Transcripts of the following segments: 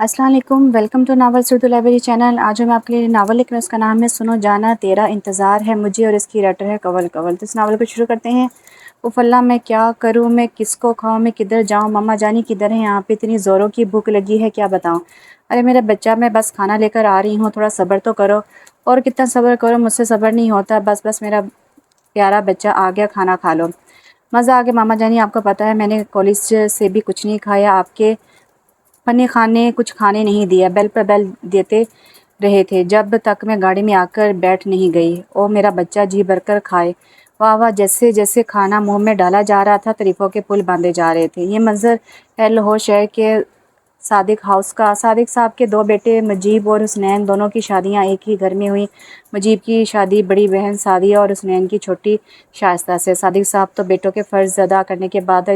अस्सलाम वालेकुम, welcome to novel Urdu library channel. आज जो मैं आपके लिए नावल लिख रही हूँ उसका नाम है सुनो जाना तेरा इंतज़ार है मुझे, और इसकी राइटर है कवल कवल। तो इस नावल को शुरू करते हैं। उफ़ अल्लाह, मैं क्या करूँ, मैं किसको खाऊँ, मैं किधर जाऊँ, मम्मा जानी किधर है, यहाँ पे इतनी ज़ोरों की भूख लगी है क्या बताऊँ। अरे मेरा बच्चा, मैं बस खाना लेकर आ रही हूँ, थोड़ा सब्र तो करो। और कितना सब्र करो, मुझसे सब्र नहीं होता। बस बस मेरा प्यारा बच्चा आ गया, खाना खा लो। मज़ा आ गया मामा जानी, आपको पता है मैंने कॉलेज से भी कुछ नहीं खाया, आपके फने खाने कुछ खाने नहीं दिया, बेल पर बेल देते रहे थे जब तक मैं गाड़ी में आकर बैठ नहीं गई। ओ मेरा बच्चा जी भरकर खाए। वाह वाह, जैसे जैसे खाना मुंह में डाला जा रहा था तारीफों के पुल बांधे जा रहे थे। ये मंजर है लाहौर शहर के सादिक हाउस का। सादिक साहब के दो बेटे मुजीब और हुसनैन, दोनों की शादियां एक ही घर में हुई। मुजीब की शादी बड़ी बहन सादिया और हुसनैन की छोटी शाइस्ता से। सादिक साहब तो बेटों के फ़र्ज़ अदा करने के बाद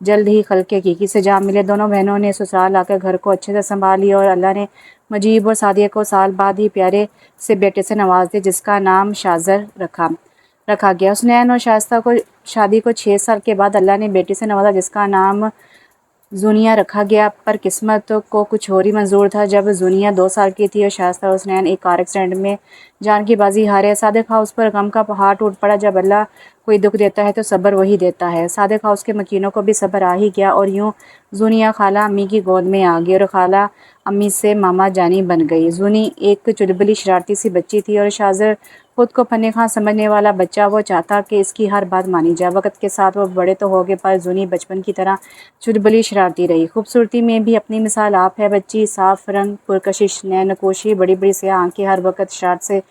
जल्द ही खलके कीकी से जा मिले। दोनों बहनों ने ससुराल आकर घर को अच्छे से संभाल लिया और अल्लाह ने मुजीब और सादिया को साल बाद ही प्यारे से बेटे से नवाज दिया, जिसका नाम शाज़र रखा गया। हुसनैन और शाइस्ता को शादी को 6 साल के बाद अल्लाह ने बेटी से नवाजा, जिसका नाम ज़ुनिया रखा गया। पर किस्मत को कुछ और ही मंजूर था। जब ज़ुनिया 2 साल की थी और शाइस्ता और हुसनैन एक कार एक्सीडेंट में जान की बाजी हारे। सादिक हाउस पर गम का पहाड़ टूट पड़ा। जब अल्लाह कोई दुख देता है तो सब्र वही देता है। सादिक हाउस के मकीनों को भी सब्र आ ही गया और यूं ज़ुनिया खाला अम्मी की गोद में आ गई और खाला अम्मी से मामा जानी बन गई। ज़ुनी एक चुलबुली शरारती सी बच्ची थी और शाज़र खुद को फन्ने खां समझने वाला बच्चा। वो चाहता कि इसकी हर बात मानी जाए। वक्त के साथ वो बड़े तो हो गए, पर ज़ुनी बचपन की तरह चुलबुली शरारती रही। खूबसूरती में भी अपनी मिसाल आप है। बच्ची साफ रंग, पुरकशिश, नैनकोशी, बड़ी बड़ी से आंखें, हर वक्त शरारत से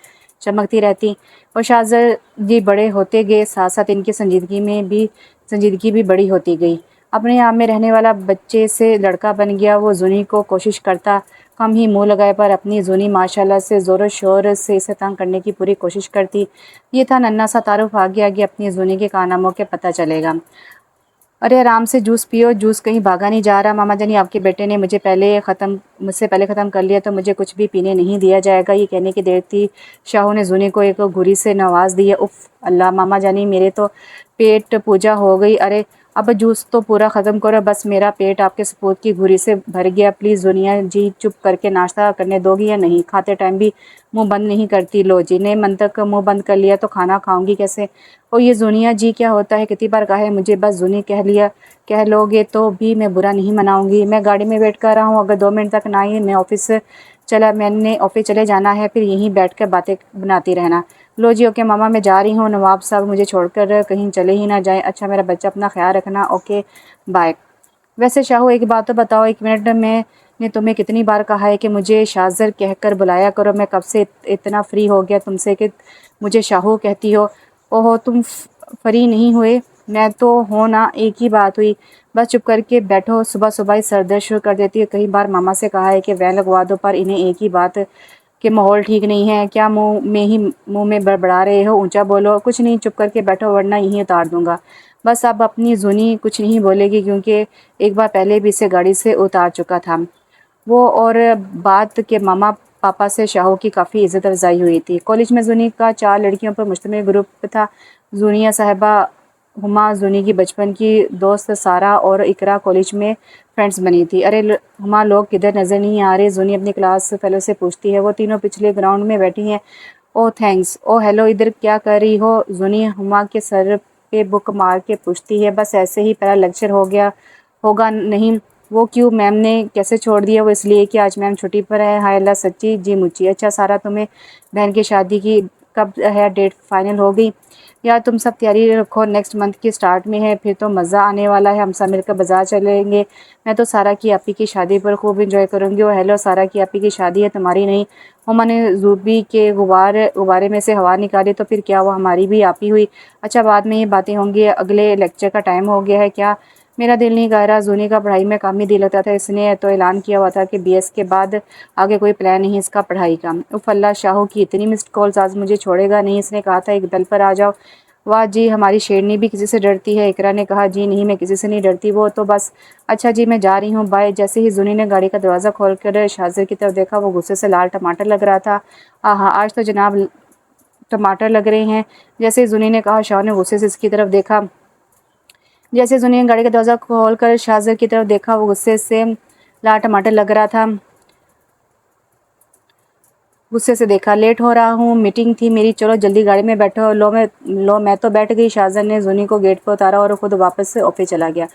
चमकती रहती। और शाज़र जी बड़े होते गए, साथ साथ इनकी संजीदगी भी बड़ी होती गई। अपने आप में रहने वाला बच्चे से लड़का बन गया। वो ज़ुनी को कोशिश करता, कम ही मुँह लगाए, पर अपनी ज़ुनी माशाल्लाह से ज़ोर शोर से इसे तंग करने की पूरी कोशिश करती। ये था नन्हा सा तारुफ, आगे आगे अपनी ज़ुनी के कारनामों के पता चलेगा। अरे आराम से जूस पियो, जूस कहीं भागा नहीं जा रहा। मामा जानी, आपके बेटे ने मुझसे पहले ख़त्म कर लिया तो मुझे कुछ भी पीने नहीं दिया जाएगा। ये कहने की देर थी शाहू ने ज़ुनी को एक घुरी से नवाज दिया। उफ़ अल्लाह मामा जानी, मेरे तो पेट पूजा हो गई। अरे अब जूस तो पूरा ख़त्म करो, बस मेरा पेट आपके सपूत की घुरी से भर गया। प्लीज़ दुनिया जी, चुप करके नाश्ता करने दोगी या नहीं? खाते टाइम भी मुंह बंद नहीं करती। लो जी ने मन तक मुंह बंद कर लिया तो खाना खाऊंगी कैसे? और ये जुनिया जी क्या होता है? कितनी बार कहा है मुझे बस जुनी कह लोगे तो भी मैं बुरा नहीं मनाऊंगी। मैं गाड़ी में वेट कर रहा हूँ, अगर 2 मिनट तक ना आई मैंने ऑफिस चले जाना है, फिर यहीं बैठ कर बातें बनाती रहना। लो जी ओके मामा, मैं जा रही हूँ। नवाब साहब मुझे छोड़कर कहीं चले ही ना जाए। अच्छा मेरा बच्चा, अपना ख्याल रखना। Okay bye. वैसे शाहू एक बात तो बताओ, 1 मिनट में ने तुम्हें कितनी बार कहा है कि मुझे शाज़र कहकर बुलाया करो? मैं कब से इतना फ्री हो गया तुमसे कि मुझे शाहू कहती हो। ओहो तुम फ्री नहीं हुए? मैं तो हो ना, एक ही बात हुई। बस चुप करके बैठो, सुबह सुबह ही सर दर्द शुरू कर देती है। कई बार मामा से कहा है कि वैन लगवा दो, पर इन्हें एक ही बात कि माहौल ठीक नहीं है। क्या मुंह में बड़बड़ा रहे हो? ऊंचा बोलो। कुछ नहीं, चुप करके बैठो वरना यहीं उतार दूंगा। बस अब अपनी जुनी कुछ नहीं बोलेगी, क्योंकि एक बार पहले भी इसे गाड़ी से उतार चुका था वो। और बात के मामा पापा से शाहू की काफ़ी इज़्ज़त अफजाई हुई थी। कॉलेज में जुनी का 4 लड़कियों पर मुश्तमिल ग्रुप था। जुनिया साहिबा, हुमा जुनी की बचपन की दोस्त सारा और इकरा कॉलेज में फ्रेंड्स बनी थी। अरे हुमा, लोग किधर नज़र नहीं आ रहे? जुनी अपनी क्लास फेलो से पूछती है। वो तीनों पिछले ग्राउंड में बैठी हैं। ओह थैंक्स। ओह हेलो, इधर क्या कर रही हो? जुनी हुमा के सर पे बुक मार के पूछती है। बस ऐसे ही, पहला लेक्चर हो गया होगा नहीं? वो क्यों, मैम ने कैसे छोड़ दिया? वो इसलिए कि आज मैम छुट्टी पर है। हाय अल्लाह, सच्ची जी मुच्ची। अच्छा सारा, तुम्हें बहन की शादी की कब है डेट फाइनल हो गई? यार तुम सब तैयारी रखो, नेक्स्ट मंथ की स्टार्ट में है, फिर तो मज़ा आने वाला है। हम सब मिलकर बाजार चलेंगे। मैं तो सारा की आपी की शादी पर खूब इंजॉय करूँगी। और हेलो, सारा की आपी की शादी है, तुम्हारी नहीं। हुमा ने जूबी के गुब्बारे में से हवा निकाली। तो फिर क्या वो हमारी भी आपी हुई? अच्छा बाद में ये बातें होंगी, अगले लेक्चर का टाइम हो गया है क्या? मेरा दिल नहीं कर रहा। जूनी का पढ़ाई में काम ही दिल होता था। इसने तो ऐलान किया हुआ था कि बीएस के बाद आगे कोई प्लान नहीं इसका पढ़ाई का। उफ़ अल्लाह, शाहू की इतनी मिस्ड कॉल्स, आज मुझे छोड़ेगा नहीं। इसने कहा था एक दल पर आ जाओ। वाह जी, हमारी शेरनी भी किसी से डरती है? इकरा ने कहा। जी नहीं, मैं किसी से नहीं डरती, वो तो बस। अच्छा जी, मैं जा रही हूँ, बाय। जैसे ही जूनी ने गाड़ी का दरवाज़ा खोल कर शाज़र की तरफ देखा, वो गुस्से से लाल टमाटर लग रहा था। हाँ आज तो जनाब टमाटर लग रहे हैं। जैसे ही जूनी ने कहा, शाह ने गुस्से से इसकी तरफ देखा। जैसे जूनी ने गाड़ी का दरवाज़ा खोल कर शाज़र की तरफ देखा, वो गुस्से से लाल टमाटर लग रहा था। गुस्से से देखा। लेट हो रहा हूँ, मीटिंग थी मेरी, चलो जल्दी गाड़ी में बैठो। लो मैं तो बैठ गई। शाहजहां ने जूनी को गेट पर उतारा और खुद वापस से ऑफिस चला गया।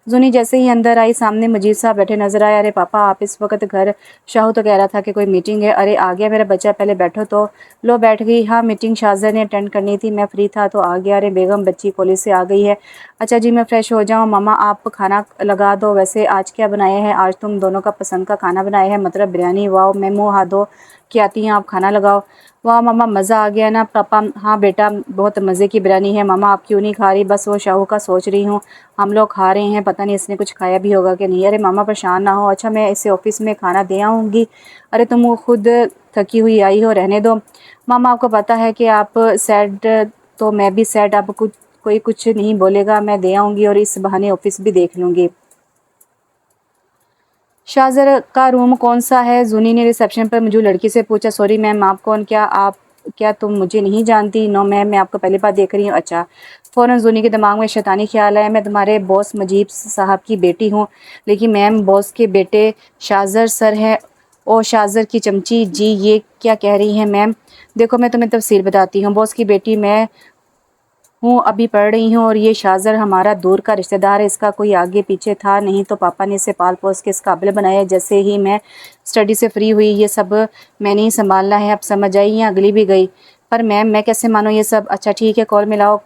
जूनी जैसे ही अंदर आई, सामने मजीद साहब बैठे नजर आए। अरे पापा, आप इस वक्त घर? शाहू तो कह रहा था कि कोई मीटिंग है। अरे आ गया मेरा बच्चा, पहले बैठो तो। लो बैठ गई। हाँ, मीटिंग शाहजहां ने अटेंड करनी थी, मैं फ्री था तो आ गया। अरे बेगम, बच्ची कॉलेज से आ गई है? अच्छा जी, मैं फ्रेश हो जाऊँ? मामा आप खाना लगा दो। वैसे आज क्या बनाया है? आज तुम दोनों का पसंद का खाना बनाया है, मतलब बिरयानी। वाह, मैं मुँह हाथ धो के आती हैं, आप खाना लगाओ। वाह मामा, मज़ा आ गया ना? पापा, हाँ बेटा, बहुत मज़े की बिरयानी है। मामा आप क्यों नहीं खा रही? बस वो शाहू का सोच रही हूँ। हम लोग खा रहे हैं, पता नहीं इसने कुछ खाया भी होगा कि नहीं। अरे मामा परेशान ना हो। अच्छा, मैं इसे ऑफिस में खाना दे आऊँगी। अरे तुम वो खुद थकी हुई आई हो, रहने दो। मामा आपको पता है कि आप सैड, तो मैं भी सैड। आप कुछ कोई कुछ नहीं बोलेगा, मैं दे आऊँगी और इस बहाने ऑफिस भी देख लूँगी। शाहज़र का रूम कौन सा है? जूनी ने रिसेप्शन पर मौजूद लड़की से पूछा। सॉरी मैम, आप कौन? क्या तुम मुझे नहीं जानती? नो मैम, मैं आपको पहली बार देख रही हूँ। अच्छा। फ़ौरन जूनी के दिमाग में शैतानी ख्याल आया। मैं तुम्हारे बॉस मजीब साहब की बेटी हूँ। लेकिन मैम, बॉस के बेटे शाहज़र सर है। ओ शाहज़र की चमची जी, ये क्या कह रही हैं मैम? देखो मैं तुम्हें तफसील बताती हूँ। बॉस की बेटी मैं हूँ, अभी पढ़ रही हूँ, और ये शाहज़र हमारा दूर का रिश्तेदार है। इसका कोई आगे पीछे था नहीं, तो पापा ने इसे पाल पोस के इस काबिल बनाया। जैसे ही मैं स्टडी से फ्री हुई, ये सब मैंने ही संभालना है। अब समझ आई या अगली भी गई? पर मैम, मैं कैसे मानूँ ये सब? अच्छा ठीक है, कॉल मिलाओ।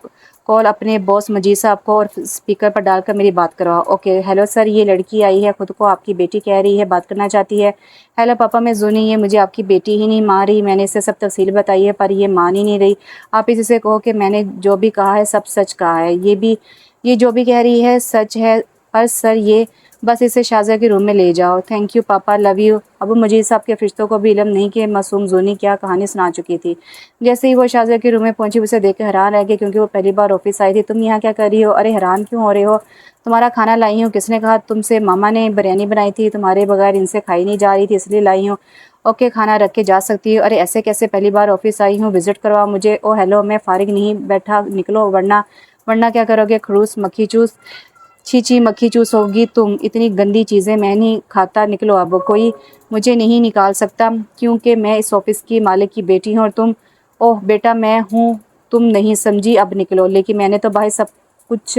कॉल अपने बॉस मजीद साहब को और स्पीकर पर डालकर मेरी बात करवाओ। ओके। हेलो सर, ये लड़की आई है, खुद को आपकी बेटी कह रही है, बात करना चाहती है। हेलो पापा, मैं जूनी, ये मुझे आपकी बेटी ही नहीं मान रही। मैंने इसे सब तफसील बताई है, पर ये मान ही नहीं रही। आप इसे कहो कि मैंने जो भी कहा है सब सच कहा है। ये जो भी कह रही है सच है। पर सर, ये बस इसे शाहज़ा के रूम में ले जाओ। थैंक यू पापा, लव यू। अब मजीद साहब के फरिश्तों को भी इल्म नहीं कि मासूम जूनी क्या कहानी सुना चुकी थी। जैसे ही वो शाहज़ा के रूम में पहुंची, उसे देख कर हैरान रह गई, क्योंकि वो पहली बार ऑफिस आई थी। तुम यहाँ क्या कर रही हो? अरे हैरान क्यों हो रहे हो? तुम्हारा खाना लाई हूँ। किसने कहा तुमसे? मामा ने बिरयानी बनाई थी, तुम्हारे बगैर इनसे खाई नहीं जा रही थी, इसलिए लाई हूँ। ओके, खाना रख के जा सकती हो। अरे ऐसे कैसे? पहली बार ऑफिस आई हूँ, विजिट करवाओ मुझे। ओ हेलो, मैं फारिग नहीं बैठा, निकलो, वरना वरना क्या करोगे? खड़ूस मक्खी चूस। छी छी, मक्खी चूस होगी तुम। इतनी गंदी चीज़ें मैं नहीं खाता, निकलो अब। कोई मुझे नहीं निकाल सकता, क्योंकि मैं इस ऑफिस की मालिक की बेटी हूँ, और तुम। ओह बेटा, मैं हूँ, तुम नहीं समझी, अब निकलो। लेकिन मैंने तो भाई कुछ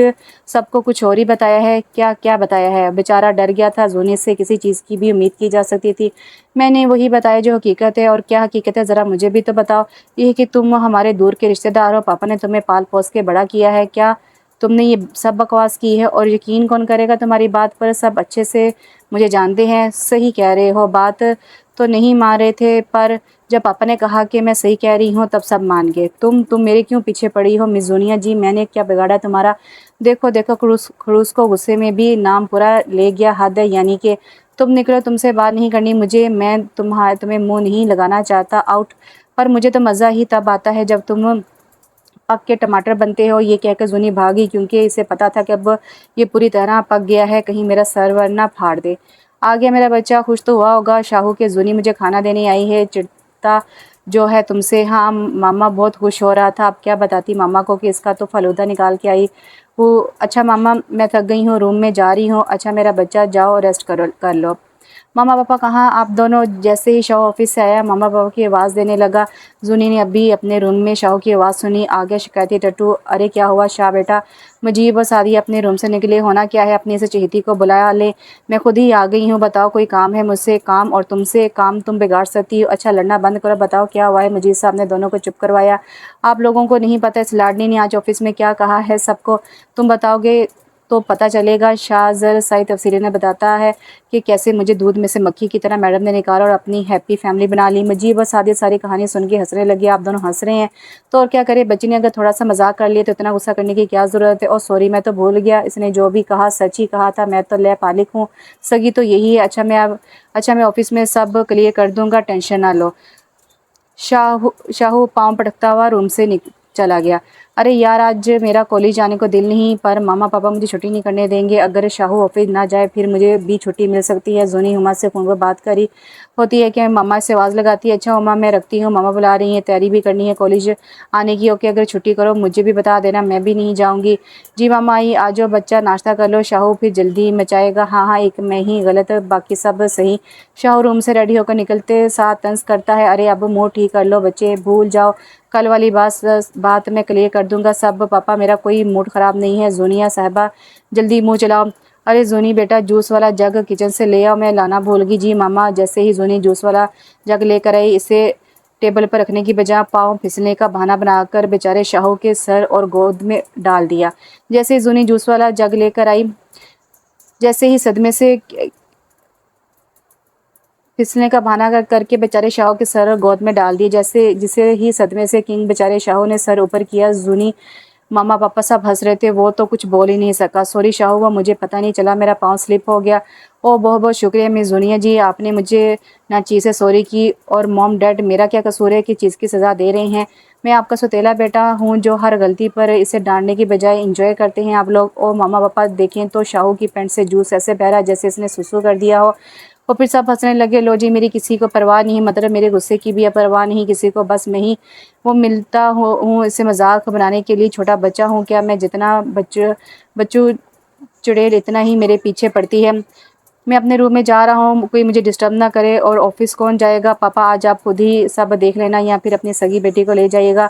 सबको कुछ और ही बताया है। क्या क्या बताया है? बेचारा डर गया था। जूनी से किसी चीज़ की भी उम्मीद की जा सकती थी। मैंने वही बताया जो हकीकत है। और क्या हकीकत है, ज़रा मुझे भी तो बताओ। ये कि तुम हमारे दूर के रिश्तेदार हो, पापा ने तुम्हें पाल पोस के बड़ा किया है। क्या तुमने ये सब बकवास की है? और यकीन कौन करेगा तुम्हारी बात पर? सब अच्छे से मुझे जानते हैं। सही कह रहे हो, बात तो नहीं मान रहे थे, पर जब पापा ने कहा कि मैं सही कह रही हूँ, तब सब मान गए। तुम मेरे क्यों पीछे पड़ी हो मिस जूनिया जी? मैंने क्या बिगाड़ा तुम्हारा? देखो देखो, खड़ूस खड़ूस को गुस्से में भी नाम पूरा ले गया। हद है, यानी कि तुम निकलो, तुमसे बात नहीं करनी मुझे। मैं तुम्हें मुंह नहीं लगाना चाहता, आउट। पर मुझे तो मज़ा ही तब आता है जब तुम पक के टमाटर बनते हो। ये कहकर जूनी भागी, क्योंकि इसे पता था कि अब ये पूरी तरह पक गया है, कहीं मेरा सर्वर ना फाड़ दे। आ गया मेरा बच्चा, खुश तो हुआ होगा शाहू के जूनी मुझे खाना देने आई है। चिढ़ता जो है तुमसे। हाँ मामा बहुत खुश हो रहा था। अब क्या बताती मामा को कि इसका तो फलूदा निकाल के आई वो। अच्छा मामा, मैं थक गई हूँ, रूम में जा रही हूँ। अच्छा मेरा बच्चा, जाओ रेस्ट कर लो। मामा पापा कहाँ? आप दोनों? जैसे ही शाह ऑफिस से आया, मामा पापा की आवाज़ देने लगा। जूनी ने अभी अपने रूम में शाह की आवाज़ सुनी। आ गया शिकायती टट्टू। अरे क्या हुआ शाह बेटा? मुजीब और सादिया अपने रूम से निकले। होना क्या है? अपनी से चहेती को बुलाया ले। मैं खुद ही आ गई हूँ, बताओ कोई काम है मुझसे? काम और तुमसे? काम तुम बिगाड़ सकती हो। अच्छा लड़ना बंद करो, बताओ क्या हुआ है? मजीद साहब ने दोनों को चुप करवाया। आप लोगों को नहीं पता इस लाडनी ने आज ऑफिस में क्या कहा है सबको? तुम बताओगे तो पता चलेगा। शाहज़र सारी तफसीरें ने बताता है कि कैसे मुझे दूध में से मक्खी की तरह मैडम ने निकाला और अपनी हैप्पी फैमिली बना ली। मुजीब और सादिया सारी कहानी सुन के हंसने लगी। आप दोनों हंस रहे हैं तो और क्या करे? बच्ची ने अगर थोड़ा सा मजाक कर लिया तो इतना गुस्सा करने की क्या ज़रूरत है? और सॉरी, मैं तो भूल गया, इसने जो भी कहा सच ही कहा था। मैं तो ले पालिक हूँ, सगी तो यही है। अच्छा मैं ऑफिस में सब क्लियर कर दूंगा, टेंशन ना लो। शाहू शाहू पाँव पटकता हुआ रूम से चला गया। अरे यार आज मेरा कॉलेज जाने को दिल नहीं, पर मामा पापा मुझे छुट्टी नहीं करने देंगे। अगर शाहू ऑफिस ना जाए फिर मुझे भी छुट्टी मिल सकती है। जोनी हुमा से फ़ोन पर बात करी होती है कि मामा से आवाज़ लगाती है, अच्छा हुमा मैं रखती हूँ, मामा बुला रही हैं, तैयारी भी करनी है कॉलेज आने की। ओके अगर छुट्टी करो मुझे भी बता देना, मैं भी नहीं जाऊँगी। जी मामा आई आ जाओ बच्चा नाश्ता कर लो, शाहू फिर जल्दी मचाएगा। हाँ हाँ एक मैं ही गलत, बाकी सब सही। शाहू रूम से रेडी होकर निकलते साथ तंज करता है, अरे अब मुँह ठीक कर लो बच्चे, भूल जाओ कल वाली बात मैं क्लियर कर दूंगा सब। पापा मेरा कोई मूड ख़राब नहीं है। जोनिया साहबा जल्दी मुंह चलाओ। अरे जोनी बेटा जूस वाला जग किचन से ले आओ, मैं लाना भूल गई। जी मामा। जैसे ही जोनी जूस वाला जग लेकर आई, इसे टेबल पर रखने की बजाय पाँव फिसलने का बहाना बनाकर बेचारे शाहू के सर और गोद में डाल दिया। जैसे ही जोनी जूस वाला जग लेकर आई, जैसे ही सदमे से फिसलने का बहाना करके बेचारे शाहू के सर और गोद में डाल दिए। जैसे जिसे ही सदमे से किंग बेचारे शाहू ने सर ऊपर किया। जूनी मामा पापा सब हंस रहे थे, वो तो कुछ बोल ही नहीं सका। सॉरी शाहू, वो मुझे पता नहीं चला, मेरा पाँव स्लिप हो गया। ओ बहुत बहुत शुक्रिया मिस जुनिया जी, आपने मुझे ना चीज़ से सॉरी की। और मॉम डैड मेरा क्या कसूर है कि चीज़ की सज़ा दे रहे हैं? मैं आपका सौतेला बेटा हूँ जो हर गलती पर इसे डांटने की बजाय इंजॉय करते हैं आप लोग। ओ मामा पापा देखें तो शाहू की पैंट से जूस ऐसे बह रहा जैसे इसने सुसु कर दिया हो। और फिर सब हंसने लगे। लो जी मेरी किसी को परवाह नहीं, मतलब मेरे गुस्से की भी परवाह नहीं किसी को, बस मैं ही वो मिलता हूँ इसे मजाक बनाने के लिए। छोटा बच्चा हूँ क्या मैं, जितना बच्चू चुड़ैल इतना ही मेरे पीछे पड़ती है। मैं अपने रूम में जा रहा हूँ, कोई मुझे डिस्टर्ब ना करे। और ऑफिस कौन जाएगा? पापा आज आप खुद ही सब देख लेना, या फिर अपनी सगी बेटी को ले जाइएगा।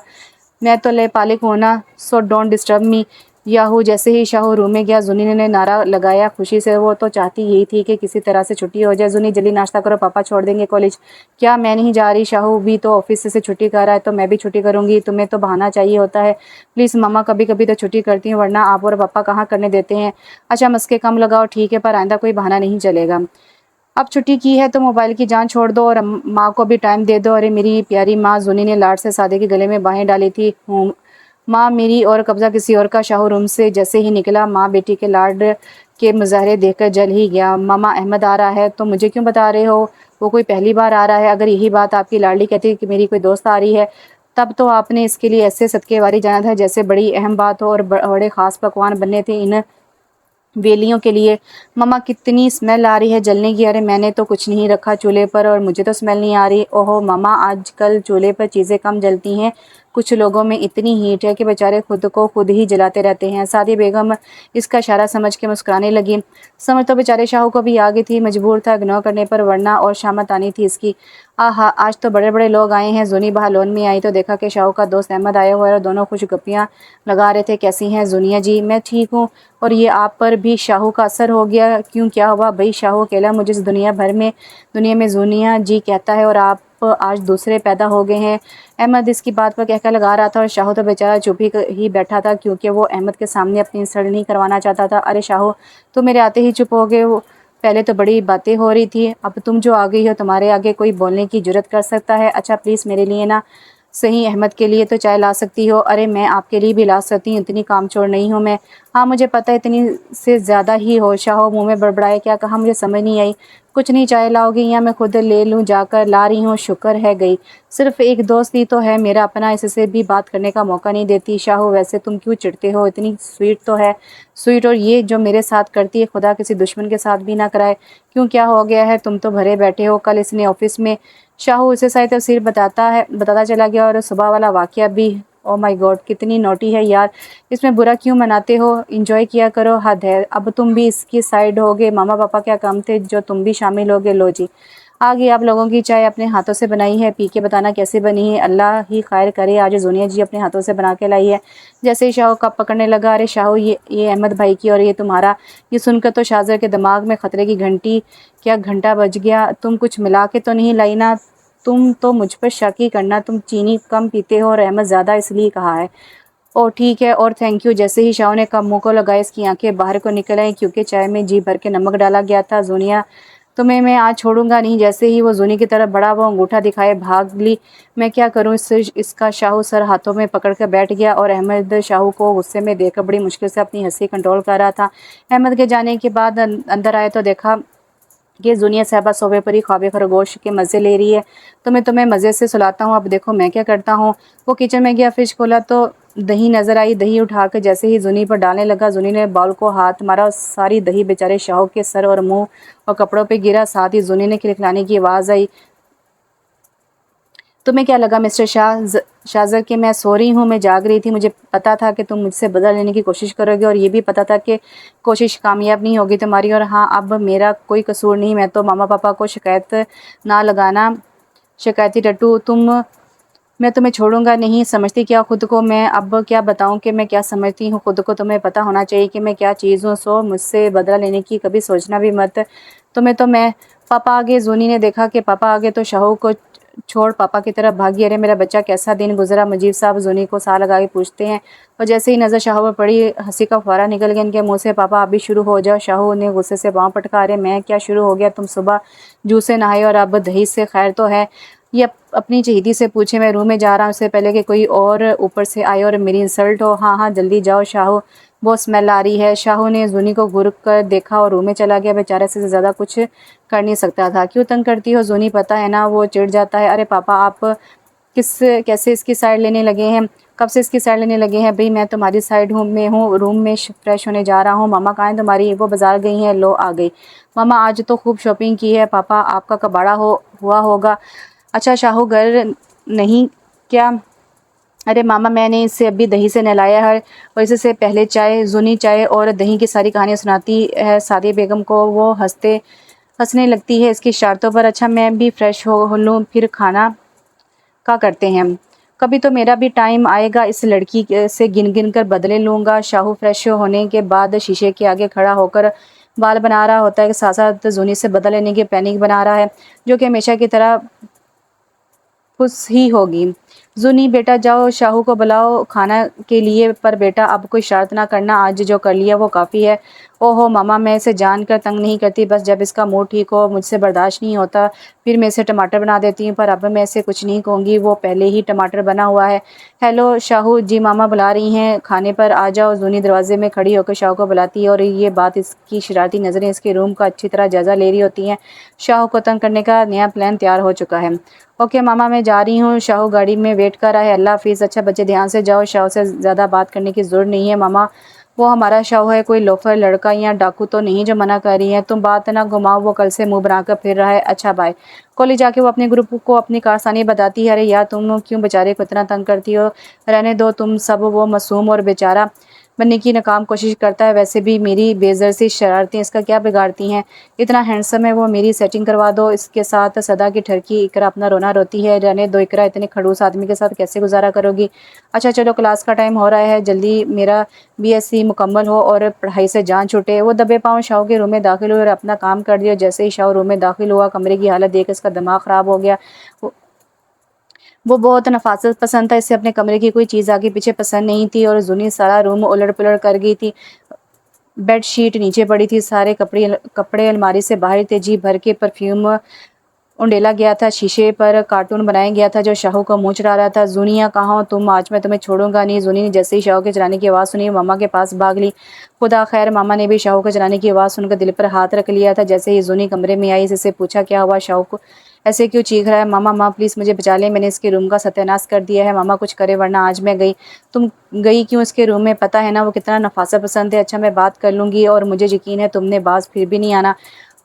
मैं तो लेपालिक हूँ ना, so don't disturb me. Yahoo. जैसे ही शाहू रूम में गया, जुनी ने नारा लगाया खुशी से। वो तो चाहती यही थी कि किसी तरह से छुट्टी हो जाए। जुनी जल्दी नाश्ता करो, पापा छोड़ देंगे कॉलेज। क्या मैं नहीं जा रही? शाहू भी तो ऑफिस से छुट्टी कर रहा है, तो मैं भी छुट्टी करूँगी। तुम्हें तो बहाना चाहिए होता है। प्लीज़ मामा कभी कभी तो छुट्टी करती हूँ, वरना आप और पापा कहाँ करने देते हैं। अच्छा मस्के कम लगाओ ठीक है, पर आइंदा कोई बहाना नहीं चलेगा। अब छुट्टी की है तो मोबाइल की जान छोड़ दो और माँ को भी टाइम दे दो। अरे मेरी प्यारी माँ। जुनी ने लाड से सादे के गले में बाहें डाली थी। माँ मेरी, और कब्जा किसी और का। शाहू रूम से जैसे ही निकला, माँ बेटी के लाड के मुजाहरे देखकर जल ही गया। मामा अहमद आ रहा है तो मुझे क्यों बता रहे हो? वो कोई पहली बार आ रहा है? अगर यही बात आपकी लाडली कहती कि मेरी कोई दोस्त आ रही है, तब तो आपने इसके लिए ऐसे सदकेवारी जाना था जैसे बड़ी अहम बात हो, और बड़े ख़ास पकवान बनने थे इन वेलियों के लिए। मम्मा कितनी स्मेल आ रही है जलने की। अरे मैंने तो कुछ नहीं रखा चूल्हे पर और मुझे तो स्मेल नहीं आ रही। ओहो मामा आजकल चूल्हे पर चीज़ें कम जलती हैं, कुछ लोगों में इतनी हीट है कि बेचारे खुद को खुद ही जलाते रहते हैं। सादी बेगम इसका इशारा समझ के मुस्कुराने लगी। समझ तो बेचारे शाहू को भी आ गई थी, मजबूर था इग्नोर करने पर, वरना और शामत आनी थी इसकी। आहा आज तो बड़े बड़े लोग आए हैं। जुनी बाहर लोन में आई तो देखा कि शाहू का दोस्त अहमद आया हुआ है और दोनों खुश गप्पियाँ लगा रहे थे। कैसी हैं जुनिया जी? मैं ठीक हूँ। और ये आप पर भी शाहू का असर हो गया? क्यों क्या हुआ भाई? शाहू अकेला मुझे इस दुनिया में जुनिया जी कहता है, और आप आज दूसरे पैदा हो गए हैं। अहमद इसकी बात पर कहकर लगा रहा था और शाहू तो बेचारा चुप ही बैठा था, क्योंकि वो अहमद के सामने अपनी इंसल्ट नहीं करवाना चाहता था। अरे शाहू तुम मेरे आते ही चुप हो गए हो? पहले तो बड़ी बातें हो रही थी, अब तुम जो आ गई हो तुम्हारे आगे कोई बोलने की जुर्रत कर सकता है? अच्छा प्लीज़ मेरे लिए ना सही, अहमद के लिए तो चाय ला सकती हो। अरे मैं आपके लिए भी ला सकती हूँ, इतनी कामचोर नहीं हूँ मैं। हाँ मुझे पता है इतनी से ज़्यादा ही हो। शाहो मुँह में बड़बड़ाए। क्या कहा मुझे समझ नहीं आई। कुछ नहीं, चाय लाओगी या मैं खुद ले लूँ जाकर? ला रही हूँ, शुक्र है गई। सिर्फ एक दोस्त ही तो है मेरा अपना, इससे भी बात करने का मौका नहीं देती। शाहो वैसे तुम क्यों चिढ़ते हो? इतनी स्वीट तो है। स्वीट, और ये जो मेरे साथ करती है खुदा किसी दुश्मन के साथ भी ना कराए। क्यों क्या हो गया है? तुम तो भरे बैठे हो। कल इसने ऑफिस में शाहू उसे सारी तफसीर बताता चला गया, और सुबह वाला वाक़या भी। ओ माय गॉड कितनी नोटी है यार, इसमें बुरा क्यों मनाते हो? इंजॉय किया करो, हद है। अब तुम भी इसकी साइड होगे? मामा पापा क्या काम थे जो तुम भी शामिल होगे? लो जी आ गई आप लोगों की चाय, अपने हाथों से बनाई है, पी के बताना कैसे बनी है। अल्लाह ही खैर करे, आज जुनिया जी अपने हाथों से बना के लाई है। जैसे ही शाहू कप पकड़ने लगा, अरे शाहू ये अहमद भाई की और ये तुम्हारा। ये सुनकर तो शाहज़र के दिमाग में खतरे की घंटी क्या घंटा बज गया। तुम कुछ मिला के तो नहीं लाई ना? तुम तो मुझ पर शक ही करना, तुम चीनी कम पीते हो और अहमद ज़्यादा, इसलिए कहा है। ओह ठीक है और थैंक यू। जैसे ही शाह ने कप मुँह को लगाया, इसकी आंखें बाहर को निकल आई, क्योंकि चाय में जी भर के नमक डाला गया था। जुनिया तुम्हें मैं आज छोड़ूंगा नहीं। जैसे ही वो जुनी की तरफ बढ़ा, वो अंगूठा दिखाए भाग ली। मैं क्या करूं इसका? शाहू सर हाथों में पकड़ कर बैठ गया, और अहमद शाहू को गुस्से में देखकर बड़ी मुश्किल से अपनी हंसी कंट्रोल कर रहा था। अहमद के जाने के बाद अंदर आए तो देखा ये जुनिया साहबा सोफे पर ही ख्वाबे खरगोश के मज़े ले रही है। तो मैं तुम्हें मज़े से सुलाता हूँ, अब देखो मैं क्या करता हूँ। वो किचन में गया, फ्रिज खोला तो दही नज़र आई। दही उठाकर जैसे ही जुनी पर डालने लगा, जुनी ने बाउल को हाथ मारा और सारी दही बेचारे शाहू के सर और मुंह और कपड़ों पे गिरा। साथ ही जुनी ने खिलखिलाने की आवाज़ आई, तुम्हें क्या लगा मिस्टर शाहजर कि मैं सो रही हूँ? मैं जाग रही थी। मुझे पता था कि तुम मुझसे बदला लेने की कोशिश करोगे और ये भी पता था कि कोशिश कामयाब नहीं होगी तुम्हारी। और हाँ, अब मेरा कोई कसूर नहीं, मैं तो मामा पापा को शिकायत ना लगाना। शिकायती टट्टू मैं तुम्हें छोड़ूंगा नहीं। समझती क्या खुद को? मैं अब क्या बताऊं कि मैं क्या समझती हूँ खुद को? तुम्हें पता होना चाहिए कि मैं क्या चीज़ हूँ। सो मुझसे बदला लेने की कभी सोचना भी मत। तुम्हें तो मैं पापा आगे। जूनी ने देखा कि पापा आगे तो शाहू को छोड़ पापा की तरफ भागी। अरे मेरा बच्चा कैसा दिन गुजरा? मुजीब साहब जूनी को साह लगा के पूछते हैं और जैसे ही नज़र शाहू पर पड़ी, हंसी का फुहारा निकल गया इनके मुंह से। पापा अभी शुरू हो जाओ। शाहू ने गुस्से से पाँव पटका। अरे मैं क्या शुरू हो गया? तुम सुबह जूस से नहाए और अब दही से, खैर तो है? ये अपनी चहेती से पूछे। मैं रूम में जा रहा हूँ, इससे पहले कि कोई और ऊपर से आए और मेरी इंसल्ट हो। हाँ हाँ जल्दी जाओ शाहू, बहुत स्मेल आ रही है। शाहू ने जूनी को घूर कर देखा और रूम में चला गया। बेचारा से ज़्यादा कुछ कर नहीं सकता था। क्यों तंग करती हो जूनी? पता है ना वो चिढ़ जाता है। अरे पापा आप कैसे इसकी साइड लेने लगे हैं? कब से इसकी साइड लेने लगे हैं? भाई मैं तुम्हारी साइड हूँ रूम में फ्रेश होने जा रहा हूँ। मामा कहाँ हैं तुम्हारी? वो बाजार गई हैं। लो आ गई। मामा आज तो खूब शॉपिंग की है। पापा आपका कबाड़ा हुआ होगा। अच्छा शाहू घर नहीं क्या? अरे मामा मैंने इसे अभी दही से नहलाया है और इससे पहले चाय, जूनी चाय और दही की सारी कहानियाँ सुनाती है सादिया बेगम को। वो हंसने लगती है इसकी शर्तों पर। अच्छा मैं भी फ्रेश हो लूँ फिर खाना का करते हैं। कभी तो मेरा भी टाइम आएगा। इस लड़की से गिन गिन कर बदले लूँगा। शाहू फ्रेश होने के बाद शीशे के आगे खड़ा होकर बाल बना रहा होता है कि साथ साथ जूनी से बदला लेने की प्लानिंग बना रहा है, जो कि हमेशा की तरह खुश ही होगी। जूनी बेटा जाओ शाहू को बुलाओ खाना के लिए, पर बेटा अब कोई शर्त ना करना, आज जो कर लिया वो काफ़ी है। ओहो मामा मैं इसे जानकर तंग नहीं करती, बस जब इसका मूड ठीक हो, मुझसे बर्दाश्त नहीं होता फिर मैं इसे टमाटर बना देती हूँ, पर अब मैं इसे कुछ नहीं कहूँगी, वो पहले ही टमाटर बना हुआ है। हेलो शाहू जी, मामा बुला रही हैं खाने पर, आ जाओ। जूनी दरवाजे में खड़ी होकर शाहू को बुलाती है और ये बात इसकी शरारती नज़रें इसके रूम का अच्छी तरह जायजा ले रही होती हैं। शाहू को तंग करने का नया प्लान तैयार हो चुका है। ओके मामा मैं जा रही हूँ। शाहू गाड़ी में वेट कर रहा है। अल्लाह हाफिज़। अच्छा बच्चे ध्यान से जाओ। शाहू से ज़्यादा बात करने की ज़रूरत नहीं है मामा, वो हमारा शाहू है, कोई लोफर लड़का या डाकू तो नहीं जो मना कर रही है। तुम बात ना घुमाओ, वो कल से मुंह बनाकर फिर रहा है। अच्छा बाय। कॉलेज जाके वो अपने ग्रुप को अपनी कारस्तानी बताती है। अरे यार तुम क्यों बेचारे को इतना तंग करती हो? रहने दो तुम सब, वो मासूम और बेचारा बनने की नाकाम कोशिश करता है। वैसे भी मेरी बेज़र सी शरारतें इसका क्या बिगाड़ती हैं? इतना हैंडसम है वो, मेरी सेटिंग करवा दो इसके साथ। सदा की ठरकी इकरा अपना रोना रोती है। रहने दो इकरा, इतने खड़ूस आदमी के साथ कैसे गुजारा करोगी? अच्छा चलो क्लास का टाइम हो रहा है, जल्दी मेरा बीएससी मुकम्मल हो और पढ़ाई से जान छूटे। वो दबे पाँव शाहू के रूम में दाखिल हुए और अपना काम कर दिया। जैसे ही शाहू रूम में दाखिल हुआ, कमरे की हालत देख इसका दिमाग ख़राब हो गया। वो बहुत नफासत पसंद था, इससे अपने कमरे की कोई चीज़ आगे पीछे पसंद नहीं थी और जूनी सारा रूम उलट पुलट कर गई थी। बेड शीट नीचे पड़ी थी, सारे कपड़े अलमारी से बाहर थे, जी भर के परफ्यूम उंडेला गया था, शीशे पर कार्टून बनाया गया था जो शाहू का मुंह चढ़ा रहा था। जूनिया कहाँ हो तुम? आज मैं तुम्हें छोड़ूंगा नहीं। जूनी ने जैसे ही शाहू के चलाने की आवाज़ सुनी, मामा के पास भाग ली। खुदा खैर, मामा ने भी शाहू के चलाने की आवाज़ सुनकर दिल पर हाथ रख लिया था। जैसे ही जूनी कमरे में आई, इससे पूछा क्या हुआ? शाहू को ऐसे क्यों चीख रहा है? मामा माँ प्लीज़ मुझे बचा ले, मैंने इसके रूम का सत्यानाश कर दिया है। मामा कुछ करे वरना आज मैं गई। तुम गई क्यों इसके रूम में? पता है ना वो कितना नफासा पसंद है। अच्छा मैं बात कर लूँगी और मुझे यकीन है तुमने बाज फिर भी नहीं आना।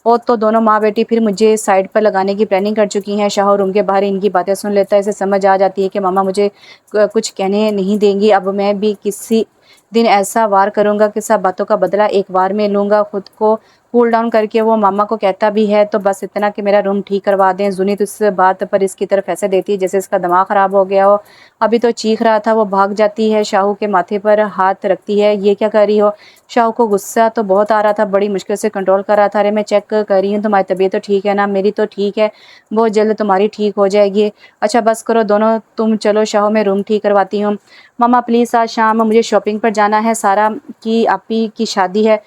और तो दोनों माँ बेटी फिर मुझे साइड पर लगाने की प्लानिंग कर चुकी हैं। शाहू रूम के बाहर इनकी बातें सुन लेता है। इसे समझ आ जाती है कि मामा मुझे कुछ कहने नहीं देंगी। अब मैं भी किसी दिन ऐसा वार करूंगा कि सब बातों का बदला एक बार में लूँगा। खुद को कूल डाउन करके वो मामा को कहता भी है तो बस इतना कि मेरा रूम ठीक करवा दें। जुनी तो इस बात पर इसकी तरफ ऐसे देती है जैसे इसका दिमाग ख़राब हो गया हो। अभी तो चीख रहा था, वो भाग जाती है, शाहू के माथे पर हाथ रखती है। ये क्या कर रही हो? शाहू को गुस्सा तो बहुत आ रहा था, बड़ी मुश्किल से कंट्रोल कर रहा था। अरे मैं चेक कर रही हूँ तुम्हारी तबीयत तो ठीक है ना? मेरी तो ठीक है, बहुत जल्द तुम्हारी ठीक हो जाएगी। अच्छा बस करो दोनों, तुम चलो शाहू मैं रूम ठीक करवाती हूँ। मामा प्लीज़ आज शाम मुझे शॉपिंग पर जाना है, सारा की आपी की शादी है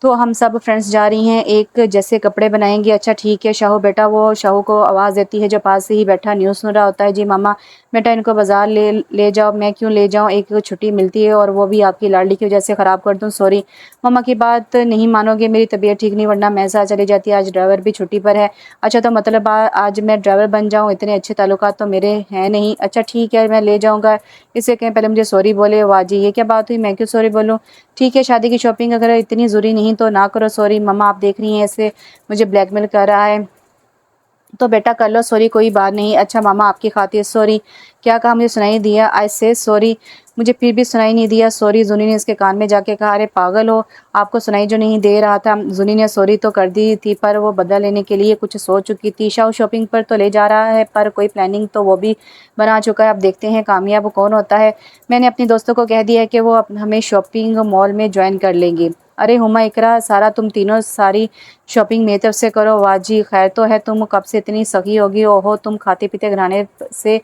तो हम सब फ्रेंड्स जा रही हैं, एक जैसे कपड़े बनाएंगे। अच्छा ठीक है शाहू बेटा। वो शाहू को आवाज़ देती है जो पास से ही बैठा न्यूज़ सुन रहा होता है। जी मामा बेटा इनको बाज़ार ले जाओ। मैं क्यों ले जाऊँ, एक छुट्टी मिलती है और वो भी आपकी लाडली की वजह से ख़राब कर दूँ, सॉरी। मम्मा की बात नहीं मानोगे, मेरी तबीयत ठीक नहीं वरना मैं साथ चली जाती, आज ड्राइवर भी छुट्टी पर है। अच्छा तो मतलब आज मैं ड्राइवर बन जाऊँ, इतने अच्छे ताल्लुकात तो मेरे हैं नहीं। अच्छा ठीक है मैं ले जाऊँगा, इससे कहें पहले मुझे सॉरी बोले। वाह जी ये क्या बात हुई, मैं क्यों सॉरी बोलूँ। ठीक है शादी की शॉपिंग अगर इतनी ज़रूरी नहीं तो ना करो सॉरी। मम्मा आप देख रही हैं ऐसे मुझे ब्लैकमेल कर रहा है, तो बेटा कर लो सॉरी, कोई बात नहीं। अच्छा मामा आपकी खातिर सॉरी। क्या कहा, मुझे सुनाई दिया, आई से सॉरी। मुझे फिर भी सुनाई नहीं दिया, सॉरी। जुनी ने इसके कान में जाके कहा, अरे पागल हो, आपको सुनाई जो नहीं दे रहा था। जुनी ने सॉरी तो कर दी थी पर वो बदला लेने के लिए कुछ सोच चुकी थी। शाह शॉपिंग पर तो ले जा रहा है पर कोई प्लानिंग तो वो भी बना चुका है। अब देखते हैं कामयाब कौन होता है। मैंने अपनी दोस्तों को कह दिया है कि वो हमें शॉपिंग मॉल में ज्वाइन कर लेंगे। अरे हुमा इकरा सारा तुम तीनों सारी शॉपिंग मेरी तरफ से करो। वाह जी खैर तो है, तुम कब से इतनी सखी होगी। ओहो तुम खाते पीते घराने से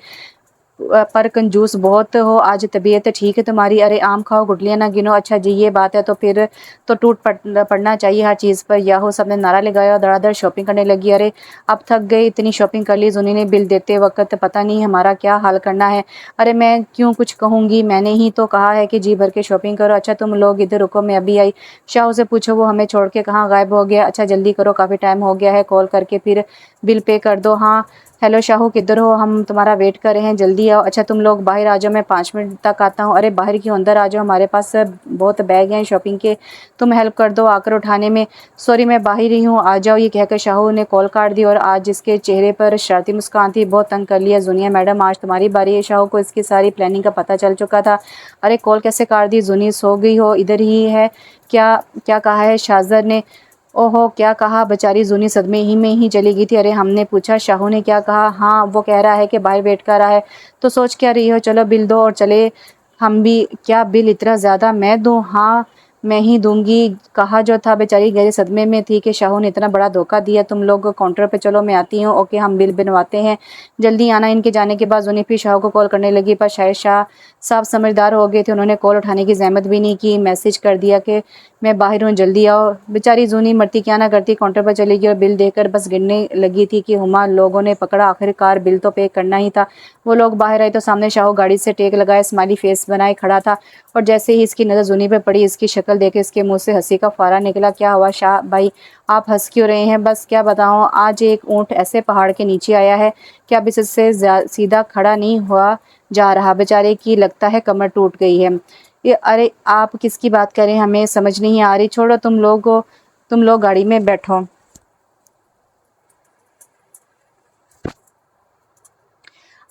पर कंजूस बहुत हो। आज तबीयत ठीक है तुम्हारी, अरे आम खाओ गुटलियाँ ना गिनो। अच्छा जी ये बात है तो फिर तो टूट पड़ना चाहिए हर चीज़ पर। याहो सबने नारा लगाया और धड़ाधड़ शॉपिंग करने लगी। अरे अब थक गई, इतनी शॉपिंग कर ली। जुनी ने बिल देते वक्त पता नहीं हमारा क्या हाल करना है। अरे मैं क्यों कुछ कहूँगी, मैंने ही तो कहा है कि जी भर के शॉपिंग करो। अच्छा तुम लोग इधर रुको मैं अभी आई। शाह से पूछो वो हमें छोड़ के कहाँ गायब हो गया। अच्छा जल्दी करो काफ़ी टाइम हो गया है, कॉल करके फिर बिल पे कर दो। हाँ हेलो शाहू किधर हो, हम तुम्हारा वेट कर रहे हैं, जल्दी आओ। अच्छा तुम लोग बाहर आ जाओ, मैं 5 मिनट तक आता हूँ। अरे बाहर क्यों, अंदर आ जाओ, हमारे पास बहुत बैग हैं शॉपिंग के, तुम हेल्प कर दो आकर उठाने में। सॉरी मैं बाहर ही हूँ, आ जाओ। ये कहकर शाहू ने कॉल काट दी और आज इसके चेहरे पर शरारती मुस्कान थी। बहुत तंग कर लिया जुनिया मैडम, आज तुम्हारी बारी है। शाहू को इसकी सारी प्लानिंग का पता चल चुका था। अरे कॉल कैसे काट दी, जुनी सो गई हो, इधर ही है क्या, क्या कहा है शाहजर ने। ओहो क्या कहा, बेचारी जुनी सदमे ही में ही चली गई थी। अरे हमने पूछा शाहू ने क्या कहा, हाँ वो कह रहा है कि बाहर वेट कर रहा है। तो सोच क्या रही हो, चलो बिल दो और चले हम भी। क्या बिल इतना ज़्यादा मैं दूँ, हाँ मैं ही दूंगी। कहा जो था, बेचारी गहरे सदमे में थी कि शाहू ने इतना बड़ा धोखा दिया। तुम लोग काउंटर पे चलो मैं आती हूँ, ओके हम बिल बनवाते हैं, जल्दी आना। इनके जाने के बाद जुनी फिर शाहू को कॉल करने लगी पर शायद शाह साहब समझदार हो गए थे, उन्होंने कॉल उठाने की जहमत भी नहीं की। मैसेज कर दिया कि मैं बाहर हूँ जल्दी आओ। बेचारी जूनी मरती क्या ना करती, काउंटर पर चली गई और बिल देकर बस गिरने लगी थी कि हुमा लोगों ने पकड़ा, आखिरकार बिल तो पे करना ही था। वो लोग बाहर आए तो सामने शाहू गाड़ी से टेक लगाए स्माइली फेस बनाए खड़ा था और जैसे ही इसकी नज़र जूनी पे पड़ी इसकी शक्ल देखे इसके मुंह से हंसी का फुहारा निकला। क्या हुआ शाह भाई, आप हंस क्यों रहे हैं। बस क्या बताऊँ, आज एक ऊँट ऐसे पहाड़ के नीचे आया है कि अब इससे सीधा खड़ा नहीं हुआ जा रहा। बेचारे की लगता है कमर टूट गई है। ये अरे आप किसकी बात करें, हमें समझ नहीं आ रही। छोड़ो तुम लोग गाड़ी में बैठो।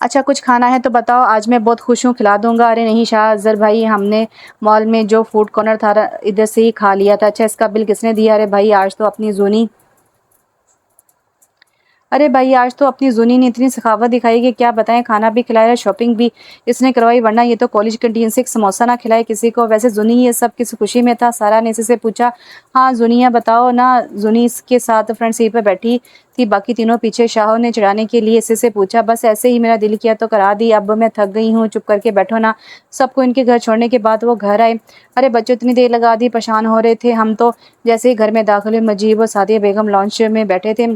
अच्छा कुछ खाना है तो बताओ, आज मैं बहुत खुश हूँ खिला दूंगा। अरे नहीं शाह अजहर भाई, हमने मॉल में जो फूड कॉर्नर था इधर से ही खा लिया था। अच्छा इसका बिल किसने दिया। अरे भाई आज तो अपनी जूनी, अरे भाई आज तो अपनी जुनी ने इतनी सखावत दिखाई कि क्या बताएं, खाना भी खिलाया शॉपिंग भी इसने करवाई, वरना ये तो कॉलेज कैंटीन से एक समोसा ना खिलाए किसी को। वैसे जुनी ये सब किस खुशी में था। सारा ने इसी से पूछा, हाँ जुनिया बताओ ना। जुनी इसके साथ फ्रंट सीट पर बैठी थी, बाकी तीनों पीछे। शाह ने चिढ़ाने के लिए इसी से पूछा, बस ऐसे ही मेरा दिल किया तो करा दी, अब मैं थक गई हूँ, चुप करके बैठो ना। सबको इनके घर छोड़ने के बाद वो घर आए। अरे बच्चों इतनी देर लगा दी, परेशान हो रहे थे हम तो। जैसे ही घर में दाखिल हुए मजीब और सादिया बेगम लॉन्च में बैठे थे।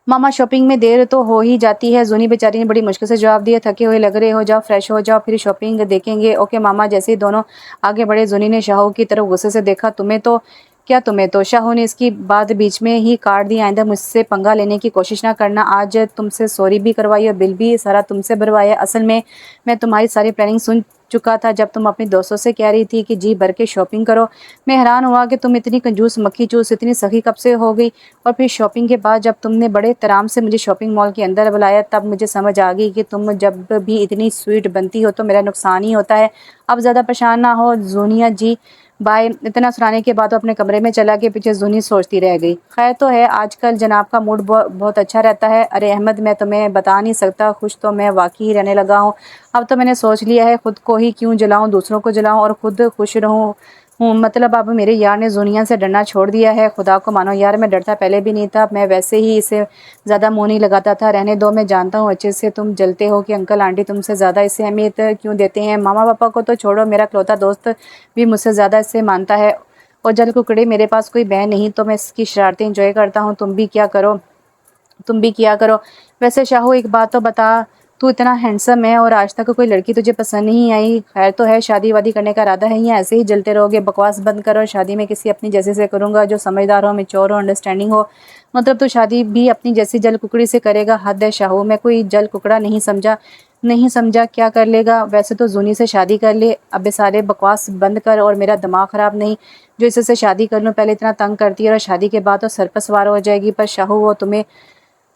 मामा शॉपिंग में देर तो हो ही जाती है। जूनी बेचारी ने बड़ी मुश्किल से जवाब दिया, थके हुए लग रहे हो, जाओ फ्रेश हो जाओ फिर शॉपिंग देखेंगे। ओके मामा। जैसे ही दोनों आगे बढ़े जूनी ने शाहू की तरफ गुस्से से देखा, तुम्हें तो क्या, तुम्हें तो। शाहू ने इसकी बात बीच में ही काट दी, आइंदा मुझसे पंगा लेने की कोशिश ना करना। आज तुमसे सॉरी भी करवाई और बिल भी सारा तुमसे भरवाया। असल में मैं तुम्हारी सारी प्लानिंग सुन चुका था जब तुम अपने दोस्तों से कह रही थी कि जी भर के शॉपिंग करो। मैं हैरान हुआ कि तुम इतनी कंजूस मक्खी चूस इतनी सखी कब से हो गई। और फिर शॉपिंग के बाद जब तुमने बड़े तराम से मुझे शॉपिंग मॉल के अंदर बुलाया तब मुझे समझ आ गई कि तुम जब भी इतनी स्वीट बनती हो तो मेरा नुकसान ही होता है। अब ज़्यादा परेशान ना हो जूनिया जी। बाय। इतना सुनाने के बाद वो अपने कमरे में चला के पीछे जूनी सोचती रह गई। खैर तो है, आजकल जनाब का मूड बहुत अच्छा रहता है। अरे अहमद मैं तुम्हें बता नहीं सकता, खुश तो मैं वाकई रहने लगा हूँ। अब तो मैंने सोच लिया है खुद को ही क्यों जलाऊं, दूसरों को जलाऊं और खुद खुश रहूं हूँ। मतलब अब मेरे यार ने जुनिया से डरना छोड़ दिया है। खुदा को मानो यार, मैं डरता पहले भी नहीं था, मैं वैसे ही इसे ज़्यादा मुँह नहीं लगाता था। रहने दो, मैं जानता हूँ अच्छे से तुम जलते हो कि अंकल आंटी तुमसे ज़्यादा इसे अहमियत क्यों देते हैं। मामा पापा को तो छोड़ो, मेरा इकलौता दोस्त भी मुझसे ज़्यादा इसे मानता है। और जल कुकड़े, मेरे पास कोई बहन नहीं तो मैं इसकी शरारतें इंजॉय करता हूँ, तुम भी किया करो। वैसे शाहू एक बात तो बता, तू इतना हैंडसम है और आज तक कोई लड़की तुझे पसंद नहीं आई। खैर तो है, शादी वादी करने का इरादा है या ऐसे ही जलते रहोगे? बकवास बंद करो, शादी में किसी अपनी जैसे से करूँगा जो समझदार हो, मैच्योर हो, अंडरस्टैंडिंग हो। मतलब तो शादी भी अपनी जैसी जल कुकड़ी से करेगा? हद है शाहू, मैं कोई जल कुकड़ा नहीं समझा। नहीं समझा क्या कर लेगा? वैसे तो जूनी से शादी कर ले। अबे सारे बकवास बंद कर और मेरा दिमाग ख़राब नहीं जो इससे शादी कर लूँ। पहले इतना तंग करती है और शादी के बाद तो सर पर सवार हो जाएगी। पर शाहू वो तुम्हें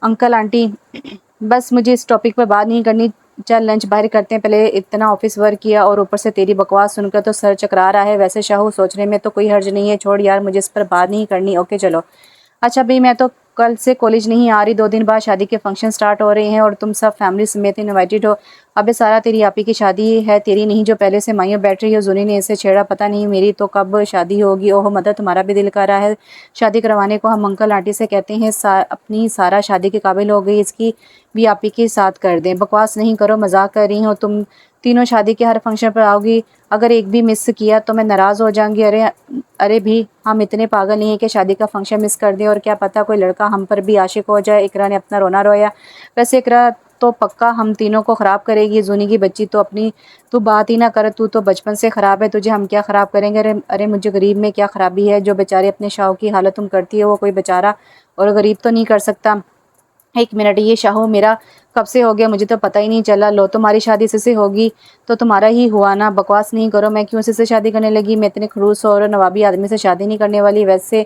अंकल आंटी बस मुझे इस टॉपिक पर बात नहीं करनी। चल लंच बाहर करते हैं, पहले इतना ऑफिस वर्क किया और ऊपर से तेरी बकवास सुनकर तो सर चकरा रहा है। वैसे शाहू सोचने में तो कोई हर्ज नहीं है, छोड़ यार, मुझे इस पर बात नहीं करनी। ओके चलो। अच्छा भाई, मैं तो कल से कॉलेज नहीं आ रही, 2 दिन बाद शादी के फंक्शन स्टार्ट हो रहे हैं और तुम सब फैमिली समेत इनवाइटेड हो। अबे सारा तेरी आपी की शादी है, तेरी नहीं जो पहले से माइयों बैठ रही हो। जूनी ने इसे छेड़ा, पता नहीं मेरी तो कब शादी होगी। ओह मदर, तुम्हारा भी दिल कर रहा है शादी करवाने को? हम अंकल आंटी से कहते हैं अपनी सारा शादी के काबिल हो गई, इसकी भी आपी के साथ कर दें। बकवास नहीं करो, मजाक कर रही हो। तुम तीनों शादी के हर फंक्शन पर आओगी, अगर एक भी मिस किया तो मैं नाराज़ हो जाऊंगी। अरे अरे भी, हम इतने पागल नहीं है कि शादी का फंक्शन मिस कर दें। और क्या पता कोई लड़का हम पर भी आशिक हो जाए। इकरा ने अपना रोना रोया। वैसे इकरा तो पक्का हम तीनों को ख़राब करेगी। जूनी की बच्ची तो अपनी तू बात ही ना कर, तू तो बचपन से ख़राब है, तुझे हम क्या ख़राब करेंगे? अरे अरे, मुझे गरीब में क्या ख़राबी है? जो बेचारे अपने शाह की हालत तुम करती है वो कोई बेचारा और गरीब तो नहीं कर सकता। 1 मिनट, ये शाहू मेरा कब से हो गया मुझे तो पता ही नहीं चला। लो, तुम्हारी शादी इससे होगी तो तुम्हारा ही हुआ ना। बकवास नहीं करो, मैं क्यों इससे शादी करने लगी? मैं इतने खड़ूस और नवाबी आदमी से शादी नहीं करने वाली। वैसे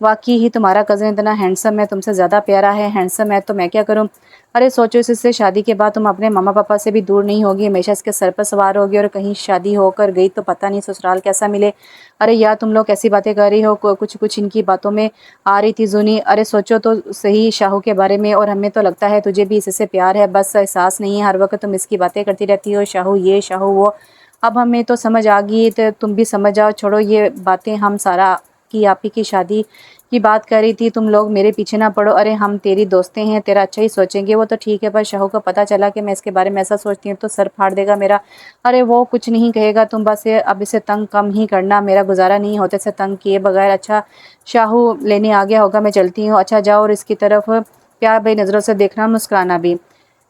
वाकई ही तुम्हारा कज़न इतना हैंडसम है, तुमसे ज़्यादा प्यारा है। हैंडसम है तो मैं क्या करूँ? अरे सोचो, इससे शादी के बाद तुम अपने मामा पापा से भी दूर नहीं होगी, हमेशा इसके सर पर सवार होगी। और कहीं शादी होकर गई तो पता नहीं ससुराल कैसा मिले। अरे यार, तुम लोग कैसी बातें कर रही हो? कुछ कुछ इनकी बातों में आ रही थी जूनी। अरे सोचो तो सही शाहू के बारे में, और हमें तो लगता है तुझे भी इससे प्यार है, बस एहसास नहीं है। हर वक्त तुम इसकी बातें करती रहती हो, शाहू ये शाहू वो। अब हमें तो समझ आ गई, तो तुम भी समझ जाओ। छोड़ो ये बातें, हम सारा की आप ही की शादी की बात कर रही थी, तुम लोग मेरे पीछे ना पड़ो। अरे हम तेरी दोस्तें हैं, तेरा अच्छा ही सोचेंगे, वो तो ठीक है। पर शाहू को पता चला कि मैं इसके बारे में ऐसा सोचती हूँ तो सर फाड़ देगा मेरा। अरे वो कुछ नहीं कहेगा, तुम बस अब इसे तंग कम ही करना, मेरा गुजारा नहीं होता इसे तंग किए बगैर। अच्छा, शाहू लेने आ गया होगा, मैं चलती हूँ। अच्छा जाओ, और इसकी तरफ प्यार भरी नज़रों से देखना, मुस्कुराना भी।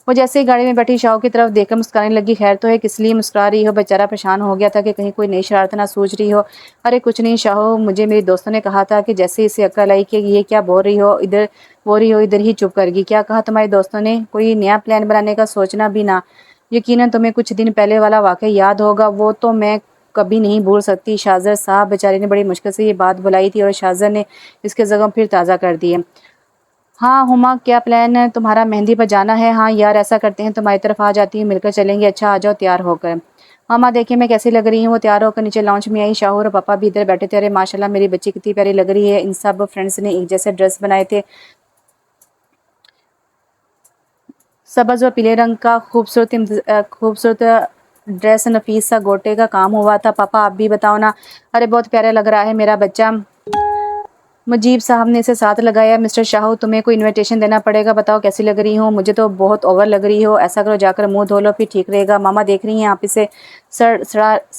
वो जैसे ही गाड़ी में बैठी शाहू की तरफ देखकर मुस्कुराने लगी। खैर तो है, किस लिए मुस्कुरा रही हो? बेचारा परेशान हो गया था कि कहीं कोई नई शरारत ना सूझ रही हो। अरे कुछ नहीं शाहू, मुझे मेरी दोस्तों ने कहा था कि जैसे इसे अक्ल आई कि ये क्या बोल रही हो, इधर ही चुप करगी। क्या कहा तुम्हारे दोस्तों ने? कोई नया प्लान बनाने का सोचना भी ना। यकीनन तुम्हें कुछ दिन पहले वाला वाक़या याद होगा, वो तो मैं कभी नहीं भूल सकती। शाज़र साहब बेचारे ने बड़ी मुश्किल से ये बात बुलाई थी और शाज़र ने इसके ज़ख्म फिर ताज़ा कर दिए। हाँ हुमा, क्या प्लान है तुम्हारा? मेहंदी पर जाना है? हाँ यार, ऐसा करते हैं, तुम्हारी तरफ आ जाती हूँ, मिलकर चलेंगे। अच्छा आ जाओ तैयार होकर। मामा देखिए मैं कैसी लग रही हूँ। वो तैयार होकर नीचे लॉन्च में आई। शाहू और पापा भी इधर बैठे थे। अरे माशाल्लाह, मेरी बच्ची कितनी प्यारी लग रही है। इन सब फ्रेंड्स ने एक जैसे ड्रेस बनाए थे, सब्ज़ व पीले रंग का खूबसूरत ड्रेस, नफीस सा गोटे का काम हुआ था। पापा आप भी बताओ ना। अरे बहुत प्यारा लग रहा है मेरा बच्चा। मुजीब साहब ने इसे साथ लगाया। मिस्टर शाहू, तुम्हें कोई इनविटेशन देना पड़ेगा, बताओ कैसी लग रही हो? मुझे तो बहुत ओवर लग रही हो। ऐसा करो, जाकर मुंह धो लो, फिर ठीक रहेगा। मामा देख रही हैं आप इसे सड़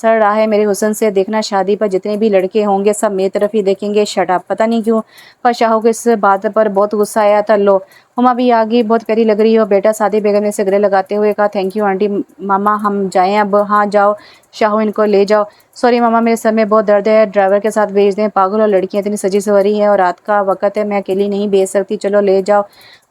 रहा है मेरे हुस्न से। देखना, शादी पर जितने भी लड़के होंगे सब मेरी तरफ ही देखेंगे। Shut up. पता नहीं क्यों पर शाहू को इस बात पर बहुत गुस्सा आया था। लो, हुमा भी आ गई। बहुत प्यारी लग रही हो बेटा। सादी बेगम ने इसे गले लगाते हुए कहा। Thank you aunty. मामा हम जाएं अब? हाँ जाओ शाहू, इनको ले जाओ। सॉरी मामा, मेरे सर में बहुत दर्द है, ड्राइवर के साथ भेज दें। पागल, और लड़कियां इतनी सजी सवरी है और रात का वक्त है, मैं अकेली नहीं भेज सकती। चलो ले जाओ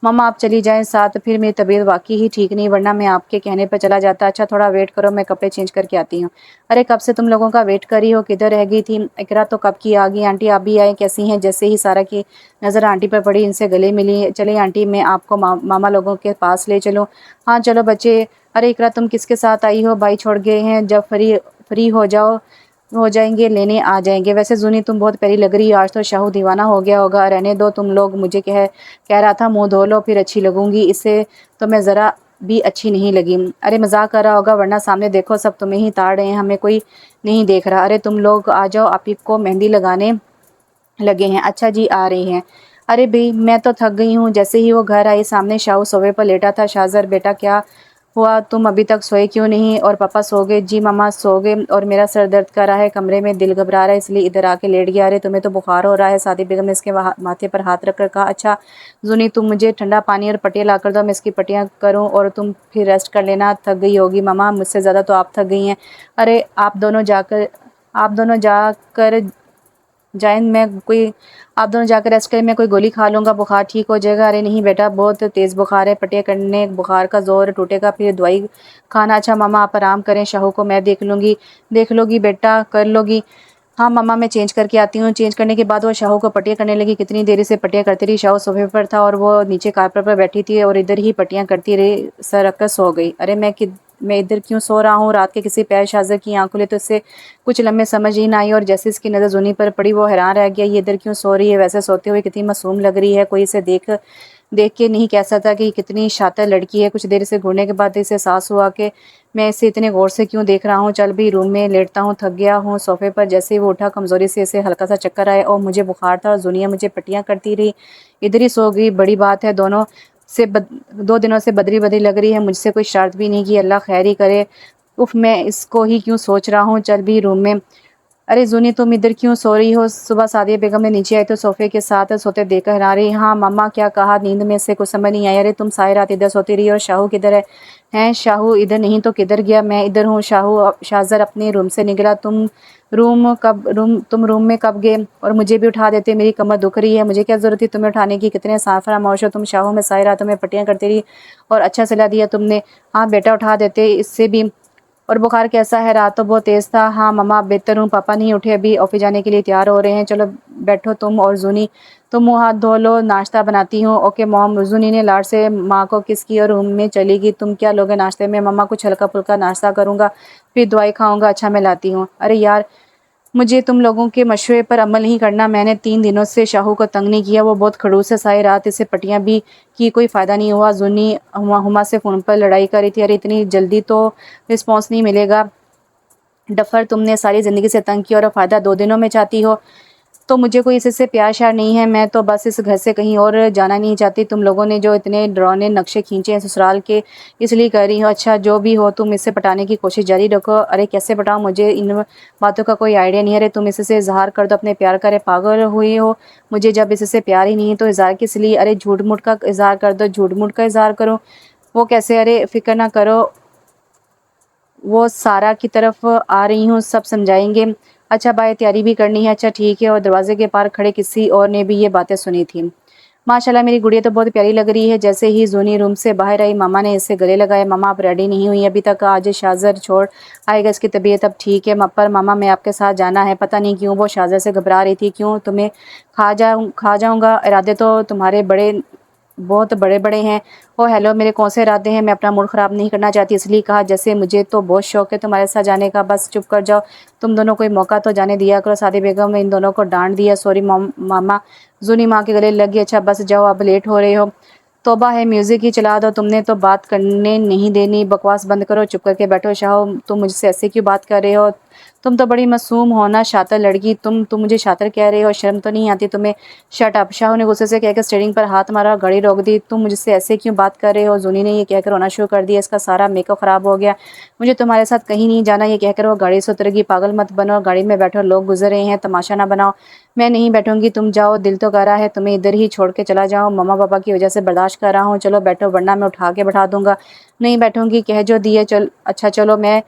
मामा, आप चली जाएं साथ। फिर मेरी तबीयत वाकई ही ठीक नहीं, वरना मैं आपके कहने पर चला जाता। अच्छा थोड़ा वेट करो, मैं कपड़े चेंज करके आती हूँ। अरे कब से तुम लोगों का वेट कर रही हो, किधर रह गई थी? इकरा तो कब की आ गई। आंटी आप भी आए, कैसी हैं? जैसे ही सारा की नज़र आंटी पर पड़ी, इनसे गले मिली। चले आंटी, मैं आपको मामा लोगों के पास ले चलूँ? हाँ चलो बच्चे। अरे इकरा तुम किसके साथ आई हो? भाई छोड़ गए हैं, जब फ्री हो जाएंगे लेने आ जाएंगे। वैसे जूनी तुम बहुत प्यारी लग रही हो, आज तो शाहू दीवाना हो गया होगा। रहने दो तुम लोग, मुझे कह रहा था मुंह धो लो फिर अच्छी लगूंगी, इससे तो मैं ज़रा भी अच्छी नहीं लगी। अरे मजाक कर रहा होगा, वरना सामने देखो सब तुम्हें ही ताड़ रहे हैं, हमें कोई नहीं देख रहा। अरे तुम लोग आ जाओ, आप ही को मेहंदी लगाने लगे हैं। अच्छा जी आ रही हैं। अरे भाई मैं तो थक गई हूँ। जैसे ही वो घर आई, सामने शाहू सोफे पर लेटा था। शाहजर बेटा क्या हुआ, तुम अभी तक सोए क्यों नहीं? और पापा सो गए? जी मम्मा सो गए, और मेरा सर दर्द कर रहा है, कमरे में दिल घबरा रहा है, इसलिए इधर आके लेट गया। अरे तुम्हें तो बुखार हो रहा है। सादी बेगम ने इसके माथे पर हाथ रखकर कहा, अच्छा जुनी, तुम मुझे ठंडा पानी और पट्टियाँ ला कर दो, मैं इसकी पट्टियाँ करूँ और तुम फिर रेस्ट कर लेना। थक गई होगी मम्मा, मुझसे ज़्यादा तो आप थक गई हैं। अरे आप दोनों जाकर जाएँ, मैं कोई आप दोनों जाकर रेस्ट करें, मैं कोई गोली खा लूँगा, बुखार ठीक हो जाएगा। अरे नहीं बेटा, बहुत तेज़ बुखार है, पट्टियाँ करने बुखार का ज़ोर टूटेगा, फिर दवाई खाना। अच्छा मम्मा आप आराम करें, शाहू को मैं देख लूँगी। देख लोगी बेटा, कर लोगी। हाँ मम्मा मैं चेंज करके आती हूँ। चेंज करने के बाद वो शाहू को पट्टियाँ करने लगी। कितनी देरी से पट्टियाँ करती रही। शाहू सोफे पर था और वो नीचे कारपेट पर बैठी थी और इधर ही पट्टियाँ करती रही। सर रखकर सो गई। अरे मैं इधर क्यों सो रहा हूँ? रात के किसी प्यारे शाहज़र की आँख खुली तो इससे कुछ लम्हे समझ ही ना आई, और जैसे इसकी नज़र जूनी पर पड़ी वो हैरान रह गया। ये इधर क्यों सो रही है? वैसे सोते हुए कितनी मासूम लग रही है। कोई इसे देख देख के नहीं कह सकता कि कितनी शातिर लड़की है। कुछ देर से घूरने के बाद इसे एहसास हुआ कि मैं इसे इतने गौर से क्यों देख रहा हूँ। चल भी रूम में लेटता हूँ, थक गया हूँ। सोफे पर जैसे ही वो उठा, कमज़ोरी से इसे हल्का सा चक्कर आया और मुझे बुखार था, और जुनिया मुझे पट्टियाँ करती रही। इधर ही सो गई। बड़ी बात है, 2 दिनों से बदरी बदरी लग रही है। मुझसे कोई शर्त भी नहीं की, अल्लाह खैर ही करे। उफ, मैं इसको ही क्यों सोच रहा हूँ। चल भी रूम में। अरे जूनी, तुम इधर क्यों सो रही हो? सुबह सादिया बेगम ने नीचे आई तो सोफे के साथ सोते देखकर हैरान रही। हाँ मम्मा, क्या कहा? नींद में से कुछ समझ नहीं आया। अरे तुम सारी रात इधर सोती रही, और शाहू किधर है? हैं, शाहू इधर नहीं तो किधर गया? मैं इधर हूँ। शाहजर अपने रूम से निकला। तुम रूम में कब गए? और मुझे भी उठा देते, मेरी कमर दुख रही है। मुझे क्या जरूरत थी तुम्हें उठाने की? कितने साफ फरामोश हो तुम। शाहू में सारी रात में पट्टियाँ करती रही और अच्छा सलाह दिया तुमने। हाँ बेटा, उठा देते इससे भी। और बुखार कैसा है? रात तो बहुत तेज़ था। हाँ मम्मा, अब बेहतर हूँ। पापा नहीं उठे अभी, ऑफिस जाने के लिए तैयार हो रहे हैं। चलो बैठो तुम और जूनी, तुम मुँह हाथ धो लो, नाश्ता बनाती हूँ। Okay mom. जूनी ने लाड से माँ को किस की और रूम में चली गई। तुम क्या लोगे नाश्ते में? मम्मा कुछ हल्का फुल्का नाश्ता करूँगा, फिर दवाई खाऊंगा। अच्छा मैं लाती हूँ। अरे यार, मुझे तुम लोगों के मशवरे पर अमल नहीं करना। मैंने 3 दिनों से शाहू को तंग नहीं किया, वो बहुत खड़ूस है। सारी रात इसे पट्टियाँ भी की, कोई फ़ायदा नहीं हुआ। जुन्नी हुमा से फ़ोन पर लड़ाई कर रही थी। अरे इतनी जल्दी तो रिस्पॉन्स नहीं मिलेगा। डफर, तुमने सारी ज़िंदगी से तंग किया और फ़ायदा 2 दिनों में चाहती हो? तो मुझे कोई इससे प्यार श्यार नहीं है। मैं तो बस इस घर से कहीं और जाना नहीं चाहती। तुम लोगों ने जो इतने डरावने नक्शे खींचे हैं ससुराल के, इसलिए कर रही हो। अच्छा जो भी हो, तुम इससे पटाने की कोशिश जारी रखो। अरे कैसे पटाऊँ? मुझे इन बातों का कोई आइडिया नहीं है। अरे तुम इससे इजहार कर दो अपने प्यार का। अरे पागल हुई हो? मुझे जब इससे प्यार ही नहीं है तो इजहार किस लिए? अरे झूठ मूठ का इजहार कर दो, झूठ मूठ का इजहार करो। वो कैसे? अरे फिक्र ना करो, वो सारा की तरफ आ रही हूँ, सब समझाएंगे। अच्छा बाय, तैयारी भी करनी है। अच्छा ठीक है। और दरवाजे के पार खड़े किसी और ने भी ये बातें सुनी थी। माशाल्लाह मेरी गुड़िया तो बहुत प्यारी लग रही है। जैसे ही जूनी रूम से बाहर आई, मामा ने इससे गले लगाया। मामा आप रेडी नहीं हुई अभी तक? आज शाहजर छोड़ आएगा, इसकी तबीयत अब ठीक है। पर मामा मैं आपके साथ जाना है। पता नहीं क्यों वो शाहजर से घबरा रही थी। क्यों? तुम्हें खा जाऊंगा? इरादे तो तुम्हारे बहुत बड़े बड़े हैं। ओ हेलो, मेरे कौन से इरादे हैं? मैं अपना मूड ख़राब नहीं करना चाहती, इसलिए कहा। जैसे मुझे तो बहुत शौक है तुम्हारे साथ जाने का। बस चुप कर जाओ, तुम दोनों कोई मौका तो जाने दिया करो। सादी बेगम ने इन दोनों को डांट दिया। सॉरी मामा। जूनी माँ के गले लग गई। अच्छा बस जाओ, अब लेट हो रहे हो। तौबा है, म्यूज़िक ही चला दो। तुमने तो बात करने नहीं देनी। बकवास बंद करो, चुप करके बैठो। शाहो, तुम मुझसे ऐसे क्यों बात कर रहे हो? तुम तो बड़ी मासूम हो ना, शातिर लड़की। तुम मुझे शातिर कह रहे हो? शर्म तो नहीं आती तुम्हें? Shut up. शाहू ने गुस्से से कहकर स्टीयरिंग पर हाथ मारा और गाड़ी रोक दी। तुम मुझसे ऐसे क्यों बात कर रहे हो? जूनी ने ये कहकर रोना शुरू कर दिया। इसका सारा मेकअप खराब हो गया। मुझे तुम्हारे साथ कहीं नहीं जाना, ये कहकर वो गाड़ी से उतरेगी। पागल मत बनो, गाड़ी में बैठो, लोग गुजर रहे हैं, तमाशा ना बनाओ। मैं नहीं बैठूंगी, तुम जाओ। दिल तो कर रहा है तुम्हें इधर ही छोड़ के चला जाऊँ। मम्मा पापा की वजह से बर्दाश्त कर रहा हूँ। चलो बैठो, वरना मैं उठा के बैठा दूंगा। नहीं बैठूंगी, कह जो दिए। चल अच्छा चलो, मैं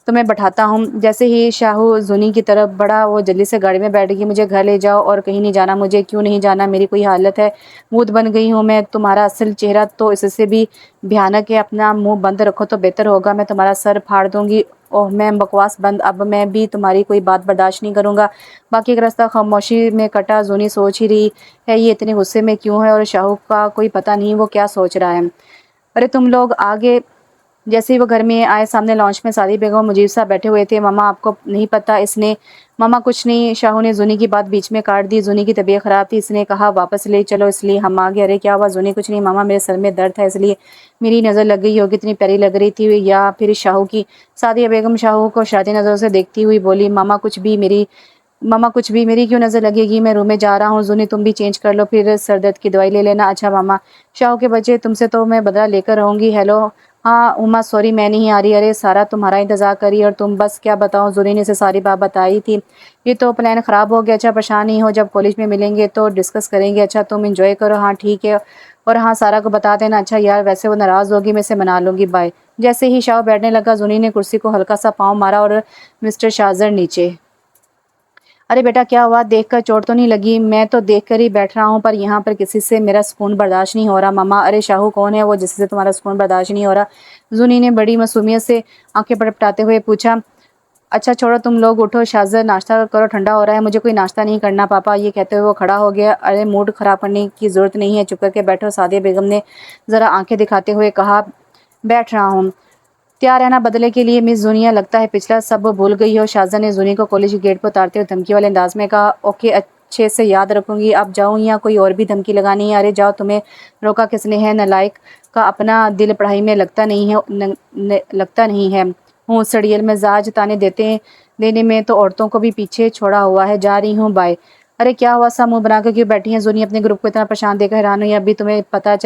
तुम्हें बैठाता हूँ। जैसे ही शाहू जूनी की तरफ बढ़ा, वो जल्दी से गाड़ी में बैठ गई। मुझे घर ले जाओ और कहीं नहीं जाना। मुझे क्यों नहीं जाना? मेरी कोई हालत है? भूत बन गई हूँ मैं? तुम्हारा असल चेहरा तो इससे भी भयानक है। अपना मुंह बंद रखो तो बेहतर होगा, मैं तुम्हारा सर फाड़ दूंगी। ओह मैं बकवास बंद, अब मैं भी तुम्हारी कोई बात बर्दाश्त नहीं करूँगा। बाकी का रास्ता खामोशी में कटा। जूनी सोच ही रही है ये इतने गुस्से में क्यों है, और शाहू का कोई पता नहीं वो क्या सोच रहा है। अरे तुम लोग आगे। जैसे ही वो घर में आए, सामने लॉन्च में सादी बेगम मुजीब साहब बैठे हुए थे। मामा आपको नहीं पता इसने? मामा कुछ नहीं। शाहू ने जूनी की बात बीच में काट दी। जूनी की तबीयत ख़राब थी, इसने कहा वापस ले चलो, इसलिए हम आ गए। अरे क्या हुआ? जूनी कुछ नहीं मामा, मेरे सर में दर्द है इसलिए मेरी नज़र लग गई होगी। इतनी प्यारी लग रही थी। या फिर शाहू की? सादिया बेगम शाहू को शरारती नज़रों से देखती हुई बोली, मामा कुछ भी मेरी क्यों नज़र लगेगी? मैं रूम में जा रहा हूँ। जूनी तुम भी चेंज कर लो, फिर सर दर्द की दवाई ले लेना। अच्छा मामा। शाहू के बच्चे, तुमसे तो मैं बदला लेकर रहूँगी। हेलो हाँ उमा सॉरी मैं नहीं आ रही, अरे सारा तुम्हारा इंतज़ार करी और तुम बस क्या बताओ, जुनी ने से सारी बात बताई थी। ये तो प्लान ख़राब हो गया। अच्छा परेशान नहीं हो, जब कॉलेज में मिलेंगे तो डिस्कस करेंगे। अच्छा तुम इंजॉय करो। हाँ ठीक है। और हाँ सारा को बता देना। अच्छा यार वैसे वो नाराज़ होगी, मैं इसे मना लूँगी, बाय। जैसे ही शाह बैठने लगा जुनी ने कुर्सी को हल्का सा पाँव मारा और मिस्टर शाजर नीचे। अरे बेटा क्या हुआ, देखकर चोट तो नहीं लगी? मैं तो देखकर ही बैठ रहा हूँ, पर यहाँ पर किसी से मेरा सुकून बर्दाश्त नहीं हो रहा। मम्मा अरे शाहू कौन है वो जिससे तुम्हारा सुकून बर्दाश्त नहीं हो रहा? जुनी ने बड़ी मासूमियत से आंखें पटपटाते हुए पूछा। अच्छा छोड़ो तुम लोग उठो, शाज़र नाश्ता करो, ठंडा हो रहा है। मुझे कोई नाश्ता नहीं करना पापा। ये कहते हुए वो खड़ा हो गया। अरे मूड ख़राब करने की ज़रूरत नहीं है, चुप करके बैठो। सादिया बेगम ने ज़रा आंखें दिखाते हुए कहा। बैठ रहा हूँ। तैयार रहना बदले के लिए मिस जुनिया, लगता है पिछला सब भूल गई हो। शाज़ा ने जुनी को कॉलेज के गेट पर उतारते हुए धमकी वाले अंदाज में कहा। ओके अच्छे से याद रखूंगी। अब जाऊँ या कोई और भी धमकी लगानी है? अरे जाओ, तुम्हें रोका किसने है? नालायक का अपना दिल पढ़ाई में लगता नहीं है, लगता नहीं है। हूँ सड़ियल मिजाज, ताने देने में तो औरतों को भी पीछे छोड़ा हुआ है। जा रही हूँ, बाय। अरे क्या हुआ, सा मुंह बनाकर क्यों बैठी है? जुनी अपने ग्रुप को इतना परेशान देखकर हैरान हुई। अभी तुम्हें पता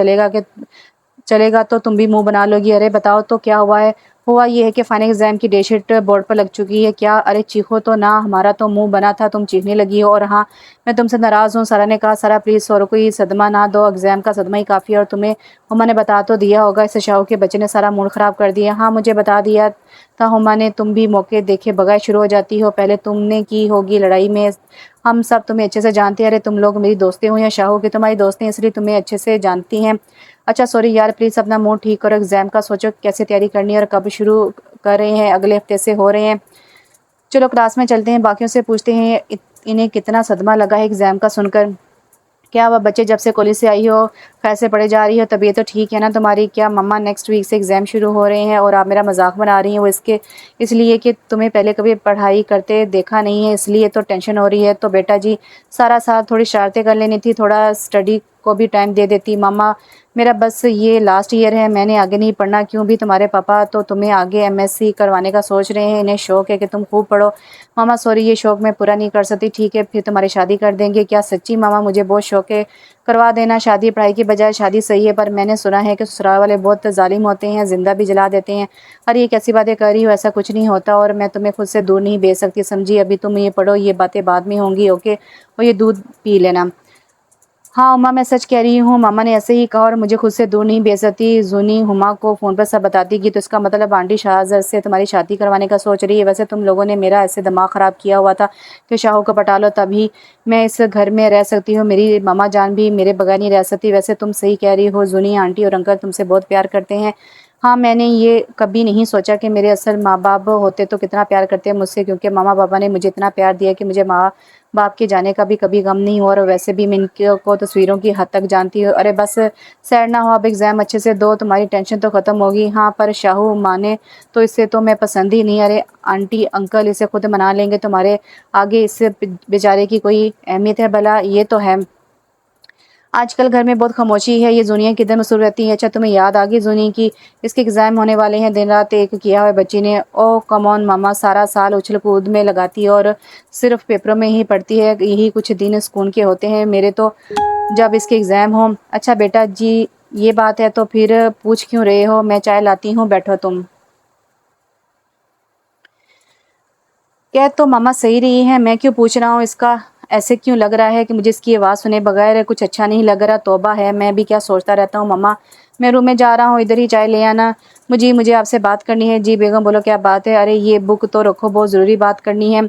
चलेगा तो तुम भी मुंह बना लोगी। अरे बताओ तो क्या हुआ है? हुआ ये है कि फाइनल एग्जाम की डेटशीट बोर्ड पर लग चुकी है। क्या? अरे चीखो तो ना, हमारा तो मुंह बना था, तुम चीखने लगी हो। और हाँ मैं तुमसे नाराज़ हूँ। सारा ने कहा। सारा प्लीज़ सौरव को ये सदमा ना दो, एग्जाम का सदमा ही काफ़ी है। और तुम्हें हुमा ने बता तो दिया होगा। इस शाहू के बच्चे ने सारा मूड ख़राब कर दिया। हाँ मुझे बता दिया था हुमा ने, तुम भी मौके देखे बगैर शुरू हो जाती हो। पहले तुमने की होगी लड़ाई में, हम सब तुम्हें अच्छे से जानते हैं। अरे तुम लोग मेरी दोस्तें हो या शाहू की तुम्हारी दोस्तें, इसलिए तुम्हें अच्छे से जानती हैं। अच्छा सॉरी यार, प्लीज़ अपना मूड ठीक करो। एग्ज़ाम का सोचो कैसे तैयारी करनी है और कब शुरू कर रहे हैं? अगले हफ्ते से हो रहे हैं। चलो क्लास में चलते हैं, बाकियों से पूछते हैं इन्हें कितना सदमा लगा है एग्ज़ाम का सुनकर। क्या वह बच्चे जब से कॉलेज से आई हो खैर से पढ़े जा रही हो? तबीयत तो ठीक है ना तुम्हारी? क्या मम्मा नेक्स्ट वीक से एग्ज़ाम शुरू हो रहे हैं और आप मेरा मजाक बना रही हैं? वो इसलिए कि तुम्हें पहले कभी पढ़ाई करते देखा नहीं है, इसलिए तो टेंशन हो रही है। तो बेटा जी सारा साथ थोड़ी शरारतें कर लेनी थी, थोड़ा स्टडी को भी टाइम दे देती। मम्मा मेरा बस ये लास्ट ईयर है, मैंने आगे नहीं पढ़ना। क्यों भी? तुम्हारे पापा तो तुम्हें आगे एमएससी करवाने का सोच रहे हैं, इन्हें शौक है कि तुम खूब पढ़ो। मामा सॉरी ये शौक मैं पूरा नहीं कर सकती। ठीक है फिर तुम्हारी शादी कर देंगे। क्या सच्ची? मामा मुझे बहुत शौक है, करवा देना शादी। पढ़ाई की बजाय शादी सही है, पर मैंने सुना है कि ससुराल वाले बहुत जालिम होते हैं, जिंदा भी जला देते हैं। अरे ये कैसी बातें कर रही हो, ऐसा कुछ नहीं होता और मैं तुम्हें खुद से दूर नहीं भेज सकती, समझी? अभी तुम ये पढ़ो, ये बातें बाद में होंगी, ओके? और ये दूध पी लेना। हाँ उमा मैं सच कह रही हूँ, मामा ने ऐसे ही कहा और मुझे खुद से दूर नहीं भेज सकती। जुनी हुमा को फ़ोन पर सब बताती कि तो इसका मतलब आंटी शाहजर से तुम्हारी शादी करवाने का सोच रही है। वैसे तुम लोगों ने मेरा ऐसे दिमाग ख़राब किया हुआ था कि शाहू को पटा लो, तभी मैं इस घर में रह सकती हूँ। मेरी मामा जान भी मेरे बगैर नहीं रह सकती। वैसे तुम सही कह रही हो जुनी, आंटी और अंकल तुमसे बहुत प्यार करते हैं। हाँ मैंने ये कभी नहीं सोचा कि मेरे असल माँ बाप होते तो कितना प्यार करते हैं मुझसे, क्योंकि मामा पापा ने मुझे इतना प्यार दिया कि मुझे माँ बाप के जाने का भी कभी गम नहीं हुआ। और वैसे भी मैं इनको तस्वीरों की हद तक जानती हूँ। अरे बस सैड ना हो, अब एग्ज़ाम अच्छे से दो, तुम्हारी टेंशन तो ख़त्म होगी। हाँ पर शाहू माने तो इससे तो मैं पसंद ही नहीं। अरे आंटी अंकल इसे खुद मना लेंगे, तुम्हारे आगे इससे बेचारे की कोई अहमियत है भला? ये तो है आजकल घर में बहुत खामोशी है, ये जुनिया किधर मसरूफ़ रहती है? अच्छा तुम्हें याद आ गई जुनी की इसके एग्ज़ाम होने वाले हैं? दिन रात एक किया हुआ बच्ची ने। ओ कम ऑन मामा, सारा साल उछल कूद में लगाती है और सिर्फ पेपरों में ही पढ़ती है। यही कुछ दिन सुकून के होते हैं मेरे तो, जब इसके एग्ज़ाम हो। अच्छा बेटा जी ये बात है तो फिर पूछ क्यों रहे हो? मैं चाय लाती हूँ, बैठो तुम। कह तो मामा सही रही है, मैं क्यों पूछ रहा हूँ इसका? ऐसे क्यों लग रहा है कि मुझे इसकी आवाज़ सुने बगैर कुछ अच्छा नहीं लग रहा? तौबा है, मैं भी क्या सोचता रहता हूँ। मामा मैं रूम में जा रहा हूँ, इधर ही चाय ले आना। मुझे आपसे बात करनी है। जी बेगम बोलो क्या बात है? अरे ये बुक तो रखो, बहुत ज़रूरी बात करनी है।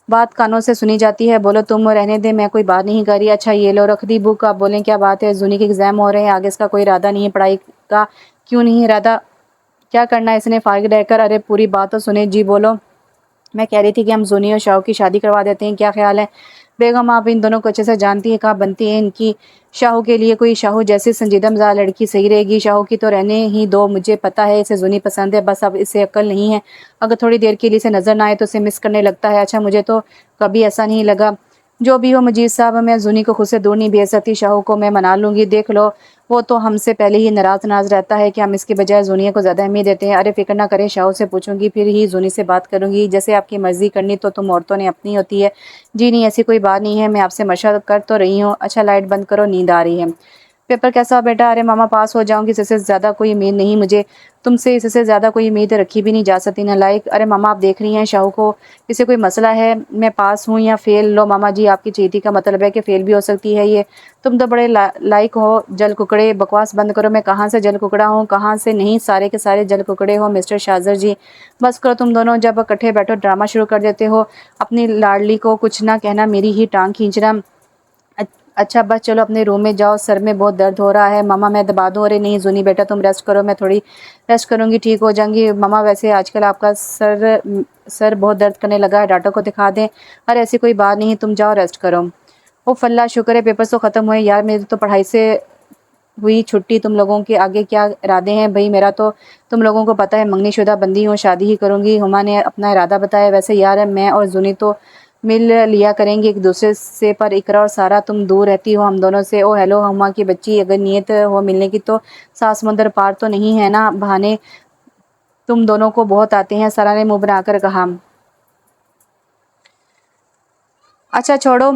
बात कानों से सुनी जाती है, बोलो तुम रहने दे, मैं कोई बात नहीं कर रही। अच्छा ये लो रख दी बुक, आप बोलें क्या बात है? जूनी के एग्ज़ाम हो रहे हैं, आगे इसका कोई इरादा नहीं है पढ़ाई का? क्यों नहीं इरादा? क्या करना है इसने फारिग रहकर? अरे पूरी बात तो सुने। जी बोलो। मैं कह रही थी कि हम जुनी और शाहू की शादी करवा देते हैं, क्या ख्याल है? बेगम आप इन दोनों को अच्छे से जानती हैं, कहाँ बनती है इनकी। शाहू के लिए कोई शाहू जैसी संजीदा मिजाज लड़की सही रहेगी। शाहू की तो रहने ही दो, मुझे पता है इसे जुनी पसंद है, बस अब इसे अक्ल नहीं है। अगर थोड़ी देर के लिए इसे नज़र ना आए तो इसे मिस करने लगता है। अच्छा मुझे तो कभी ऐसा नहीं लगा। जो भी हो मजीद साहब, मैं जुनी को खुद से दूर नहीं भेज सकती। शाहू को मैं मना लूँगी, देख लो वो तो हमसे पहले ही नाराज़ रहता है कि हम इसके बजाय जुनिया को ज़्यादा अहमियत देते हैं। अरे फ़िक्र ना करें, शाहू से पूछूंगी फिर ही जुनी से बात करूंगी। जैसे आपकी मर्ज़ी करनी तो तुम औरतों ने अपनी होती है। जी नहीं ऐसी कोई बात नहीं है, मैं आपसे मशवरा कर तो रही हूँ। अच्छा लाइट बंद करो, नींद आ रही है। पेपर कैसा हो बेटा? अरे मामा पास हो जाऊँगी, इससे ज़्यादा कोई उम्मीद नहीं मुझे तुमसे, इससे ज़्यादा कोई उम्मीद रखी भी नहीं जा सकती नालायक। अरे मामा आप देख रही हैं शाहू को, इसे कोई मसला है मैं पास हूँ या फ़ेल? लो मामा जी आपकी चीटी का मतलब है कि फ़ेल भी हो सकती है ये। तुम तो बड़े लायक हो जल कुकड़े, बकवास बंद करो। मैं कहाँ से जल कुकड़ा हूँ, कहाँ से नहीं, सारे के सारे जल कुकड़े हो मिस्टर शाज़र जी। बस करो तुम दोनों, जब इकट्ठे बैठो ड्रामा शुरू कर देते हो। अपनी लाडली को कुछ ना कहना, मेरी ही टाँग खींचना। अच्छा बस चलो अपने रूम में जाओ, सर में बहुत दर्द हो रहा है। मामा मैं दबा दूँ? अरे नहीं जूनी बेटा तुम रेस्ट करो, मैं थोड़ी रेस्ट करूँगी ठीक हो जाऊँगी। मामा वैसे आजकल आपका सर बहुत दर्द करने लगा है, डॉक्टर को दिखा दें? अरे ऐसी कोई बात नहीं, तुम जाओ रेस्ट करो। ओ फल्ला शुक्र है पेपर्स तो ख़त्म हुए यार, मेरी तो पढ़ाई से हुई छुट्टी। तुम लोगों के आगे क्या इरादे हैं भाई? मेरा तो तुम लोगों को पता है मंगनीशुदा बंदी हूँ, शादी ही करूँगी। हुमा ने अपना इरादा बताया। वैसे यार मैं और जूनी तो मिल लिया करेंगे एक दूसरे से, पर इकरा और सारा तुम दूर रहती हो हम दोनों से। ओ हेलो हुमा की बच्ची, अगर नीयत हो मिलने की तो सात समुंदर पार तो नहीं है ना? बहाने तुम दोनों को बहुत आते हैं, सारा ने मुंह बनाकर कहा। अच्छा छोड़ो,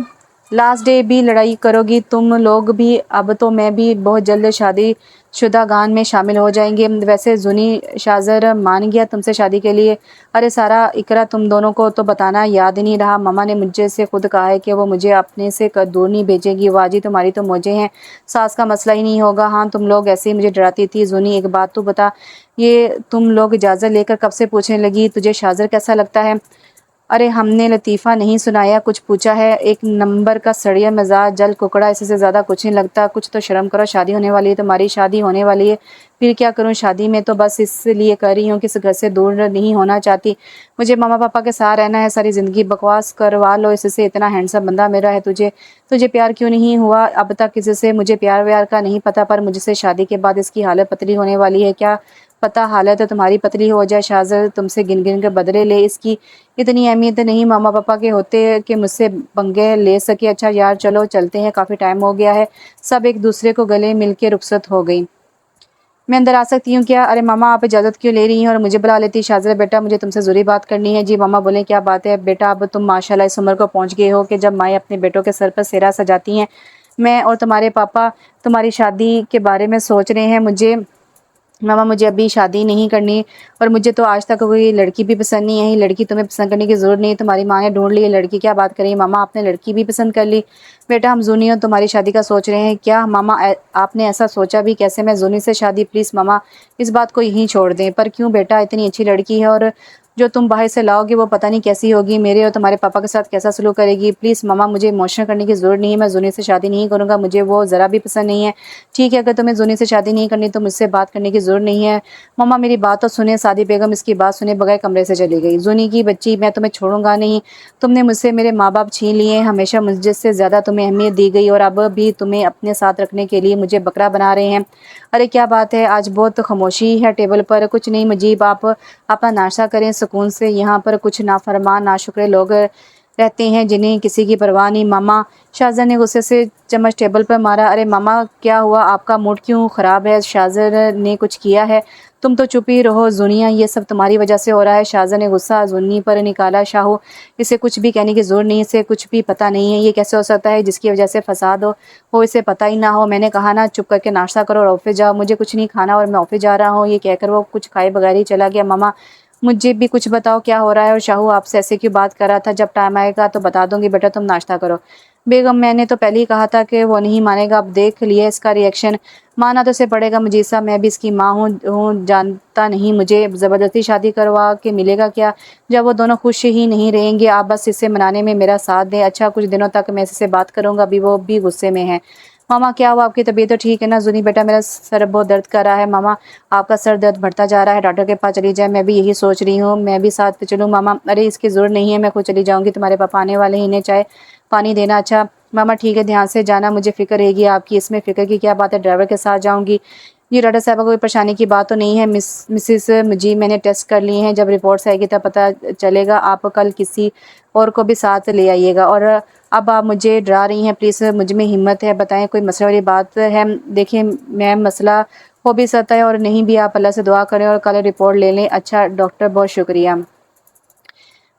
लास्ट डे भी लड़ाई करोगी तुम लोग भी? अब तो मैं भी बहुत जल्द शादी शुदा गान में शामिल हो जाएंगे। वैसे जुनी शाजर मान गया तुमसे शादी के लिए? अरे सारा इकरा तुम दोनों को तो बताना याद नहीं रहा। मामा ने मुझे से खुद कहा है कि वो मुझे अपने से दूर नहीं भेजेगी। वाजी तुम्हारी तो मौजें हैं, सास का मसला ही नहीं होगा। हाँ तुम लोग ऐसे ही मुझे डराती थी। जुनी एक बात तो बता, ये तुम लोग इजाज़त लेकर कब से पूछने लगी तुझे शाजर कैसा लगता है? अरे हमने लतीफ़ा नहीं सुनाया, कुछ पूछा है? एक नंबर का सड़िया मिजाज जल कुकड़ा, इससे ज़्यादा कुछ नहीं लगता। कुछ तो शर्म करो, शादी होने वाली है, तुम्हारी शादी होने वाली है। फिर क्या करूं शादी में? तो बस इसलिए कर रही हूँ कि इस घर से दूर नहीं होना चाहती। मुझे मामा पापा के साथ रहना है सारी ज़िंदगी। बकवास करवा लो इससे, इतना हैंडसम बंदा मेरा है। तुझे तुझे प्यार क्यों नहीं हुआ अब तक किसी से? मुझे प्यार व्यार का नहीं पता, पर मुझसे शादी के बाद इसकी हालत पतली होने वाली है। क्या पता हालत है तुम्हारी पतली हो जाए। शाहज़र तुमसे गिन गिन कर बदले ले, इसकी इतनी अहमियत नहीं मामा पापा के होते कि मुझसे पंगे ले सके। अच्छा यार चलो चलते हैं, काफ़ी टाइम हो गया है। सब एक दूसरे को गले मिल के रुखसत हो गई। मैं अंदर आ सकती हूँ क्या? अरे मामा आप इजाज़त क्यों ले रही हैं और मुझे बुला लेती? शाहज़रा बेटा मुझे तुमसे ज़रूरी बात करनी है। जी मामा बोले क्या बात है बेटा? अब तुम माशाल्लाह इस उम्र को पहुँच गए हो कि जब माएँ अपने बेटों के सर पर सेहरा सजाती हैं। मैं और तुम्हारे पापा तुम्हारी शादी के बारे में सोच रहे हैं। मुझे अभी शादी नहीं करनी, और मुझे तो आज तक कोई लड़की भी पसंद नहीं आई। लड़की तुम्हें पसंद करने की ज़रूरत नहीं, तुम्हारी माँ ने ढूंढ ली है लड़की। क्या बात करें मामा, आपने लड़की भी पसंद कर ली? बेटा हम जूनी और तुम्हारी शादी का सोच रहे हैं। क्या मामा आपने ऐसा सोचा भी कैसे? मैं जूनी से शादी? प्लीज़ मामा इस बात को यहीं छोड़ दें। पर क्यों बेटा, इतनी अच्छी लड़की है और जो तुम बाहर से लाओगे वो पता नहीं कैसी होगी, मेरे और तुम्हारे पापा के साथ कैसा सलूक करेगी। प्लीज़ मामा मुझे इमोशनल करने की ज़रूरत नहीं है, मैं जूनी से शादी नहीं करूँगा, मुझे वो ज़रा भी पसंद नहीं है। ठीक है अगर तुम्हें जूनी से शादी नहीं करनी तो मुझसे बात करने की ज़रूरत नहीं है। मम्मा मेरी बात तो सुने। सादी बेगम इसकी बात सुने बगैर कमरे से चली गई। जूनी की बच्ची मैं तुम्हें छोड़ूंगा नहीं। तुमने मुझसे मेरे माँ बाप छीन लिए, हमेशा मुझसे ज़्यादा तुम्हें अहमियत दी गई और अब भी तुम्हें अपने साथ रखने के लिए मुझे बकरा बना रहे हैं। अरे क्या बात है, आज बहुत खामोशी है टेबल पर। कुछ नहीं मुजीब, आप अपना नाश्ता करें सुकून से। यहाँ पर कुछ नाफरमान नाशुक्रे लोग रहते हैं जिन्हें किसी की परवाह नहीं। मामा, शाहज़र ने गुस्से से चम्मच टेबल पर मारा। अरे मामा क्या हुआ, आपका मूड क्यों ख़राब है? शाहज़र ने कुछ किया है? तुम तो चुप ही रहो जुनिया, ये सब तुम्हारी वजह से हो रहा है। शाहज़र ने गुस्सा जुन्नी पर निकाला। शाहू इसे कुछ भी कहने की ज़रूरत नहीं, इसे कुछ भी पता नहीं है। ये कैसे हो सकता है जिसकी वजह से फसाद हो इसे पता ही ना हो? मैंने कहा ना चुप करके नाश्ता करो और ऑफिस जाओ। मुझे कुछ नहीं खाना और मैं ऑफिस जा रहा हूँ, ये कहकर वो कुछ खाए बगैर ही चला गया। मामा मुझे भी कुछ बताओ क्या हो रहा है? और शाहू आपसे ऐसे क्यों बात कर रहा था? जब टाइम आएगा तो बता दूंगी, बेटा तुम नाश्ता करो। बेगम मैंने तो पहले ही कहा था कि वो नहीं मानेगा, अब देख लिया इसका रिएक्शन। माना तो इसे पड़ेगा मुजीसा, मैं भी इसकी माँ हूँ जानता नहीं मुझे ज़बरदस्ती शादी करवा के मिलेगा क्या? जब वो दोनों खुश ही नहीं रहेंगे, आप बस इसे मनाने में मेरा साथ दें। अच्छा कुछ दिनों तक मैं इससे बात करूँगा, अभी वो भी गुस्से में है। मामा क्या हुआ, आपकी तबीयत तो ठीक है ना? जुनी बेटा मेरा सर बहुत दर्द कर रहा है। मामा आपका सर दर्द बढ़ता जा रहा है, डॉक्टर के पास चली जाए। मैं भी यही सोच रही हूँ, मैं भी साथ चलूँ मामा? अरे इसकी ज़रूरत नहीं है, मैं खुद चली जाऊँगी, तुम्हारे पापा आने वाले हैं, इन्हें चाय पानी देना। अच्छा मामा ठीक है, ध्यान से जाना, मुझे फ़िक्र रहेगी आपकी। इसमें फ़िक्र की क्या बात है, ड्राइवर के साथ जाऊँगी। ये डॉक्टर साहबा कोई परेशानी की बात तो नहीं है। मिसिस जी मैंने टेस्ट कर लिए हैं, जब रिपोर्ट्स आएगी तब पता चलेगा। आप कल किसी और को भी साथ ले आइएगा। और अब आप मुझे डरा रही हैं, प्लीज़ मुझ में हिम्मत है, बताएं कोई मसला वाली बात है? देखिए मैम मसला हो भी सकता है और नहीं भी, आप अल्लाह से दुआ करें और कल रिपोर्ट ले लें। अच्छा डॉक्टर बहुत शुक्रिया।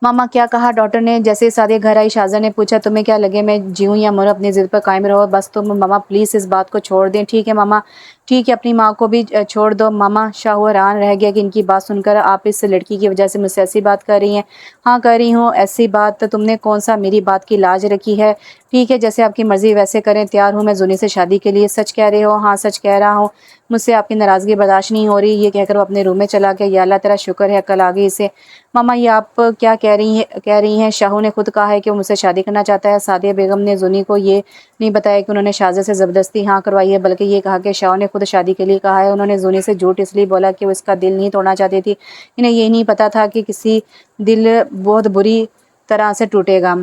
मामा क्या कहा डॉक्टर ने? जैसे ही सादिया घर आई शाहज़ा ने पूछा, तुम्हें क्या लगे मैं जीऊँ या मरूँ? अपनी ज़िद पर कायम रहो बस तुम। मामा प्लीज़ इस बात को छोड़ दें। ठीक है मामा, ठीक है, अपनी माँ को भी छोड़ दो। मामा शाहू हैरान रह गया कि इनकी बात सुनकर आप इस लड़की की वजह से मुझसे ऐसी बात कर रही हैं। हाँ कर रही हूँ, ऐसी बात तुमने कौन सा मेरी बात की लाज रखी है? ठीक है, जैसे आपकी मर्ज़ी वैसे करें, तैयार हूँ मैं ज़ुनी से शादी के लिए। सच कह रहे हो? हाँ सच कह रहा हूँ, मुझसे आपकी नाराज़गी बर्दाश्त नहीं हो रही। ये कहकर वो अपने रूम में चला गया। या अल्लाह तेरा शुक्र है अकल आ गई इसे। मामा ये आप क्या कह रही हैं? शाहू ने खुद कहा है कि वो मुझसे शादी करना चाहता है। सादिया बेगम ने ज़ुनी को ये नहीं बताया कि उन्होंने शाहज़ा से ज़बरदस्ती हाँ करवाई है, बल्कि ये कहा कि शाहू ने खुद शादी के लिए कहा है। उन्होंने ज़ुनी से झूठ इसलिए बोला कि वो इसका दिल नहीं तोड़ना चाहती थी। इन्हें ये नहीं पता था कि किसी दिल बहुत बुरी तरह से टूटेगा।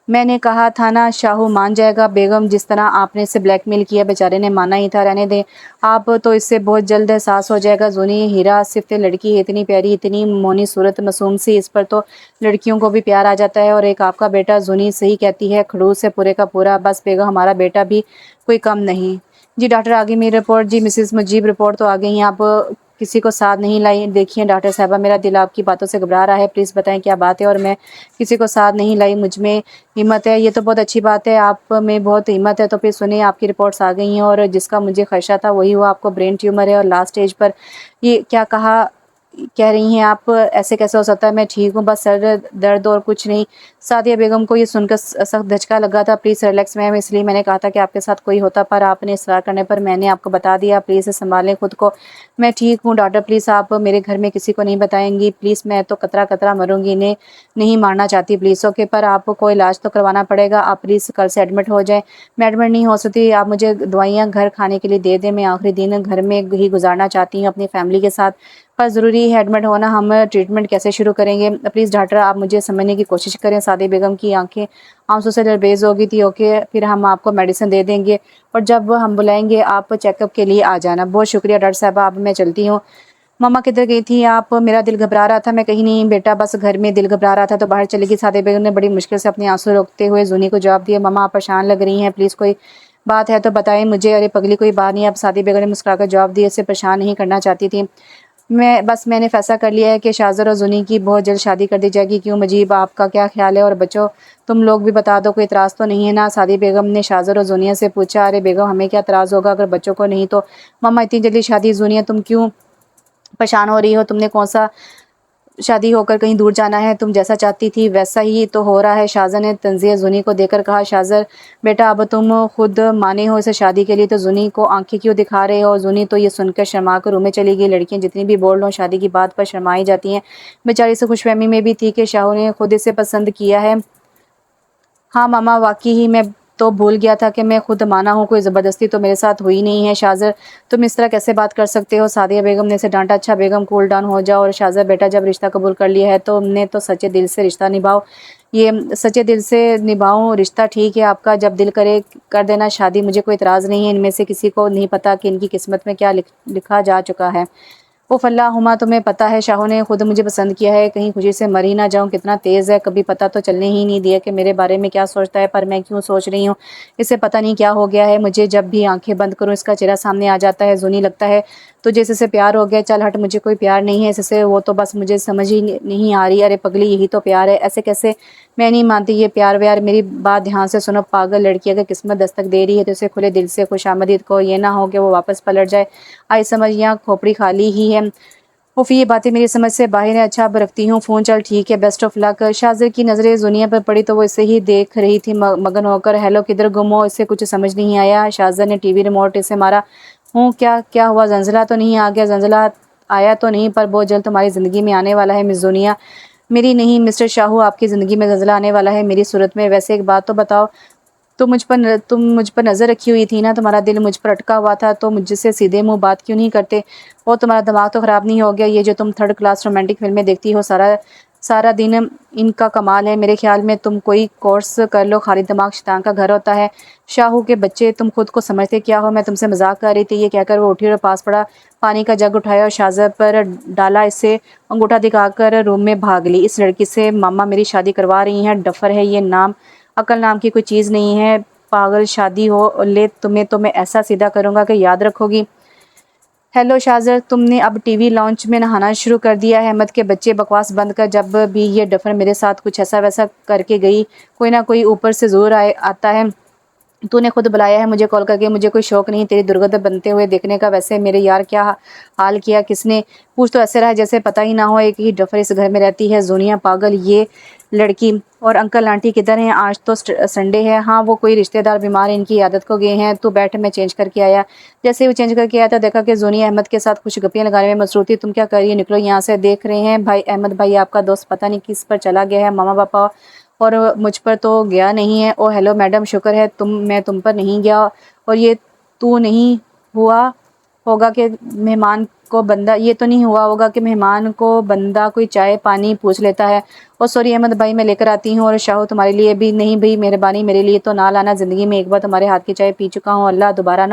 मैंने कहा था ना शाहू मान जाएगा। बेगम जिस तरह आपने इसे ब्लैकमेल किया बेचारे ने माना ही था। रहने दें, आप तो इससे बहुत जल्द एहसास हो जाएगा। ज़ुनी हीरा सिफ्त लड़की है, इतनी प्यारी, इतनी मोनी सूरत, मासूम सी, इस पर तो लड़कियों को भी प्यार आ जाता है। और एक आपका बेटा ज़ुनी सही कहती है, खड़ूस है पूरे का पूरा। बस बेगम हमारा बेटा भी कोई कम नहीं। जी डॉक्टर आ गई मेरी रिपोर्ट। जी मिसेस मुजीब रिपोर्ट तो आ गई हैं। आप किसी को साथ नहीं लाई? देखिए डॉक्टर साहबा, मेरा दिल आपकी बातों से घबरा रहा है, प्लीज़ बताएं क्या बात है। और मैं किसी को साथ नहीं लाई, मुझ में हिम्मत है। ये तो बहुत अच्छी बात है, आप में बहुत हिम्मत है। तो फिर सुनिए, आपकी रिपोर्ट्स आ गई हैं और जिसका मुझे खदशा था वही हुआ। आपको ब्रेन ट्यूमर है और लास्ट स्टेज पर। ये क्या कह रही हैं आप? ऐसे कैसे हो सकता है? मैं ठीक हूँ, बस सर दर्द और कुछ नहीं। सादिया बेगम को ये सुनकर सख्त धचका लगा था। प्लीज़ रिलैक्स मैम, इसलिए मैंने कहा था कि आपके साथ कोई होता, पर आपने इसरार करने पर मैंने आपको बता दिया। प्लीज़ संभालें खुद को। मैं ठीक हूँ डॉक्टर, प्लीज़ आप मेरे घर में किसी को नहीं बताएंगी प्लीज़। मैं तो कतरा कतरा मरूंगी, इन्हें नहीं मारना चाहती प्लीज़। ओके, पर आपको इलाज तो करवाना पड़ेगा। आप प्लीज़ कल से एडमिट हो जाएं। मैं एडमिट नहीं हो सकती, आप मुझे दवाइयाँ घर खाने के लिए दे दें। मैं आखिरी दिन घर में ही गुजारना चाहती हूँ अपनी फैमिली के साथ, पर ज़रूरी है एडमिट होना। हम ट्रीटमेंट कैसे शुरू करेंगे? प्लीज़ डॉक्टर आप मुझे समझने की कोशिश करें। सादिया बेगम की आंखें आंसू से लरबेज हो गई थी। ओके, फिर हम आपको मेडिसिन दे देंगे और जब हम बुलाएंगे आप चेकअप के लिए आ जाना। बहुत शुक्रिया डॉक्टर साहब, अब मैं चलती हूँ। मम्मा किधर गई थी आप? मेरा दिल घबरा रहा था। मैं कहीं नहीं बेटा, बस घर में दिल घबरा रहा था तो बाहर चली गई। सादिया बेगम ने बड़ी मुश्किल से अपने आंसू रोकते हुए ज़ुनी को जवाब दिया। मम्मा आप परेशान लग रही हैं, प्लीज़ कोई बात है तो बताएं मुझे। अरे पगली कोई बात नहीं। अब सादिया बेगम ने मुस्कुराकर जवाब दिया, इसे परेशान नहीं करना चाहती थी मैंने फ़ैसला कर लिया है कि शाज़र और ज़ुनी की बहुत जल्द शादी कर दी जाएगी। क्यों मुजीब, आपका क्या ख्याल है? और बच्चों तुम लोग भी बता दो, कोई इतराज़ तो नहीं है ना? सादिया बेगम ने शाज़र और ज़ुनिया से पूछा। अरे बेगम हमें क्या इतराज़ होगा, अगर बच्चों को नहीं तो। मम्मा इतनी जल्दी शादी? ज़ुनिया तुम क्यों परेशान हो रही हो? तुमने कौन सा शादी होकर कहीं दूर जाना है? तुम जैसा चाहती थी वैसा ही तो हो रहा है। शाज़र ने तंज़िया ज़ुनी को देकर कहा। शाज़र बेटा अब तुम खुद माने हो इसे शादी के लिए, तो ज़ुनी को आंखें क्यों दिखा रहे हो? ज़ुनी तो ये सुनकर शर्मा कर रूम में चली गई। लड़कियां जितनी भी बोल्ड हों शादी की बात पर शर्मा ही जाती हैं। बेचारी से खुशफहमी में भी थी कि शाहू ने खुद इसे पसंद किया है। हाँ मामा, वाकई ही मैं तो भूल गया था कि मैं खुद माना हूँ, कोई ज़बरदस्ती तो मेरे साथ हुई नहीं है। शाज़र तुम इस तरह कैसे बात कर सकते हो? सादिया बेगम ने इसे डांटा। अच्छा बेगम कूल डाउन हो जाओ। और शाज़र बेटा जब रिश्ता कबूल कर लिया है तो हमने तो सच्चे दिल से रिश्ता निभाओ। ये सच्चे दिल से निभाऊं रिश्ता, ठीक है आपका जब दिल करे कर देना शादी, मुझे कोई इतराज़ नहीं है। इनमें से किसी को नहीं पता कि इनकी किस्मत में क्या लिखा जा चुका है। उफ़ अल्लाह हुमा, तुम्हें पता है शाहू ने खुद मुझे पसंद किया है, कहीं खुशी से मर ही ना जाऊँ। कितना तेज़ है, कभी पता तो चलने ही नहीं दिया कि मेरे बारे में क्या सोचता है। पर मैं क्यों सोच रही हूँ, इसे पता नहीं क्या हो गया है। मुझे जब भी आंखें बंद करूँ इसका चेहरा सामने आ जाता है। ज़ुनी लगता है तुझे इससे प्यार हो गया? चल हट, मुझे कोई प्यार नहीं है इससे, वो तो बस मुझे समझ ही नहीं आ रही। अरे पगली यही तो प्यार है, ऐसे कैसे? मैं नहीं मानती ये प्यार व्यार। मेरी बात ध्यान से सुनो पागल लड़की, अगर किस्मत दस्तक दे रही है तो इसे खुले दिल से खुशामदीद को, ये ना हो कि वो वापस पलट जाए। आई समझ यहाँ खोपड़ी खाली ही है। उफ़ ये बातें मेरी समझ से बाहर है। अच्छा अब रखती हूँ फ़ोन, चल ठीक है, बेस्ट ऑफ लक। शाज़र की नज़रें ज़ुनिया पर पड़ी तो वो इसे ही देख रही थी मगन होकर। हेलो किधर गुम हो? इसे कुछ समझ नहीं आया। शाज़र ने टीवी रिमोट इसे मारा। हूँ क्या क्या हुआ? जंजला तो नहीं आ गया? जंजला आया तो नहीं, पर बहुत जल्द तुम्हारी ज़िंदगी में आने वाला है मिस ज़ुनिया। मेरी नहीं मिस्टर शाहू, आपकी ज़िंदगी में जंजला आने वाला है मेरी सूरत में। वैसे एक बात तो बताओ, तुम मुझ पर नज़र रखी हुई थी ना, तुम्हारा दिल मुझ पर अटका हुआ था, तो मुझसे सीधे मुंह बात क्यों नहीं करते? और तुम्हारा दिमाग तो ख़राब नहीं हो गया? ये जो तुम थर्ड क्लास रोमांटिक फिल्में देखती हो सारा सारा दिन, इनका कमाल है। मेरे ख्याल में तुम कोई कोर्स कर लो, खाली दिमाग शैतान का घर होता है। शाहू के बच्चे, तुम खुद को समझते क्या हो? मैं तुमसे मजाक कर रही थी। ये कहकर वो उठी और पास पड़ा पानी का जग उठाया और शाहज़ब पर डाला। इसे अंगूठा दिखाकर रूम में भाग ली। इस लड़की से मामा मेरी शादी करवा रही हैं, डफर है ये। नाम अकल नाम की कोई चीज़ नहीं है। पागल, शादी हो ले तुम्हें तो मैं ऐसा सीधा करूँगा कि याद रखोगी। हेलो शाज़र, तुमने अब टीवी लॉन्च में नहाना शुरू कर दिया है। अहमद के बच्चे बकवास बंद कर। जब भी ये डफर मेरे साथ कुछ ऐसा वैसा करके गई, कोई ना कोई ऊपर से ज़ोर आता है। तूने खुद बुलाया है मुझे कॉल करके। मुझे कोई शौक नहीं तेरी दुर्गंध बनते हुए देखने का। वैसे मेरे यार क्या हाल किया किसने? पूछ तो ऐसे रहा है जैसे पता ही ना हो। एक ही डफर इस घर में रहती है। जोनिया पागल ये लड़की। और अंकल आंटी किधर हैं? आज तो संडे है। हाँ, वो कोई रिश्तेदार बीमार है, इनकी आदत को गए हैं। तू बैठ, मैं चेंज करके आया। जैसे ही वो चेंज करके आया था, देखा कि जोनिया अहमद के साथ कुछ गप्पियाँ लगाने में मसरूफ थी। तुम क्या कर रही है? निकलो यहाँ से। देख रहे हैं भाई, अहमद भाई आपका दोस्त पता नहीं किस पर चला गया है। मामा पापा और मुझ पर तो गया नहीं है। ओ हेलो मैडम, शुक्र है मैं तुम पर नहीं गया। और ये तू नहीं हुआ होगा कि मेहमान को बंदा ये तो नहीं हुआ होगा कि मेहमान को बंदा कोई चाय पानी पूछ लेता है। और सॉरी अहमद भाई, मैं लेकर आती हूँ। और शाहू तुम्हारे लिए भी नहीं भाई, मेहरबानी, मेरे लिए तो ना लाना। ज़िंदगी में एक बार तुम्हारे हाथ की चाय पी चुका हूँ, अल्लाह दोबारा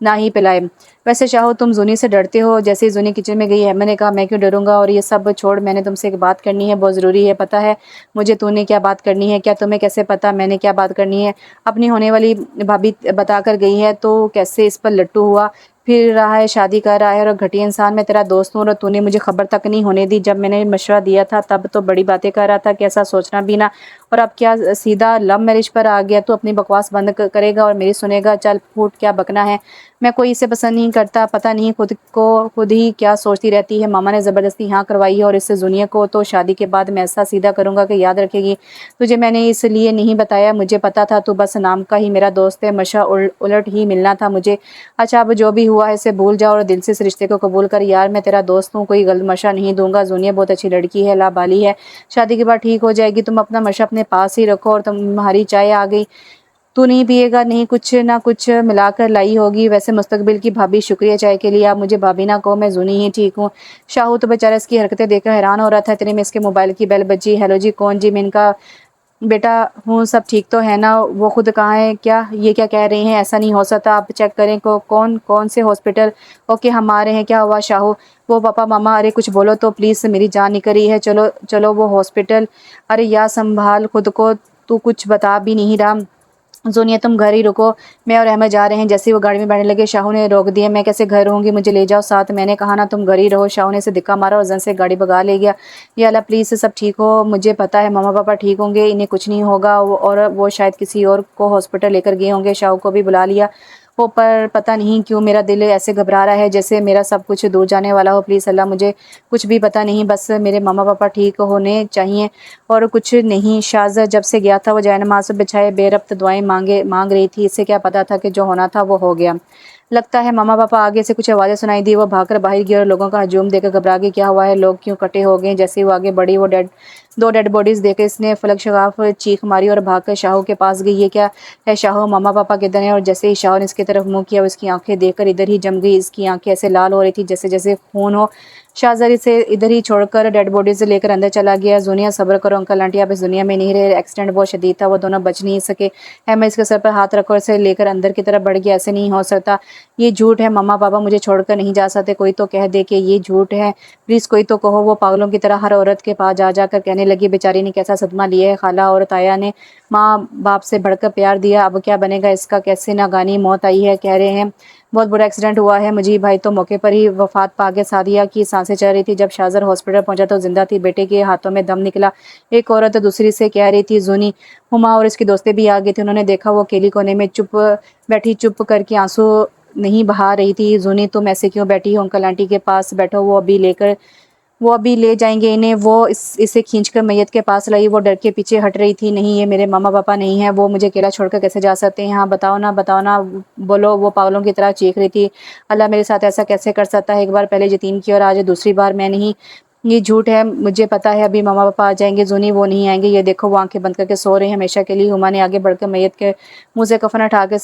ना ही पिलाए। वैसे शाहू, तुम जूनी से डरते हो। जैसे ही जूनी किचन में गई है, मैंने कहा मैं क्यों डरूंगा। और ये सब छोड़, मैंने तुमसे एक बात करनी है, बहुत ज़रूरी है। पता है मुझे तूने क्या बात करनी है? क्या तुम्हें कैसे पता मैंने क्या बात करनी है? अपनी होने वाली भाभी बता कर गई है तो कैसे इस पर लट्टू हुआ फिर रहा है, शादी कर रहा है। और घटिया इंसान, मैं तेरा दोस्त हूँ और तूने मुझे खबर तक नहीं होने दी। जब मैंने मशवरा दिया था तब तो बड़ी बातें कर रहा था कि ऐसा सोचना भी ना। और अब क्या सीधा लव मैरिज पर आ गया? तो अपनी बकवास बंद करेगा और मेरी सुनेगा? चल फूट, क्या बकना है। मैं कोई इसे पसंद नहीं करता। पता नहीं खुद ही क्या सोचती रहती है। मामा ने ज़बरदस्ती हाँ करवाई है और इससे जुनिया को तो शादी के बाद मैं ऐसा सीधा करूँगा कि याद रखेगी। तुझे मैंने इसलिए नहीं बताया, मुझे पता था तू बस नाम का ही मेरा दोस्त है। मशा उलट ही मिलना था मुझे। अच्छा, अब जो भी हुआ है इसे भूल जाओ और दिल से इस रिश्ते को कबूल कर। यार मैं तेरा दोस्त हूँ, कोई गलत मशा नहीं दूंगा। जुनिया बहुत अच्छी लड़की है, लाबाली है, शादी के बाद ठीक हो जाएगी। तुम अपना मशा अपने पास ही रखो। और तुम्हारी चाय आ गई। तू नहीं पिएगा? नहीं, कुछ ना कुछ मिलाकर लाई होगी। वैसे मुस्तकबिल की भाभी, शुक्रिया चाय के लिए। आप मुझे भाभी ना कहो, मैं जूनी ही ठीक हूँ। शाहू तो बेचारा इसकी हरकतें देखकर हैरान हो रहा था। इतने में इसके मोबाइल की बेल बजी। हेलो जी, कौन जी? मैं इनका बेटा हूँ। सब ठीक तो है ना? वो खुद कहाँ है? क्या ये क्या कह रही हैं? ऐसा नहीं हो सकता, आप चेक करें। कौन कौन से हॉस्पिटल? ओके, हम आ रहे हैं। क्या हुआ शाहू? वो पापा मामा, अरे कुछ बोलो तो प्लीज़, मेरी जान निकल रही है। चलो चलो वो हॉस्पिटल। अरे यार संभाल खुद को, तू कुछ बता भी नहीं रहा। जोनिया तुम घर ही रुको, मैं और अहमद जा रहे हैं। जैसे ही वो गाड़ी में बैठने लगे, शाहू ने रोक दिया। मैं कैसे घर रहूँगी, मुझे ले जाओ साथ। मैंने कहा ना तुम घर ही रहो। शाहू ने इसे धक्का मारा और जन से गाड़ी भगा ले गया। या अल्लाह प्लीज़ सब ठीक हो, मुझे पता है मामा पापा ठीक होंगे, इन्हें कुछ नहीं होगा। और वो शायद किसी और को हॉस्पिटल लेकर गए होंगे। शाहू को भी बुला लिया। वो पर पता नहीं क्यों मेरा दिल ऐसे घबरा रहा है जैसे मेरा सब कुछ दूर जाने वाला हो। प्लीज़ अल्लाह, मुझे कुछ भी पता नहीं, बस मेरे मामा पापा ठीक होने चाहिए और कुछ नहीं। शाज़ा जब से गया था वो जैनमाज़ बिछाए बेरब्त दुआएं मांग रही थी। इससे क्या पता था कि जो होना था वो हो गया। लगता है मामा पापा आगे से कुछ आवाज़ें सुनाई दी। वो भागकर बाहर गई और लोगों का हजूम देखकर घबरा गई। क्या हुआ है? लोग क्यों इकट्ठे हो गए? जैसे ही वो आगे बढ़ी, वो दो डेड बॉडीज़ देखे इसने फलक शगाफ चीख मारी और भागकर शाहू के पास गई। ये क्या है शाहू, मामा पापा किधर हैं? और जैसे ही शाहू ने इसकी तरफ मुंह किया, उसकी आंखें देखकर इधर ही जम गई। इसकी आंखें ऐसे लाल हो रही थी जैसे जैसे खून हो। शाहजरी से इधर ही छोड़कर डेड बॉडीज लेकर अंदर चला गया। जुनिया सब्र करो अंकल आंटी, आप इस दुनिया में नहीं रहे। एक्सीडेंट बहुत शदीद था, वो दोनों बच नहीं सके। अहमद इसके सर पर हाथ रखकर इसे लेकर अंदर की तरफ बढ़ गया। ऐसे नहीं हो सकता, ये झूठ है। मम्मा पापा मुझे छोड़कर नहीं जा सकते। कोई तो कह दे कि ये झूठ है, प्लीज़ कोई तो कहो। वो पागलों की तरह हर औरत के पास जा जाकर कहने लगी, बेचारी ने कैसा सदमा लिया है। खाला और ताया ने माँ बाप से बढ़कर प्यार दिया, अब क्या बनेगा इसका। कैसे नागानी मौत आई है, कह रहे हैं बहुत बुरा एक्सीडेंट हुआ है। मुझे भाई तो मौके पर ही वफात पा गया। सादिया की सांसें चल रही थी। जब शाहजर हॉस्पिटल पहुंचा तो जिंदा थी। बेटे के हाथों में दम निकला। एक औरत दूसरी से कह रही थी, जूनी हुमा और इसकी दोस्तें भी आ गई थी। उन्होंने देखा वो अकेली कोने में चुप करके आंसू नहीं बहा रही थी। जूनी तुम ऐसे क्यों बैठी हो? अंकल आंटी के पास बैठो, वो अभी ले जाएंगे इन्हें। वो इसे खींचकर मैयत के पास लाई। वो डर के पीछे हट रही थी। नहीं, ये मेरे मामा पापा नहीं है, वो मुझे अकेला छोड़कर कैसे जा सकते हैं? हाँ बताओ ना, बोलो। वो पागलों की तरह चीख रही थी। अल्लाह मेरे साथ ऐसा कैसे कर सकता है? एक बार पहले यतीम की और आज दूसरी बार मैं नहीं। ये झूठ है, मुझे पता है अभी मामा पापा आ जाएंगे। जूनी वो नहीं आएंगे, ये देखो वो आंखें बंद करके सो रहे हैं हमेशा के लिए। हुमा ने आगे बढ़कर मैयत के मुंह से कफन उठा के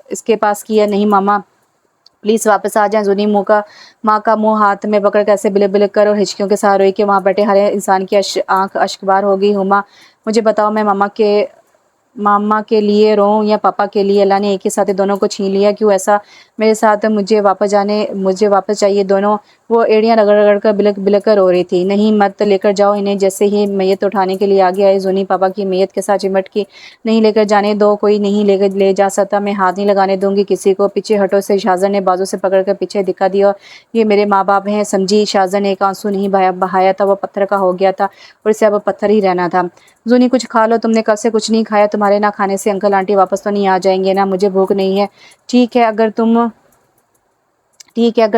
इसके पास किया। नहीं मामा प्लीज़ वापस आ जाएं। जूनी माँ का मुंह हाथ में पकड़ कर ऐसे बिलक बिलक कर और हिचकियों के साथ रोई कि वहाँ बैठे हर इंसान की आंख अश्कबार हो गई। हुमा मुझे बताओ, मैं मामा के लिए रोऊं या पापा के लिए? अल्लाह ने एक ही साथ दोनों को छीन लिया। क्यों ऐसा मेरे साथ, मुझे वापस चाहिए। दोनों वो एड़ियाँ रगड़ रगड़ कर बिलक बिलक कर रो रही थी। नहीं, मत लेकर जाओ इन्हें। जैसे ही मैयत उठाने के लिए आगे आई, जूनी पापा की मैयत के साथ चिमट की। नहीं लेकर जाने दो, कोई नहीं ले जा सकता, मैं हाथ नहीं लगाने दूंगी किसी को। पीछे हटो से शाहजहां ने बाजू से पकड़कर पीछे दिखा दिया। ये मेरे माँ बाप हैं, समझी। शाहजहां ने एक आंसू नहीं बहाया था, वो पत्थर का हो गया था और इसे अब पत्थर ही रहना था। जूनी, कुछ खा लो, तुमने कल से कुछ नहीं खाया। तुम्हारे ना खाने से अंकल आंटी वापस तो नहीं आ जाएंगे ना? मुझे भूख नहीं है। ठीक है, अगर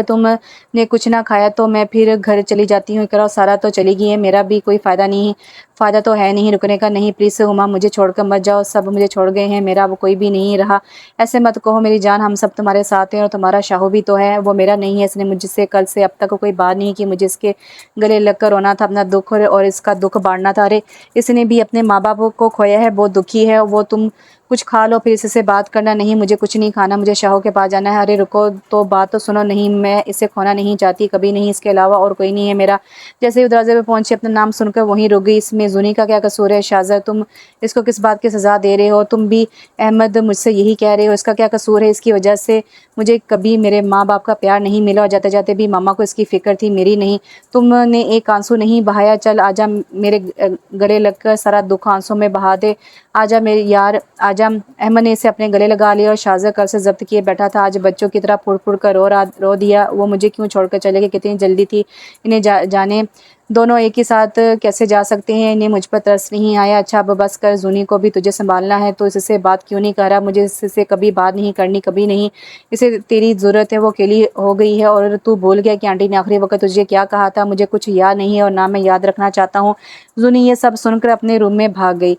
तुमने कुछ ना खाया तो मैं फिर घर चली जाती हूँ। इकरा और सारा तो चली गई है, मेरा भी कोई फ़ायदा तो है नहीं रुकने का। नहीं प्लीज़ हुमा, मुझे छोड़कर मत जाओ। सब मुझे छोड़ गए हैं, मेरा अब कोई भी नहीं रहा। ऐसे मत कहो मेरी जान, हम सब तुम्हारे साथ हैं और तुम्हारा शाहू भी तो है। वो मेरा नहीं है, इसने मुझसे कल से अब तक कोई बात नहीं की। मुझे इसके गले लगकर रोना था, अपना दुख और इसका दुख बांटना था। अरे, इसने भी अपने माँ बाप को खोया है, बहुत दुखी है वो। तुम कुछ खा लो फिर इससे बात करना। नहीं, मुझे कुछ नहीं खाना, मुझे शाहू के पास जाना है। अरे रुको तो, बात तो सुनो। नहीं, मैं इसे खोना नहीं चाहती, कभी नहीं। इसके अलावा और कोई नहीं है मेरा। जैसे ही दरवाजे पे पहुंची, अपना नाम सुनकर वहीं रुक गई। इसमें जूनी का क्या कसूर है? शाहज़र, तुम इसको किस बात की सज़ा दे रहे हो? तुम भी अहमद मुझसे यही कह रहे हो, इसका क्या कसूर है? इसकी वजह से मुझे कभी मेरे माँ बाप का प्यार नहीं मिला और जाते जाते भी मामा को इसकी फ़िक्र थी, मेरी नहीं। तुमने एक आंसू नहीं बहाया। चल आजा, मेरे गले लगकर सारा दुख आंसू में बहा दे। आजा मेरे यार, आजा। अहमद ने इसे अपने गले लगा लिया और शाहज़र कल से ज़ब्त किए बैठा था। आज बच्चों की तरह फुड़-फुड़ कर रो दिया। वो मुझे क्यों छोड़कर चले गए? कितनी जल्दी थी इन्हें जाने। दोनों एक ही साथ कैसे जा सकते हैं? इन्हें मुझ पर तरस नहीं आया? अच्छा अब बस कर, जूनी को भी तुझे संभालना है तो इससे बात क्यों नहीं कर रहा? मुझे इससे कभी बात नहीं करनी, कभी नहीं। इसे तेरी ज़रूरत है, वो अकेली हो गई है। और तू भूल गया कि आंटी ने आखिरी वक्त तुझे क्या कहा था? मुझे कुछ याद नहीं है और ना मैं याद रखना चाहता हूँ। जूनी ये सब सुनकर अपने रूम में भाग गई।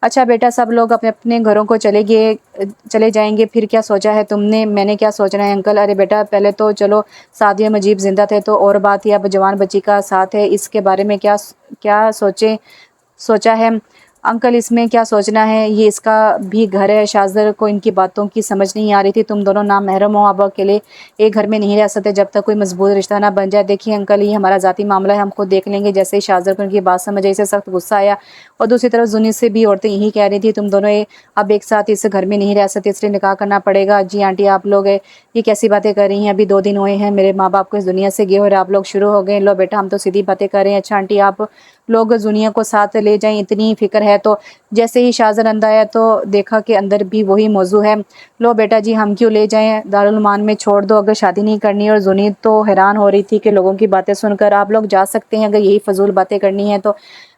अच्छा बेटा, सब लोग अपने अपने घरों को चले जाएंगे, फिर क्या सोचा है तुमने? मैंने क्या सोचना है अंकल? अरे बेटा, पहले तो चलो सादिया मजीब जिंदा थे तो और बात ही, अब जवान बच्ची का साथ है, इसके बारे में क्या क्या सोचा है अंकल? इसमें क्या सोचना है, ये इसका भी घर है। शाहज़र को इनकी बातों की समझ नहीं आ रही थी। तुम दोनों नाम महरम हो, अब अकेले एक घर में नहीं रह सकते जब तक कोई मजबूत रिश्ता ना बन जाए। देखिए अंकल, ये हमारा ज़ाती मामला है, हम खुद देख लेंगे। जैसे ही शाहज़र को इनकी बात समझ आई, इसे सख्त गुस्सा आया। और दूसरी तरफ जुनी से भी औरतें यही कह रही थी, तुम दोनों अब एक साथ इस घर में नहीं रह सकते, इसलिए निकाह करना पड़ेगा। जी आंटी, आप लोग ये कैसी बातें कर रही हैं? अभी 2 दिन हुए हैं मेरे माँ बाप को इस दुनिया से गए और आप लोग शुरू हो गए। लो बेटा, हम तो सीधी बातें कर रहे हैं। अच्छा आंटी, आप लोग जुनिया को साथ ले जाएं, इतनी फिक्र है तो। जैसे ही शाहजहां अंदर आया तो देखा कि अंदर भी वही मौजू है। लो बेटा जी, हम क्यों ले जाएं, दारुल मान में छोड़ दो, अगर शादी नहीं करनी। और जुनी तो हैरान हो रही थी कि लोगों की बातें सुनकर आप लोग जा सकते हैं, अगर यही फजूल बातें करनी है तो।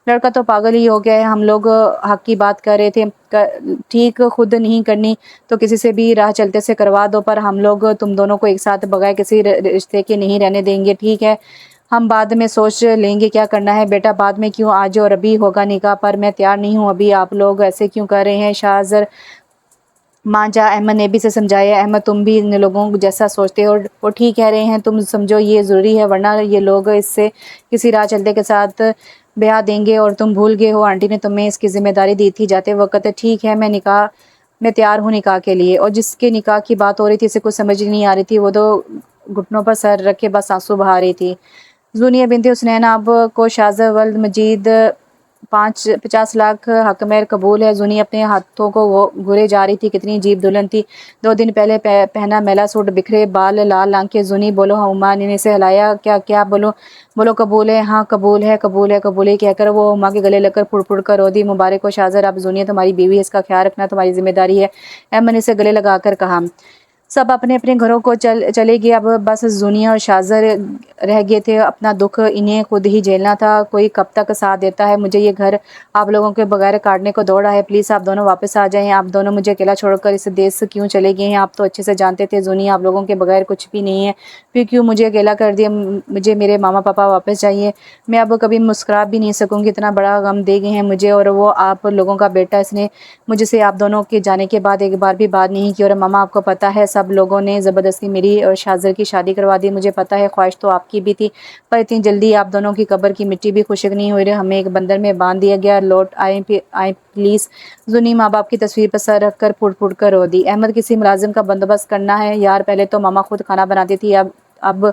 लड़का तो पागल ही हो गया है, हम लोग हक की बात कर रहे थे। ठीक, खुद नहीं करनी तो किसी से भी राह चलते से करवा दो, पर हम लोग तुम दोनों को एक साथ बगैर किसी रिश्ते के नहीं रहने देंगे। ठीक है, हम बाद में सोच लेंगे क्या करना है। बेटा बाद में क्यों, आज और अभी होगा निकाह, पर मैं तैयार नहीं हूँ अभी। आप लोग ऐसे क्यों कर रहे हैं? शाहज़र मान जा, अहमद ने भी से समझाया। अहमद, तुम भी इन लोगों जैसा सोचते हो, वो ठीक कह रहे हैं, तुम समझो ये ज़रूरी है, वरना ये लोग इससे किसी राह चलते के साथ ब्याह देंगे। और तुम भूल गए हो, आंटी ने तुम्हें इसकी जिम्मेदारी दी थी जाते वक्त। ठीक है, मैं तैयार हूँ निकाह के लिए। और जिसके निकाह की बात हो रही थी, इसे कुछ समझ नहीं आ रही थी, वो तो घुटनों पर सर रख के बस आंसू बहा रही थी। जूनिया बिनते हुसनैन अब को शाहज़र वल्द मजीद 50 लाख हक मेहर कबूल है। जूनी अपने हाथों को वो घुरे जा रही थी, कितनी अजीब दुल्हन थी। 2 दिन पहले पहना मैला सूट, बिखरे बाल, लाल आंखें। जूनी, बोलो हुमा ने से हिलाया। क्या क्या बोलो? बोलो कबूल है। हाँ कबूल है, कबूल है, कबूल है कहकर वो हुमा के गले लगकर फुड़ फुड़ कर रो दी। मुबारक हो शाहज़र, अब जूनिया तुम्हारी बीवी है, इसका ख्याल रखना तुम्हारी जिम्मेदारी है। अहमद ने इसे गले लगाकर कहा। सब अपने अपने घरों को चले गए। अब बस जूनिया और शाहज़र रह गए थे। अपना दुख इन्हें खुद ही झेलना था, कोई कब तक साथ देता है। मुझे ये घर आप लोगों के बगैर काटने को दौड़ा है। प्लीज़ आप दोनों वापस आ जाएं। आप दोनों मुझे अकेला छोड़कर इस देश से क्यों चले गए हैं? आप तो अच्छे से जानते थे जूनिया, आप लोगों के बगैर कुछ भी नहीं है, फिर क्यों मुझे अकेला कर दिया? मुझे मेरे मामा पापा वापस चाहिए। मैं अब कभी मुस्कुरा भी नहीं सकूँगी, इतना बड़ा गम दे गए हैं मुझे। और वो आप लोगों का बेटा, इसने मुझसे आप दोनों के जाने के बाद एक बार भी बात नहीं की। और मामा, आपको पता है, सब लोगों ने ज़बरदस्ती मेरी और शाहज़र की शादी करवा दी। मुझे पता है, ख्वाहिश तो आपकी भी थी, पर इतनी जल्दी आप दोनों की कब्र की मिट्टी भी खुशक नहीं हो रही। हमें एक बंदर में बांध दिया गया, लौट आए प्लीज़। जूनी माँ बाप की तस्वीर पर सर रख कर फुट फुट कर रो दी। अहमद, किसी मुलाजिम का बंदोबस्त करना है यार। पहले तो मामा खुद खाना बनाती थी, अब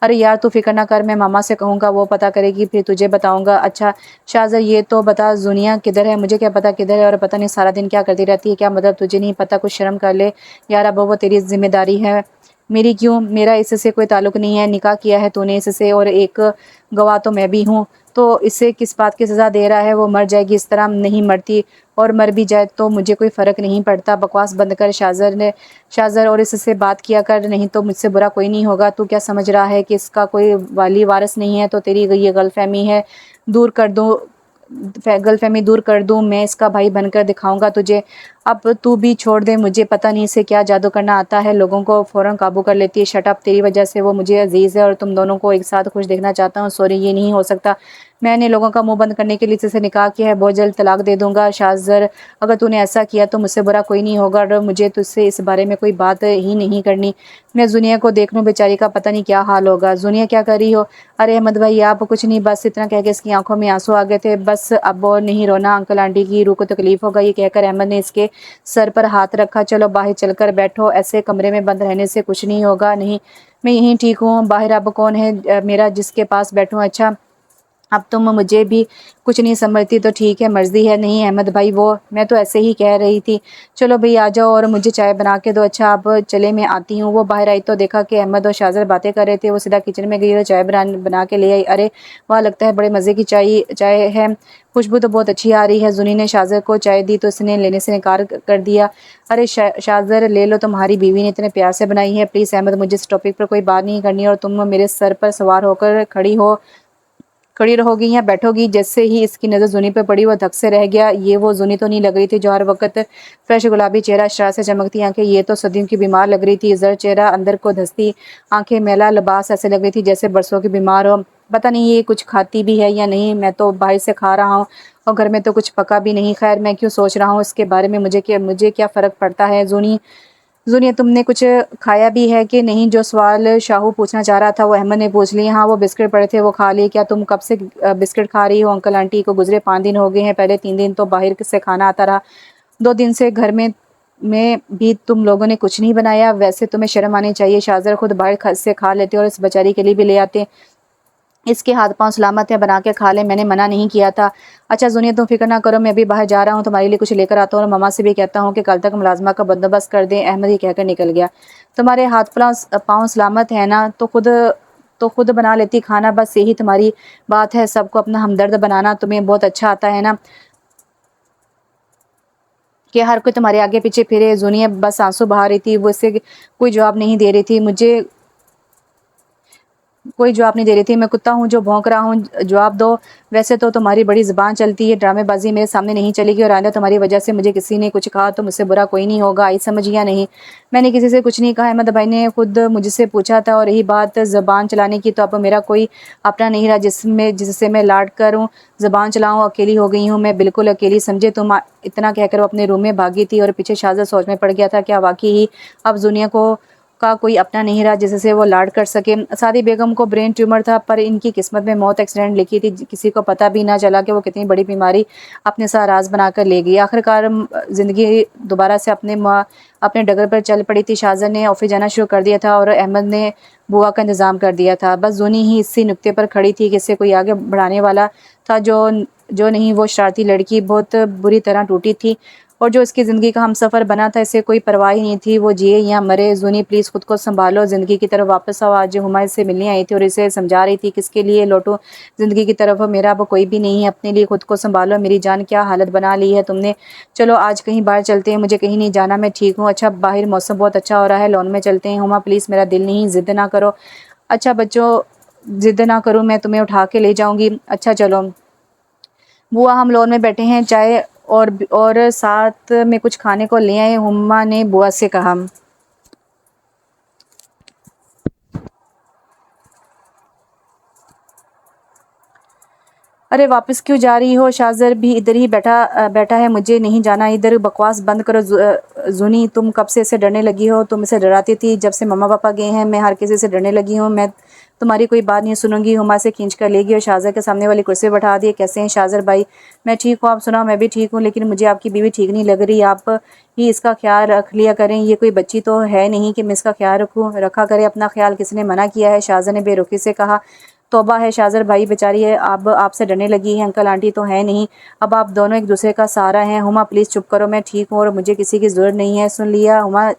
अरे यार तू फिक्र ना कर, मैं मामा से कहूँगा, वो पता करेगी, फिर तुझे बताऊँगा। अच्छा शाहज़र, ये तो बता जुनिया किधर है? मुझे क्या पता किधर है, और पता नहीं सारा दिन क्या करती रहती है। क्या मतलब तुझे नहीं पता? कुछ शर्म कर ले यार, अब वो तेरी जिम्मेदारी है। मेरी क्यों? मेरा इससे कोई ताल्लुक नहीं है, निकाह किया है तूने इससे और एक गवाह तो मैं भी हूँ। तो इसे किस बात की सज़ा दे रहा है? वो मर जाएगी, इस तरह नहीं मरती, और मर भी जाए तो मुझे कोई फ़र्क नहीं पड़ता। बकवास बंद कर शाज़र, और इससे बात किया कर, नहीं तो मुझसे बुरा कोई नहीं होगा। तू क्या समझ रहा है कि इसका कोई वाली वारिस नहीं है? तो तेरी ये गलतफ़हमी है, दूर कर दूँ, गलतफ़हमी दूर कर दूँ, मैं इसका भाई बनकर दिखाऊँगा तुझे। अब तू भी छोड़ दे मुझे, पता नहीं इसे क्या जादू करना आता है, लोगों को फ़ौरन काबू कर लेती है। शट अप, तेरी वजह से वो मुझे अज़ीज़ है और तुम दोनों को एक साथ खुश देखना चाहता हूँ। सॉरी, ये नहीं हो सकता। मैंने लोगों का मुँह बंद करने के लिए तुझसे निकाह किया है, बहुत जल्द तलाक दे दूँगा। शाज़र, अगर तूने ऐसा किया तो मुझसे बुरा कोई नहीं होगा और मुझे तुझसे इस बारे में कोई बात ही नहीं करनी। मैं ज़ुनिया को देख लूँ, बेचारी का पता नहीं क्या हाल होगा। ज़ुनिया, क्या कर रही हो? अरे अहमद भाई, आप कुछ नहीं, बस इतना कह के इसकी आंखों में आंसू आ गए थे। बस अब और नहीं रोना, अंकल आंटी की रूह को तकलीफ़ होगा। ये कहकर अहमद ने इसके सर पर हाथ रखा। चलो बाहर चलकर बैठो, ऐसे कमरे में बंद रहने से कुछ नहीं होगा। नहीं, मैं यहीं ठीक हूँ, बाहर अब कौन है मेरा जिसके पास बैठूँ? अच्छा, अब तुम मुझे भी कुछ नहीं समझती तो ठीक है, मर्ज़ी है। नहीं अहमद भाई, वो मैं तो ऐसे ही कह रही थी। चलो भई आ जाओ और मुझे चाय बना के दो। अच्छा, अब चले, मैं आती हूँ। वो बाहर आई तो देखा कि अहमद और शाज़र बातें कर रहे थे। वो सीधा किचन में गई और चाय बना के ले आई। अरे वाह, लगता है बड़े मज़े की चाय है, खुशबू तो बहुत अच्छी आ रही है। ज़ुनी ने शाज़र को चाय दी तो उसने लेने से इनकार कर दिया। अरे शाज़र, ले लो, तुम्हारी बीवी ने इतने प्यार से बनाई है। प्लीज़ अहमद, मुझे इस टॉपिक पर कोई बात नहीं करनी और तुम मेरे सर पर सवार होकर खड़ी रहोगी या बैठोगी? जैसे ही इसकी नज़र ज़ुनी पे पड़ी, वो धक से रह गया। ये वो ज़ुनी तो नहीं लग रही थी जो हर वक्त फ्रेश गुलाबी चेहरा, शरारत से चमकती आंखें। ये तो सदियों की बीमार लग रही थी, जर चेहरा, अंदर को धंसती आंखें, मैला लिबास, ऐसे लग रही थी जैसे बरसों की बीमार हो। पता नहीं ये कुछ खाती भी है या नहीं, मैं तो बाहर से खा रहा हूँ और घर में तो कुछ पका भी नहीं। खैर, मैं क्यों सोच रहा हूँ इसके बारे में, मुझे क्या फ़र्क पड़ता है। ज़ुनिया, तुमने कुछ खाया भी है कि नहीं? जो सवाल शाहू पूछना चाह रहा था वो अहमद ने पूछ लिया। हाँ, वो बिस्किट पड़े थे, वो खा लिए। क्या तुम कब से बिस्किट खा रही हो? अंकल आंटी को गुजरे 5 दिन हो गए हैं, पहले 3 दिन तो बाहर से खाना आता रहा, 2 दिन से घर में भी तुम लोगों ने कुछ नहीं बनाया। वैसे तुम्हें शर्म आनी चाहिए, शाज़र खुद बाहर से खा लेते और इस बेचारी के लिए भी ले आते। इसके हाथ पांव सलामत है, बना के खा ले, मैंने मना नहीं किया था। अच्छा ज़ुनिया, तुम फिक्र ना करो, मैं भी बाहर जा रहा हूँ, तुम्हारे लिए कुछ लेकर आता हूँ और मम्मा से भी कहता हूँ कि कल तक मुलाजमा का बंदोबस्त कर दें। अहमद ही कहकर निकल गया। तुम्हारे हाथ पाँव सलामत है ना, तो खुद बना लेती खाना, बस यही तुम्हारी बात है, सबको अपना हमदर्द बनाना तुम्हें बहुत अच्छा आता है ना, कि हर कोई तुम्हारे आगे पीछे फिरे। ज़ुनिया बस आंसू बहा रही थी, वो इससे कोई जवाब नहीं दे रही थी। कोई जवाब नहीं दे रही थी। मैं कुत्ता हूँ जो भौंक रहा हूँ, जवाब दो। वैसे तो तुम्हारी बड़ी ज़ुबान चलती है, ड्रामेबाजी मेरे सामने नहीं चलेगी और आइंदा तुम्हारी वजह से मुझे किसी ने कुछ कहा तो मुझसे बुरा कोई नहीं होगा, आई समझ या नहीं? मैंने किसी से कुछ नहीं कहा, अहमद भाई ने खुद मुझसे पूछा था। और रही बात ज़बान चलाने की, तो अब मेरा कोई अपना नहीं रहा जिससे मैं लाड करूँ, ज़बान चलाऊँ। अकेली हो गई हूँ मैं, बिल्कुल अकेली, समझे तुम। इतना कहकर वो अपने रूम में भागी थी और पीछे शाज़र सोच में पड़ गया था, क्या वाकई ही अब दुनिया का कोई अपना नहीं रहा जिससे वो लाड कर सके। सादी बेगम को ब्रेन ट्यूमर था, पर इनकी किस्मत में मौत एक्सीडेंट लिखी थी। किसी को पता भी ना चला कि वो कितनी बड़ी बीमारी अपने साथ राज बनाकर ले गई। आखिरकार ज़िंदगी दोबारा से अपने डगर पर चल पड़ी थी। शाज़र ने ऑफिस जाना शुरू कर दिया था और अहमद ने बुआ का इंतज़ाम कर दिया था। बस ज़ुनी ही इसी नुक्ते पर खड़ी थी कि इससे कोई आगे बढ़ाने वाला था। जो नहीं, वो शरारती लड़की बहुत बुरी तरह टूटी थी और जो इसकी ज़िंदगी का हमसफ़र बना था, इसे कोई परवाह ही नहीं थी वो जिए या मरे। ज़ुनी, प्लीज़ खुद को संभालो, ज़िंदगी की तरफ वापस आओ। आज हुमा से मिलने आई थी और इसे समझा रही थी किसके लिए लौटूं ज़िंदगी की तरफ, मेरा अब कोई भी नहीं है, अपने लिए खुद को संभालो। मेरी जान, क्या हालत बना ली है तुमने। चलो आज कहीं बाहर चलते हैं, मुझे कहीं नहीं जाना, मैं ठीक हूँ। अच्छा, बाहर मौसम बहुत अच्छा हो रहा है, लॉन में चलते हैं। हुमा प्लीज़, मेरा दिल नहीं, ज़िद ना करो। अच्छा बच्चों, ज़िद ना करो, मैं तुम्हें उठा के ले जाऊँगी। अच्छा चलो बुआ, हम लॉन में बैठे हैं, चाय और साथ में कुछ खाने को ले आए, हुम्मा ने बुआ से कहा। अरे वापस क्यों जा रही हो? शाज़र भी इधर ही बैठा है, मुझे नहीं जाना इधर। बकवास बंद करो ज़ुनी, तुम कब से इसे डरने लगी हो? तुम इसे डराती थी जब से मम्मा पापा गए हैं। मैं हर किसी से डरने लगी हूँ, मैं तुम्हारी कोई बात नहीं सुनूंगी। हुमा से खींच कर ले गई और शाज़र के सामने वाली कुर्सी पर बैठा दिए। कैसे हैं शाज़र भाई? मैं ठीक हूँ, आप सुनाओ? मैं भी ठीक हूँ, लेकिन मुझे आपकी बीवी ठीक नहीं लग रही। आप ही इसका ख्याल रख लिया करें, ये कोई बच्ची तो है नहीं कि मैं इसका ख्याल रखा करे। अपना ख्याल किसने मना किया है? शाज़र ने बेरुखी से कहा। तौबा है शाज़र भाई, बेचारी है, अब आपसे डरने लगी है, अंकल आंटी तो है नहीं, अब आप दोनों एक दूसरे का सहारा हैं। हुमा प्लीज़ चुप करो, मैं ठीक हूँ और मुझे किसी की ज़रूरत नहीं है। सुन लिया हुमा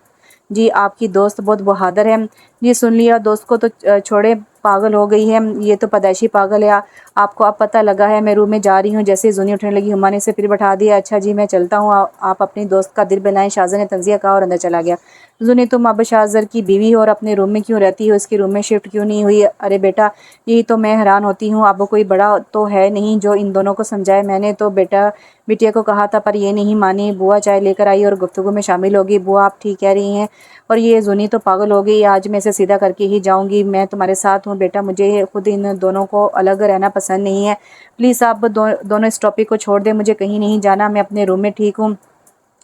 जी आपकी दोस्त बहुत बहादुर है। जी सुन लिया, दोस्त को तो छोड़े, पागल हो गई है, ये तो पैदाइशी पागल है। आपको अब पता लगा है, मैं रूम में जा रही हूँ। जैसे ही जुनी उठने लगी, हुमा ने इसे फिर बैठा दिया। अच्छा जी मैं चलता हूँ, आप अपनी दोस्त का दिल बनाएं, शाहज़र ने तंज़िया कहा और अंदर चला गया। जुनी तुम अब शाहज़र की बीवी हो और अपने रूम में क्यों रहती हो, इसके रूम में शिफ्ट क्यों नहीं हुई? अरे बेटा यही तो मैं हैरान होती हूँ, अब कोई बड़ा तो है नहीं जो इन दोनों को समझाए। मैंने तो बिटिया को कहा था पर ये नहीं मानी। बुआ चाय लेकर आई और गुफ्तगू में शामिल होगी। बुआ आप ठीक कह रही हैं, और ये जुनी तो पागल हो गई। आज मैं इसे सीधा करके ही जाऊंगी। मैं तुम्हारे साथ हूँ बेटा, मुझे खुद इन दोनों को अलग रहना पसंद नहीं है। प्लीज़ आप दोनों इस टॉपिक को छोड़ दें, मुझे कहीं नहीं जाना, मैं अपने रूम में ठीक हूँ।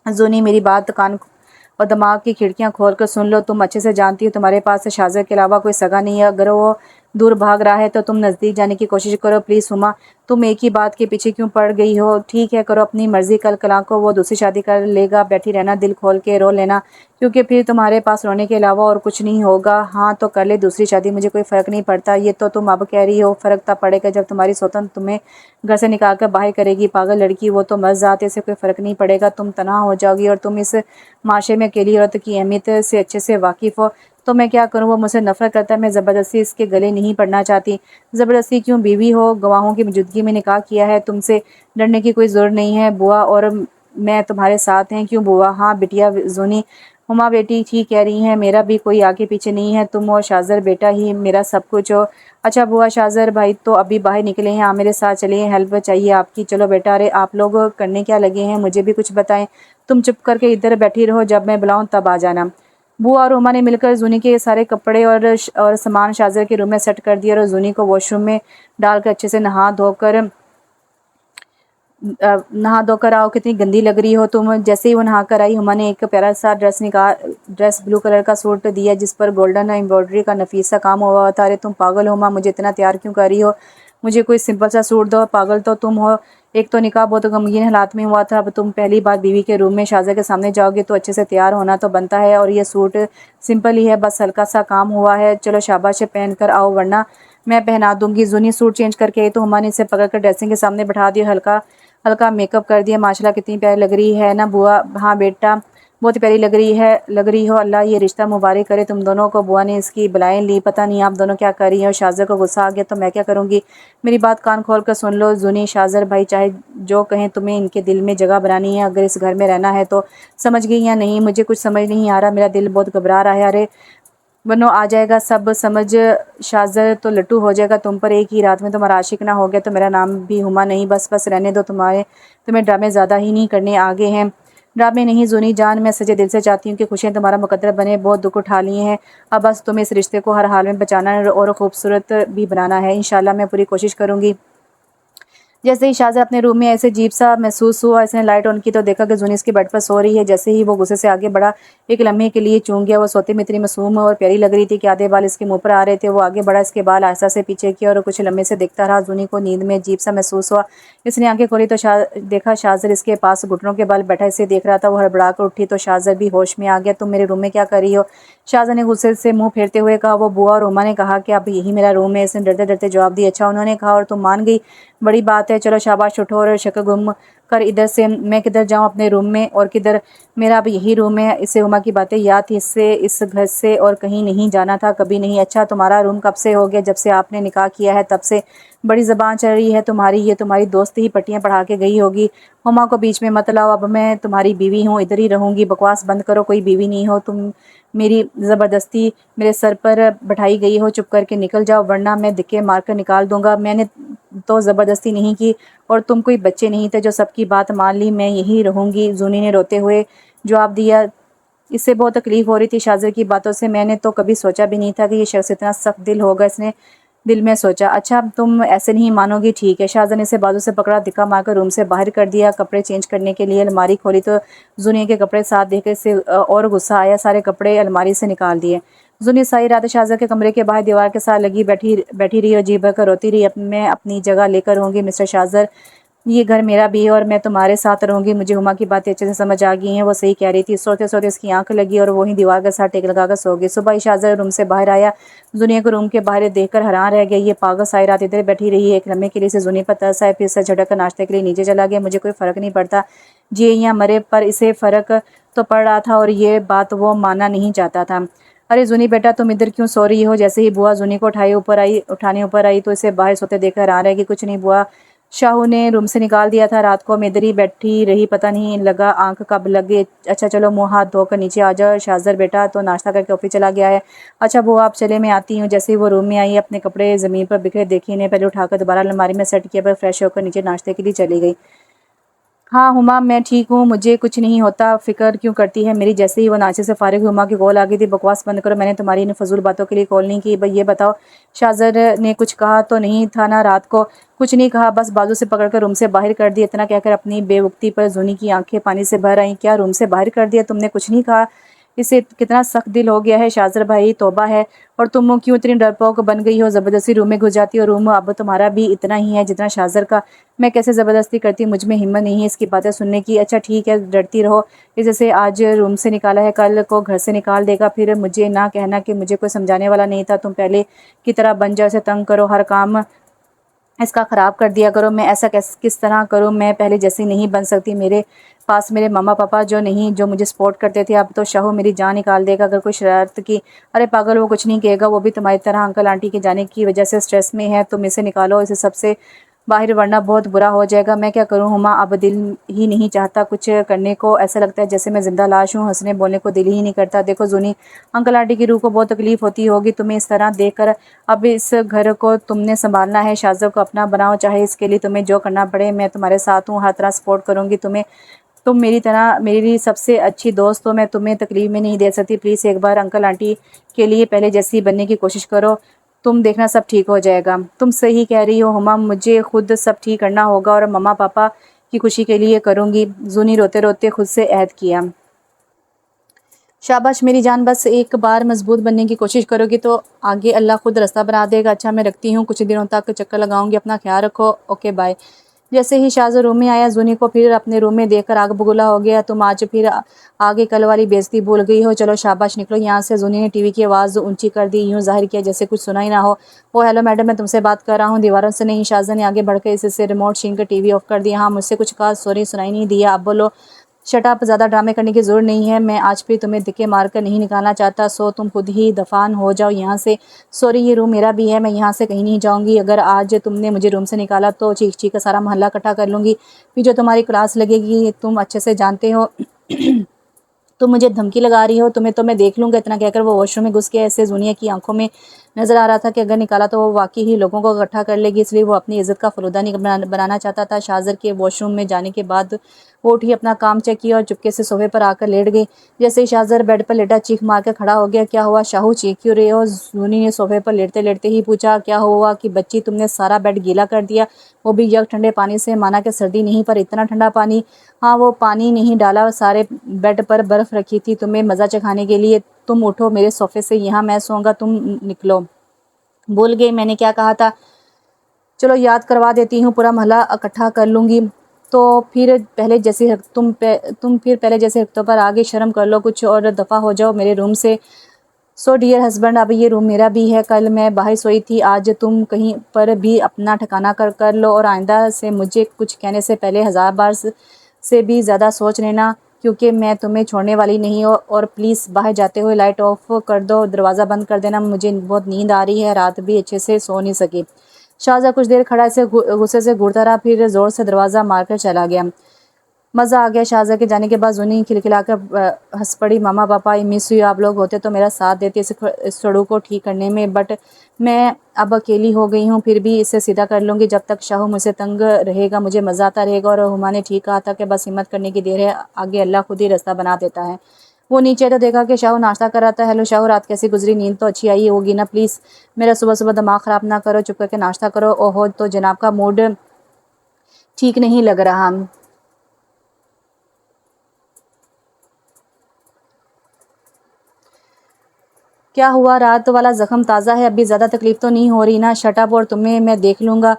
जुनी मेरी बात कान और दिमाग की खिड़कियां खोल कर सुन लो। तुम अच्छे से जानती हो तुम्हारे पास शाहज़र के अलावा कोई सगा नहीं है। अगर वो दूर भाग रहा है तो तुम नज़दीक जाने की कोशिश करो। प्लीज़ हुमा, तुम एक ही बात के पीछे क्यों पड़ गई हो? ठीक है करो अपनी मर्ज़ी, कल कला को वो दूसरी शादी कर लेगा। बैठी रहना, दिल खोल के रो लेना, क्योंकि फिर तुम्हारे पास रोने के अलावा और कुछ नहीं होगा। हाँ तो कर ले दूसरी शादी, मुझे कोई फ़र्क नहीं पड़ता। ये तो तुम अब कह रही हो, फ़र्क तब पड़ेगा जब तुम्हारी सौतन तुम्हें घर से निकाल कर बाहर करेगी। पागल लड़की, वो तो मर जाते से कोई फ़र्क नहीं पड़ेगा। तुम तनहा हो जाओगी और तुम इस माशरे में अकेली औरत की अहमियत से अच्छे से वाकिफ़ हो। तो मैं क्या करूँ, वो मुझसे नफ़रत करता है, मैं ज़बरदस्ती इसके गले नहीं पड़ना चाहती। ज़बरदस्ती क्यों? बीवी हो, गवाहों की मौजूदगी में निकाह किया है, तुमसे डरने की कोई ज़रूरत नहीं है। बुआ और मैं तुम्हारे साथ हैं। क्यों बुआ? हाँ बिटिया जुनी, हुमा बेटी ठीक कह रही हैं, मेरा भी कोई आगे पीछे नहीं है। तुम और शाहज़र बेटा ही मेरा सब कुछ हो। अच्छा बुआ, शाहज़र भाई तो अभी बाहर निकले हैं, आप मेरे साथ चलिए, हेल्प चाहिए आपकी। चलो बेटा। अरे आप लोग करने क्या लगे हैं, मुझे भी कुछ बताएं। तुम चुप करके इधर बैठी रहो, जब मैं बुलाऊं तब आ जाना। बुआ और उमा ने मिलकर जूनी के सारे कपड़े और सामान शाहज़र के रूम में सेट कर दिया और जूनी को वॉशरूम में डालकर अच्छे से नहा धोकर आओ, कितनी गंदी लग रही हो तुम। जैसे ही वो नहा कर आई, हुमा ने एक प्यारा सा ड्रेस ब्लू कलर का सूट दिया जिस पर गोल्डन एम्ब्रॉयडरी का नफीस सा काम हुआ था। अरे तुम पागल हो हुमा, मुझे इतना तैयार क्यों कर रही हो? मुझे कोई सिंपल सा सूट दो। पागल तो तुम हो, एक तो निकाह बहुत गमगीन हालात में हुआ था, अब तुम पहली बार बीवी के रूम में शाहज़र के सामने जाओगे तो अच्छे से तैयार होना तो बनता है। और ये सूट सिंपल ही है, बस हल्का सा काम हुआ है। चलो शाबाश, पहन कर आओ वरना मैं पहना दूंगी। जूनी सूट चेंज करके आई तो हुमा ने इसे पकड़कर ड्रेसिंग के सामने बैठा दिया, हल्का हल्का मेकअप कर दिया। माशाल्लाह कितनी प्यारी लग रही है ना बुआ? हाँ बेटा बहुत प्यारी लग रही हो। अल्लाह ये रिश्ता मुबारक करे तुम दोनों को। बुआ ने इसकी बलाएं ली, पता नहीं आप दोनों क्या कर रही हैं। और शाहज़र को गुस्सा आ गया तो मैं क्या करूँगी? मेरी बात कान खोल कर सुन लो जुनी, शाहज़र भाई चाहे जो कहें, तुम्हें इनके दिल में जगह बनानी है, अगर इस घर में रहना है तो। समझ गई या नहीं? मुझे कुछ समझ नहीं आ रहा, मेरा दिल बहुत घबरा रहा है। अरे बनो आ जाएगा सब समझ, शाहज़र तो लट्टू हो जाएगा तुम पर। एक ही रात में तुम्हारा आशिक ना हो गया तो मेरा नाम भी हुमा नहीं। बस बस रहने दो, तुम्हें ड्रामे ज़्यादा ही नहीं करने आगे हैं। ड्रामे नहीं जुनी जान, मैं सच्चे दिल से चाहती हूँ कि खुशियाँ तुम्हारा मुकद्दर बने। बहुत दुख उठा लिए हैं, अब बस तुम्हें इस रिश्ते को हर हाल में बचाना और खूबसूरत भी बनाना है। इंशाल्लाह मैं पूरी कोशिश करूँगी। जैसे ही शाहज़र अपने रूम में ऐसे अजीब सा महसूस हुआ, इसने लाइट ऑन की तो देखा कि जूनी इसके बेड पर सो रही है। जैसे ही वो गुस्से से आगे बढ़ा, एक लम्हे के लिए चूक गया। वो सोते में इतनी मासूम और प्यारी लग रही थी कि आधे बाल इसके मुंह पर आ रहे थे। वो आगे बढ़ा, इसके बाल आहिस्ता से पीछे किया और कुछ लम्हे से देखता रहा। जूनी को नींद में अजीब सा महसूस हुआ। इसने आंखें खोली तो देखा शाहज़र इसके पास घुटनों के बल बैठा इसे देख रहा था। वो हड़बड़ा कर उठी तो शाहज़र भी होश में आ गया। तुम मेरे रूम में क्या कर रही हो? शाहज़र ने गुस्से से मुंह फेरते हुए कहा। वो बुआ और रोमा ने कहा कि अब यही मेरा रूम है, इसने डरते डरते जवाब दिया। अच्छा उन्होंने कहा और तुम मान गई, बड़ी बात है। चलो शाबाश, उठो और शक्ल गुम कर इधर से। मैं किधर जाऊं अपने रूम में, और किधर? मेरा अब यही रूम है। इसे उमा की बातें याद थी, इससे इस घर से और कहीं नहीं जाना था, कभी नहीं। अच्छा तुम्हारा रूम कब से हो गया? जब से आपने निकाह किया है तब से। बड़ी ज़बान चल रही है तुम्हारी, ये तुम्हारी दोस्त ही पट्टियाँ पढ़ा के गई होगी। हुमा को बीच में मत लाओ, अब मैं तुम्हारी बीवी हूँ, इधर ही रहूँगी। बकवास बंद करो, कोई बीवी नहीं हो तुम मेरी, ज़बरदस्ती मेरे सर पर बैठाई गई हो। चुप करके निकल जाओ वरना मैं धक्के मारकर निकाल दूंगा। मैंने तो ज़बरदस्ती नहीं की और तुम कोई बच्चे नहीं थे जो सबकी बात मान ली। मैं यहीं रहूँगी, जूनी ने रोते हुए जवाब दिया। इससे बहुत तकलीफ़ हो रही थी शाहज़र की बातों से। मैंने तो कभी सोचा भी नहीं था कि ये शख्स इतना सख्त दिल होगा, इसने दिल में सोचा। अच्छा तुम ऐसे नहीं मानोगी, ठीक है। शाहज़र ने इसे बाजू से पकड़ा, धक्का मारकर रूम से बाहर कर दिया। कपड़े चेंज करने के लिए अलमारी खोली तो जुनिया के कपड़े साथ देखकर इसे और गुस्सा आया। सारे कपड़े अलमारी से निकाल दिए। जुनी सारी रात शाहज़र के कमरे के बाहर दीवार के साथ लगी बैठी बैठी रही और जी भर कर रोती रही। अब मैं अपनी जगह लेकर रहूँगी मिस्टर शाहज़र, ये घर मेरा भी है और मैं तुम्हारे साथ रहूंगी। मुझे हुमा की बातें अच्छे से समझ आ गई हैं, वो सही कह रही थी। सोते सोते इसकी आंख लगी और वहीं दीवार के साथ टेक लगाकर सो गई। सुबह ही शाहज़ादा रूम से बाहर आया। जुनिया को रूम के बाहर देखकर हैरान रह गया। ये पागल सारी रात इधर बैठी रही है। एक लम्हे के लिए से जुनिया पर तरस आया, फिर से झटक कर नाश्ते के लिए नीचे चला गया। मुझे कोई फ़र्क नहीं पड़ता, जिए या मरे, पर इसे फ़र्क तो पड़ रहा था और ये बात वो मानना नहीं चाहता था। अरे जुनी बेटा, तुम इधर क्यों सो रही हो? जैसे ही बुआ जुनी को उठाने ऊपर आई तो इसे बाहर सोते देखकर हैरान रह गई। कुछ नहीं बुआ, शाहू ने रूम से निकाल दिया था। रात को मैं इधर ही बैठी रही, पता नहीं लगा आंख कब लग गई। अच्छा चलो मुंह हाथ धोकर नीचे आ जाओ। शाहज़र बेटा तो नाश्ता करके ऑफिस चला गया है। अच्छा बुआ आप चले, मैं आती हूँ। जैसे ही वो रूम में आई, अपने कपड़े ज़मीन पर बिखरे देखे, इन्हें पहले उठाकर दोबारा अलमारी में सेट किया, पर फ्रेश होकर नीचे नाश्ते के लिए चली गई। हाँ हुमा मैं ठीक हूँ, मुझे कुछ नहीं होता, फ़िक्र क्यों करती है मेरी। जैसे ही वो नाश्ते से फारिग हुई, हुमा की कॉल आ गई थी। बकवास बंद करो, मैंने तुम्हारी इन फजूल बातों के लिए कॉल नहीं की। भाई ये बताओ, शाहज़र ने कुछ कहा तो नहीं था ना रात को? कुछ नहीं कहा, बस बाजू से पकड़कर रूम से बाहर कर दिया। इतना कहकर अपनी बेवकूफ़ी पर जूनी की आंखें पानी से भर आईं। क्या रूम से बाहर कर दिया? तुमने कुछ नहीं कहा? इसे कितना सख्त दिल हो गया है शाहज़र भाई, तौबा है। और तुम क्यों इतनी डरपोक बन गई हो? ज़बरदस्ती रूम में घुस जाती हो। रूम अब तुम्हारा भी इतना ही है जितना शाहज़र का। मैं कैसे ज़बरदस्ती करती, मुझ में हिम्मत नहीं है इसकी बातें सुनने की। अच्छा ठीक है, डरती रहो। इस जैसे आज रूम से निकाला है, कल को घर से निकाल देगा। फिर मुझे ना कहना कि मुझे कोई समझाने वाला नहीं था। तुम पहले की तरह बन जाओ, इसे तंग करो, हर काम इसका ख़राब कर दिया करो। मैं ऐसा किस तरह करूँ? मैं पहले जैसी नहीं बन सकती। मेरे पास मेरे मम्मा पापा जो मुझे सपोर्ट करते थे, अब तो शाहू मेरी जान निकाल देगा अगर कोई शरारत की। अरे पागल, वो कुछ नहीं कहेगा, वो भी तुम्हारी तरह अंकल आंटी के जाने की वजह से स्ट्रेस में है। तुम इसे निकालो इसे सबसे बाहर, वरना बहुत बुरा हो जाएगा। मैं क्या करूँ हुमा, अब दिल ही नहीं चाहता कुछ करने को। ऐसा लगता है जैसे मैं ज़िंदा लाश हूँ। हंसने बोलने को दिल ही नहीं करता। देखो जूनी, अंकल आंटी की रूह को बहुत तकलीफ़ होती होगी तुम्हें इस तरह देखकर। अब इस घर को तुमने संभालना है। शाहज़ब को अपना बनाओ, चाहे इसके लिए तुम्हें जो करना पड़े। मैं तुम्हारे साथ हूँ, हर तरह सपोर्ट करूँगी तुम्हें। तुम मेरी तरह मेरी सबसे अच्छी दोस्त हो। मैं तुम्हें तकलीफ़ में नहीं दे सकती। प्लीज़ एक बार अंकल आंटी के लिए पहले जैसी बनने की कोशिश करो। तुम देखना सब ठीक हो जाएगा। तुम सही कह रही हो हुमा, मुझे खुद सब ठीक करना होगा और मम्मा पापा की खुशी के लिए करूँगी। जूनी रोते रोते खुद से अहद किया। शाबाश मेरी जान, बस एक बार मजबूत बनने की कोशिश करोगी तो आगे अल्लाह खुद रास्ता बना देगा। अच्छा मैं रखती हूँ, कुछ दिनों तक चक्कर लगाऊंगी, अपना ख्याल रखो। Okay bye. जैसे ही शाहज़र रूम में आया, जूनी को फिर अपने रूम में देखकर आग बबूला हो गया। तुम आज फिर आगे कल वाली बेइज्जती भूल गई हो। चलो शाबाश, निकलो यहाँ से। जूनी ने टीवी की आवाज़ ऊंची कर दी, यूँ जाहिर किया जैसे कुछ सुना ही ना हो। ओ हेलो मैडम, मैं तुमसे बात कर रहा हूँ, दीवारों से नहीं। शाहज़र ने आगे बढ़कर इससे रिमोट छीन कर टीवी ऑफ कर दिया। हाँ मुझसे कुछ कहा? सॉरी सुनाई नहीं दिया, अब बोलो। शट अप, ज़्यादा ड्रामे करने की ज़रूरत नहीं है। मैं आज भी तुम्हें धक्के मारकर नहीं निकालना चाहता, सो तुम खुद ही दफान हो जाओ यहाँ से। सॉरी, ये रूम मेरा भी है, मैं यहाँ से कहीं नहीं जाऊँगी। अगर आज तुमने मुझे रूम से निकाला तो चीख चीख का सारा मोहल्ला इकट्ठा कर लूँगी। फिर जो तुम्हारी क्लास लगेगी, तुम अच्छे से जानते हो। तुम मुझे धमकी लगा रही हो, तुम्हें तो मैं देख लूँगा। इतना कहकर वो वॉशरूम में घुस गया। इससे जूनिया की आंखों में नजर आ रहा था कि अगर निकाला तो वो वाकई ही लोगों को इकट्ठा कर लेगी, इसलिए वो अपनी इज्जत का फलूदा नहीं बनाना चाहता था। शाहज़र के वॉशरूम में जाने के बाद वो उठी, अपना काम चेक किया और चुपके से सोफे पर आकर लेट गई। जैसे ही शाहज़र बेड पर लेटा, चीख मार कर खड़ा हो गया। क्या हुआ शाहू, चीख क्यों रहे हो? जूनी ने सोफे पर लेटते लेटते ही पूछा। क्या हुआ कि बच्ची, तुमने सारा बेड गीला कर दिया, वो भी यक ठंडे पानी से। माना कि सर्दी नहीं, पर इतना ठंडा पानी। हाँ वो पानी नहीं डाला और सारे बेड पर बर्फ़ रखी थी तुम्हें मज़ा चखाने के लिए। तुम उठो मेरे सोफ़े से, यहाँ मैं सोऊंगा, तुम निकलो। भूल गई मैंने क्या कहा था? चलो याद करवा देती हूँ, पूरा मोहल्ला इकट्ठा कर लूँगी। तो फिर पहले जैसे तुम फिर पहले जैसे हरकतों पर आगे शर्म कर लो कुछ और दफ़ा हो जाओ मेरे रूम से। सो डियर हस्बैंड, अब ये रूम मेरा भी है। कल मैं बाहर सोई थी, आज तुम कहीं पर भी अपना ठिकाना कर लो और आइंदा से मुझे कुछ कहने से पहले 1000 बार से भी ज़्यादा सोच लेना, क्योंकि मैं तुम्हें छोड़ने वाली नहीं हूँ। और प्लीज़ बाहर जाते हुए लाइट ऑफ कर दो, दरवाज़ा बंद कर देना, मुझे बहुत नींद आ रही है, रात भी अच्छे से सो नहीं सकी। शाहज़ा कुछ देर खड़ा ऐसे गुस्से से घूरता रहा, फिर ज़ोर से दरवाज़ा मारकर चला गया। मज़ा आ गया। शाहज़ा के जाने के बाद जूनी खिलखिलाकर हंस पड़ी। मामा पापा आई मिस यू, आप लोग होते तो मेरा साथ देते इस सड़ू को ठीक करने में, बट मैं अब अकेली हो गई हूँ। फिर भी इसे सीधा कर लूँगी। जब तक शाहू मुझसे तंग रहेगा मुझे मज़ा आता रहेगा। और हुमा ने ठीक कहा था कि बस हिम्मत करने की देर है, आगे अल्लाह खुद ही रास्ता बना देता है। वो नीचे तो देखा कि शाहू नाश्ता कर रहा था। हेलो शाहू, रात कैसी गुजरी? नींद तो अच्छी आई होगी ना? प्लीज़ मेरा सुबह सुबह दिमाग ख़राब ना करो, चुप करके नाश्ता करो। ओहो, तो जनाब का मूड ठीक नहीं लग रहा। क्या हुआ, रात वाला ज़ख्म ताज़ा है, अभी ज़्यादा तकलीफ़ तो नहीं हो रही ना? शट अप, और तुम्हें मैं देख लूँगा।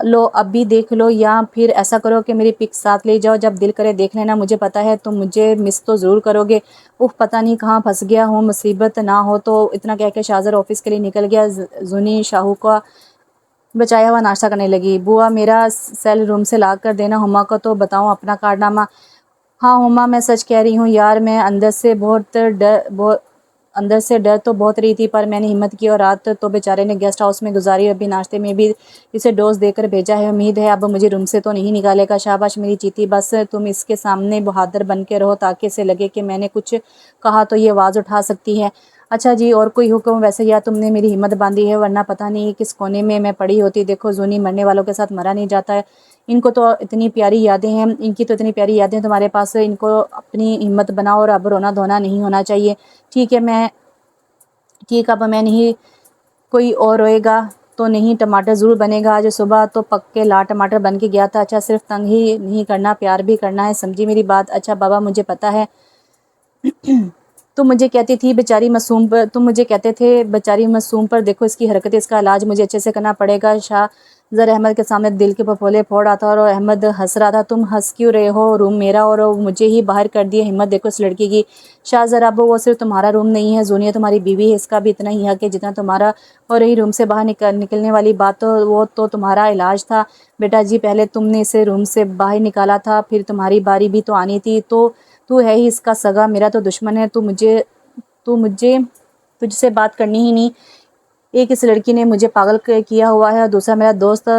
लो अभी देख लो, या फिर ऐसा करो कि मेरी पिक साथ ले जाओ, जब दिल करे देख लेना। मुझे पता है तुम मुझे मिस तो ज़रूर करोगे। उफ़, पता नहीं कहाँ फंस गया हूँ, मुसीबत ना हो तो। इतना कह के शाहज़र ऑफिस के लिए निकल गया। जुनी शाहू का बचाया हुआ नाश्ता करने लगी। बुआ, मेरा सेल रूम से ला कर देना, हुमा को तो बताऊँ अपना कारनामा। हाँ हुमा, मैं सच कह रही हूँ यार, मैं अंदर से डर तो बहुत रही थी, पर मैंने हिम्मत की और रात तो बेचारे ने गेस्ट हाउस में गुजारी। अभी नाश्ते में भी इसे डोज देकर भेजा है। उम्मीद है अब मुझे रूम से तो नहीं निकालेगा। शाबाश मेरी चीती, बस तुम इसके सामने बहादुर बन के रहो, ताकि इसे लगे कि मैंने कुछ कहा तो ये आवाज़ उठा सकती है। अच्छा जी, और कोई हुक्म? वैसे यार तुमने मेरी हिम्मत बांधी है, वरना पता नहीं किस कोने में मैं पड़ी होती। देखो जूनी, मरने वालों के साथ मरा नहीं जाता है। इनको तो इतनी प्यारी यादें हैं, इनकी तो इतनी प्यारी यादें तुम्हारे पास। इनको अपनी हिम्मत बनाओ, और अब रोना धोना नहीं होना चाहिए। ठीक है, ठीक, अब मैं नहीं, कोई और रोएगा तो नहीं। टमाटर ज़रूर बनेगा। आज सुबह तो पक्के लाल टमाटर बन के गया था। अच्छा, सिर्फ तंग ही नहीं करना, प्यार भी करना है, समझी मेरी बात? अच्छा बाबा, मुझे पता है। तुम मुझे कहते थे बेचारी मासूम पर देखो इसकी हरकतें, इसका इलाज मुझे अच्छे से करना पड़ेगा। शाहज़र अहमद के सामने दिल के फफोले फोड़ रहा था, और अहमद हंस रहा था। तुम हंस क्यों रहे हो? रूम मेरा, और मुझे ही बाहर कर दिया। हिम्मत देखो इस लड़की की। शाहज़र, अब वो सिर्फ तुम्हारा रूम नहीं है, जूनिया तुम्हारी बीवी है, इसका भी इतना ही हक है जितना तुम्हारा। और रही रूम से बाहर निकलने वाली बात, तो वो तो तुम्हारा इलाज था बेटा जी। पहले तुमने इसे रूम से बाहर निकाला था, फिर तुम्हारी बारी भी तो आनी थी। तो तू है ही इसका सगा, मेरा तो दुश्मन है। तू मुझे तुझसे बात करनी ही नहीं। एक इस लड़की ने मुझे पागल किया हुआ है, और दूसरा मेरा दोस्त।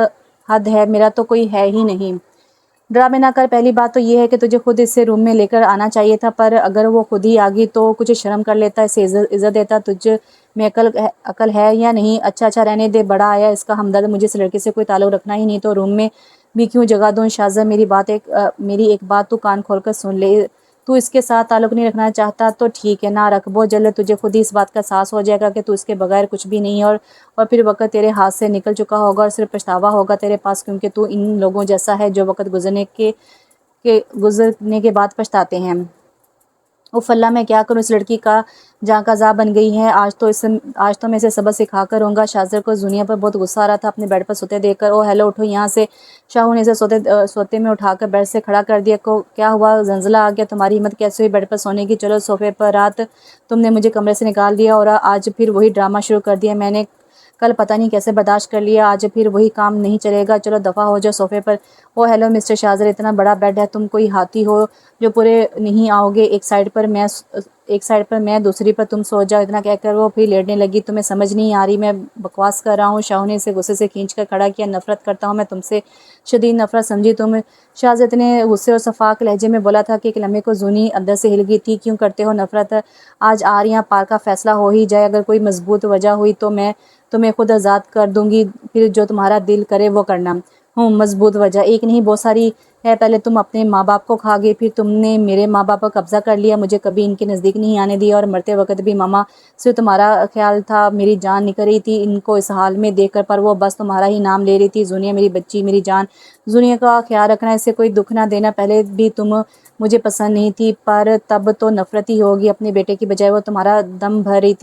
हद है, मेरा तो कोई है ही नहीं। ड्रामे ना कर। पहली बात तो ये है कि तुझे खुद इसे रूम में लेकर आना चाहिए था, पर अगर वो खुद ही आ गई तो कुछ शर्म कर लेता, इसे इज्जत देता। तुझ में अकल है या नहीं? अच्छा रहने दे, बड़ा आया इसका हमदर्द। मुझे इस लड़के से कोई ताल्लुक रखना ही नहीं, तो रूम में भी क्यों जगह दूँ? शाहज़र, मेरी एक बात तू कान खोलकर सुन ले। तू इसके साथ ताल्लुक नहीं रखना चाहता तो ठीक है, ना रख। बहुत जल्द तुझे खुद ही इस बात का एहसास हो जाएगा कि तू इसके बगैर कुछ भी नहीं है, और फिर वक्त तेरे हाथ से निकल चुका होगा, और सिर्फ पछतावा होगा तेरे पास, क्योंकि तू इन लोगों जैसा है जो वक्त गुजरने के बाद पछताते हैं। उफ़ अल्लाह, मैं क्या करूँ? इस लड़की का जाँ का ज़ा बन गई है। आज तो मैं इसे सबक सिखा कर रहूँगा। शाहज़र को दुनिया पर बहुत गुस्सा आ रहा था अपने बेड पर सोते देखकर। ओ हेलो, उठो यहाँ से। शाहू ने इसे सोते में उठाकर बेड से खड़ा कर दिया। को क्या हुआ? जंजला आ गया? तुम्हारी हिम्मत कैसे हुई बेड पर सोने की? चलो सोफे पर। रात तुमने मुझे कमरे से निकाल दिया, और आज फिर वही ड्रामा शुरू कर दिया। मैंने कल पता नहीं कैसे बर्दाश्त कर लिया, आज फिर वही काम नहीं चलेगा। चलो दफ़ा हो जाओ सोफे पर। ओ हेलो मिस्टर शाहज़र, इतना बड़ा बेड है, तुम कोई हाथी हो जो पूरे नहीं आओगे? एक साइड पर मैं, दूसरी पर तुम सो जाओ। इतना कहकर वो फिर लेटने लगी। तुम्हें समझ नहीं आ रही मैं बकवास कर रहा हूँ? शाहू ने इसे गुस्से से खींच कर खड़ा किया। नफरत करता हूँ मैं तुमसे, शदीद नफरत, समझी तुम? शाहज़र ने गुस्से और सफाक लहजे में बोला था कि एक लम्हे को जूनी अंदर से हिल गई थी। क्यों करते हो नफरत? आज आर या पार का फैसला हो ही जाए। अगर कोई मजबूत वजह हुई तो मैं तुम्हें खुद आज़ाद कर दूंगी, फिर जो तुम्हारा दिल करे वो करना। मजबूत वजह एक नहीं, बहुत सारी है। पहले तुम अपने माँ बाप को खा गई, फिर तुमने मेरे माँ बाप पर कब्जा कर लिया, मुझे कभी इनके नज़दीक नहीं आने दिया, और मरते वक्त भी मामा सिर्फ तुम्हारा ख्याल था। मेरी जान निकल रही थी इनको इस हाल में देखकर, पर वो बस तुम्हारा ही नाम ले रही थी। जुनिया मेरी बच्ची, मेरी जान। जुनिया का ख्याल रखना, इसे कोई दुख ना देना। पहले भी तुम मुझे पसंद नहीं थी, पर तब तो नफरत ही होगी। अपने बेटे की बजाय वो तुम्हारा दम भर रही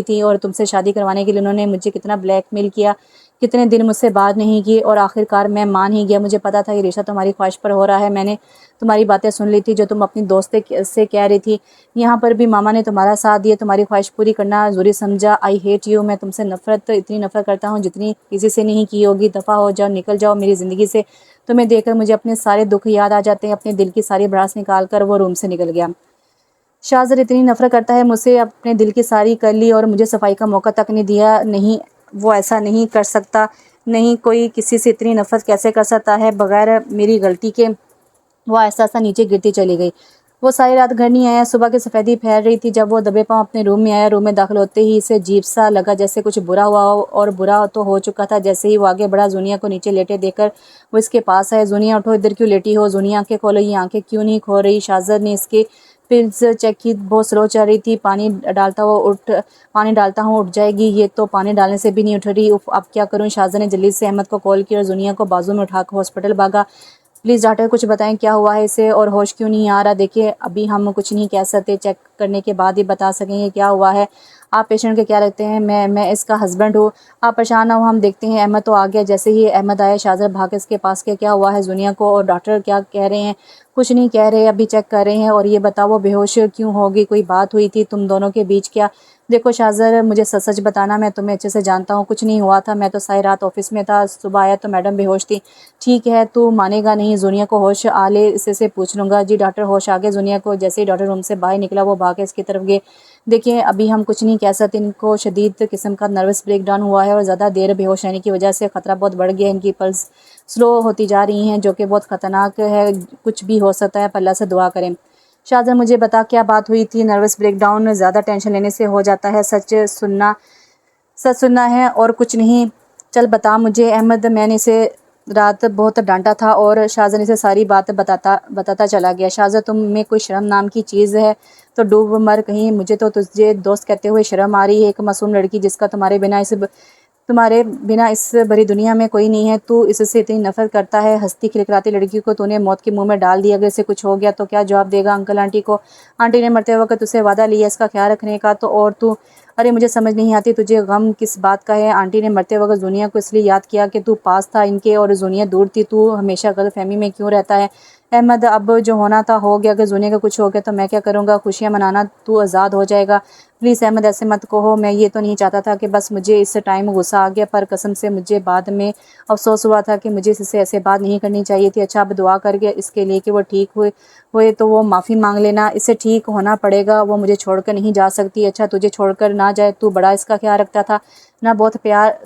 थी, और तुमसे शादी करवाने के लिए उन्होंने मुझे कितना ब्लैकमेल किया, कितने दिन मुझसे बात नहीं की, और आखिरकार मैं मान ही गया। मुझे पता था ये रिश्ता तुम्हारी ख्वाहिश पर हो रहा है। मैंने तुम्हारी बातें सुन ली थी जो तुम अपनी दोस्त से कह रही थी। यहाँ पर भी मामा ने तुम्हारा साथ दिया, तुम्हारी ख्वाहिश पूरी करना ज़रूरी समझा। I hate you. मैं तुमसे इतनी नफरत करता हूँ जितनी किसी से नहीं की होगी। दफ़ा हो जाओ, निकल जाओ मेरी ज़िंदगी से। तुम्हें देखकर मुझे अपने सारे दुख याद आ जाते हैं। अपने दिल की सारी भड़ास निकाल कर वो रूम से निकल गया। शाहज़र इतनी नफरत करता है मुझसे, अपने दिल की सारी कर ली, और मुझे सफाई का मौका तक नहीं दिया। नहीं, वो ऐसा नहीं कर सकता। नहीं, कोई किसी से इतनी नफरत कैसे कर सकता है बगैर मेरी गलती के? वो आहिस्ता नीचे गिरती चली गई। वो सारी रात घर नहीं आया। सुबह की सफ़ेदी फैल रही थी जब वो दबे पाँव अपने रूम में आया। रूम में दाखिल होते ही इसे अजीब सा लगा, जैसे कुछ बुरा हुआ हो, और बुरा तो हो चुका था। जैसे ही वो आगे बढ़ा, जुनिया को नीचे लेटे देखकर वो इसके पास आए। जुनिया, उठो, इधर क्यों लेटी हो? जुनिया, आंखें खोलो। ये आंखें क्यों नहीं खो रही? शाहज़र ने इसके पिल्स चेक की, बहुत स्लो चल रही थी। पानी डालता हूँ उठ जाएगी, ये तो पानी डालने से भी नहीं उठ रही। उफ, अब क्या करूँ? शाहज़र ने जल्दी से अहमद को कॉल किया और जुनिया को बाजू में उठाकर हॉस्पिटल भागा। प्लीज़ डॉक्टर, कुछ बताएं क्या हुआ है इसे, और होश क्यों नहीं आ रहा? देखिए, अभी हम कुछ नहीं कह सकते, चेक करने के बाद ही बता सकेंगे क्या हुआ है। आप पेशेंट के क्या लगते हैं? मैं इसका हस्बैंड हूँ। आप परेशान ना हो, हम देखते हैं। अहमद तो आ गया। जैसे ही अहमद आया, शाहज़र भाग के इसके पास गया। क्या हुआ है ज़ुनिया को? और डॉक्टर क्या कह रहे हैं? कुछ नहीं कह रहे, अभी चेक कर रहे हैं। और ये बताओ वो बेहोश क्यों होगी? कोई बात हुई थी तुम दोनों के बीच क्या? देखो शाहज़र, मुझे सच सच बताना, मैं तुम्हें अच्छे से जानता हूँ, कुछ नहीं हुआ था। मैं तो सारी रात ऑफिस में था, सुबह आया तो मैडम बेहोश थी। ठीक है, तू मानेगा नहीं। ज़ुनिया को होश आ ले, इसे से पूछ लूँगा। जी डॉक्टर, होश आ गया ज़ुनिया को। जैसे ही डॉक्टर रूम से बाहर निकला, वो भाग के इसकी तरफ गए। देखिए, अभी हम कुछ नहीं कह सकते। इनको शदीद किस्म का नर्वस ब्रेकडाउन हुआ है और ज़्यादा देर बेहोश रहने की वजह से ख़तरा बहुत बढ़ गया है। इनकी पल्स स्लो होती जा रही हैं, जो कि बहुत ख़तरनाक है। कुछ भी हो सकता है, अल्लाह से दुआ करें। शाहज़र, मुझे बता क्या बात हुई थी? नर्वस ब्रेकडाउन ज़्यादा टेंशन लेने से हो जाता है। सच सुनना है और कुछ नहीं। चल बता मुझे। अहमद, मैंने इसे रात बहुत डांटा था और शाहज़र इसे सारी बात बताता चला गया। शाहज़र, तुम में कोई शर्म नाम की चीज़ है तो डूब मर कहीं। मुझे तो तुझे दोस्त कहते हुए शर्म आ रही है। एक मासूम लड़की जिसका तुम्हारे बिना इस बड़ी दुनिया में कोई नहीं है। तू इससे इतनी नफरत करता है। हंसती खिलखिलाती लड़की को तूने मौत के मुंह में डाल दिया। अगर इसे कुछ हो गया तो क्या जवाब देगा अंकल आंटी को? आंटी ने मरते वक्त तुझसे वादा लिया इसका ख्याल रखने का, तो और तू? अरे मुझे समझ नहीं आती, तुझे गम किस बात का है? आंटी ने मरते वक्त जुनिया को इसलिए याद किया कि तू पास था इनके और जुनिया दूर थी। तू हमेशा गलतफहमी में क्यों रहता है? अहमद, अब जो होना था हो गया। अगर जुनिया का कुछ हो गया तो मैं क्या करूँगा? खुशियाँ मनाना, तू आज़ाद हो जाएगा। प्लीज़ अहमद, ऐसे मत कहो। मैं ये तो नहीं चाहता था कि बस मुझे इस टाइम गुस्सा आ गया, पर कसम से मुझे बाद में अफसोस हुआ था कि मुझे इससे ऐसे बात नहीं करनी चाहिए थी। अच्छा, अब दुआ करके इसके लिए कि वो ठीक हुए तो वो माफ़ी मांग लेना। इसे ठीक होना पड़ेगा, वो मुझे छोड़कर नहीं जा सकती। अच्छा, तुझे छोड़कर ना जाए। तू बड़ा इसका ख्याल रखता था ना, बहुत प्यार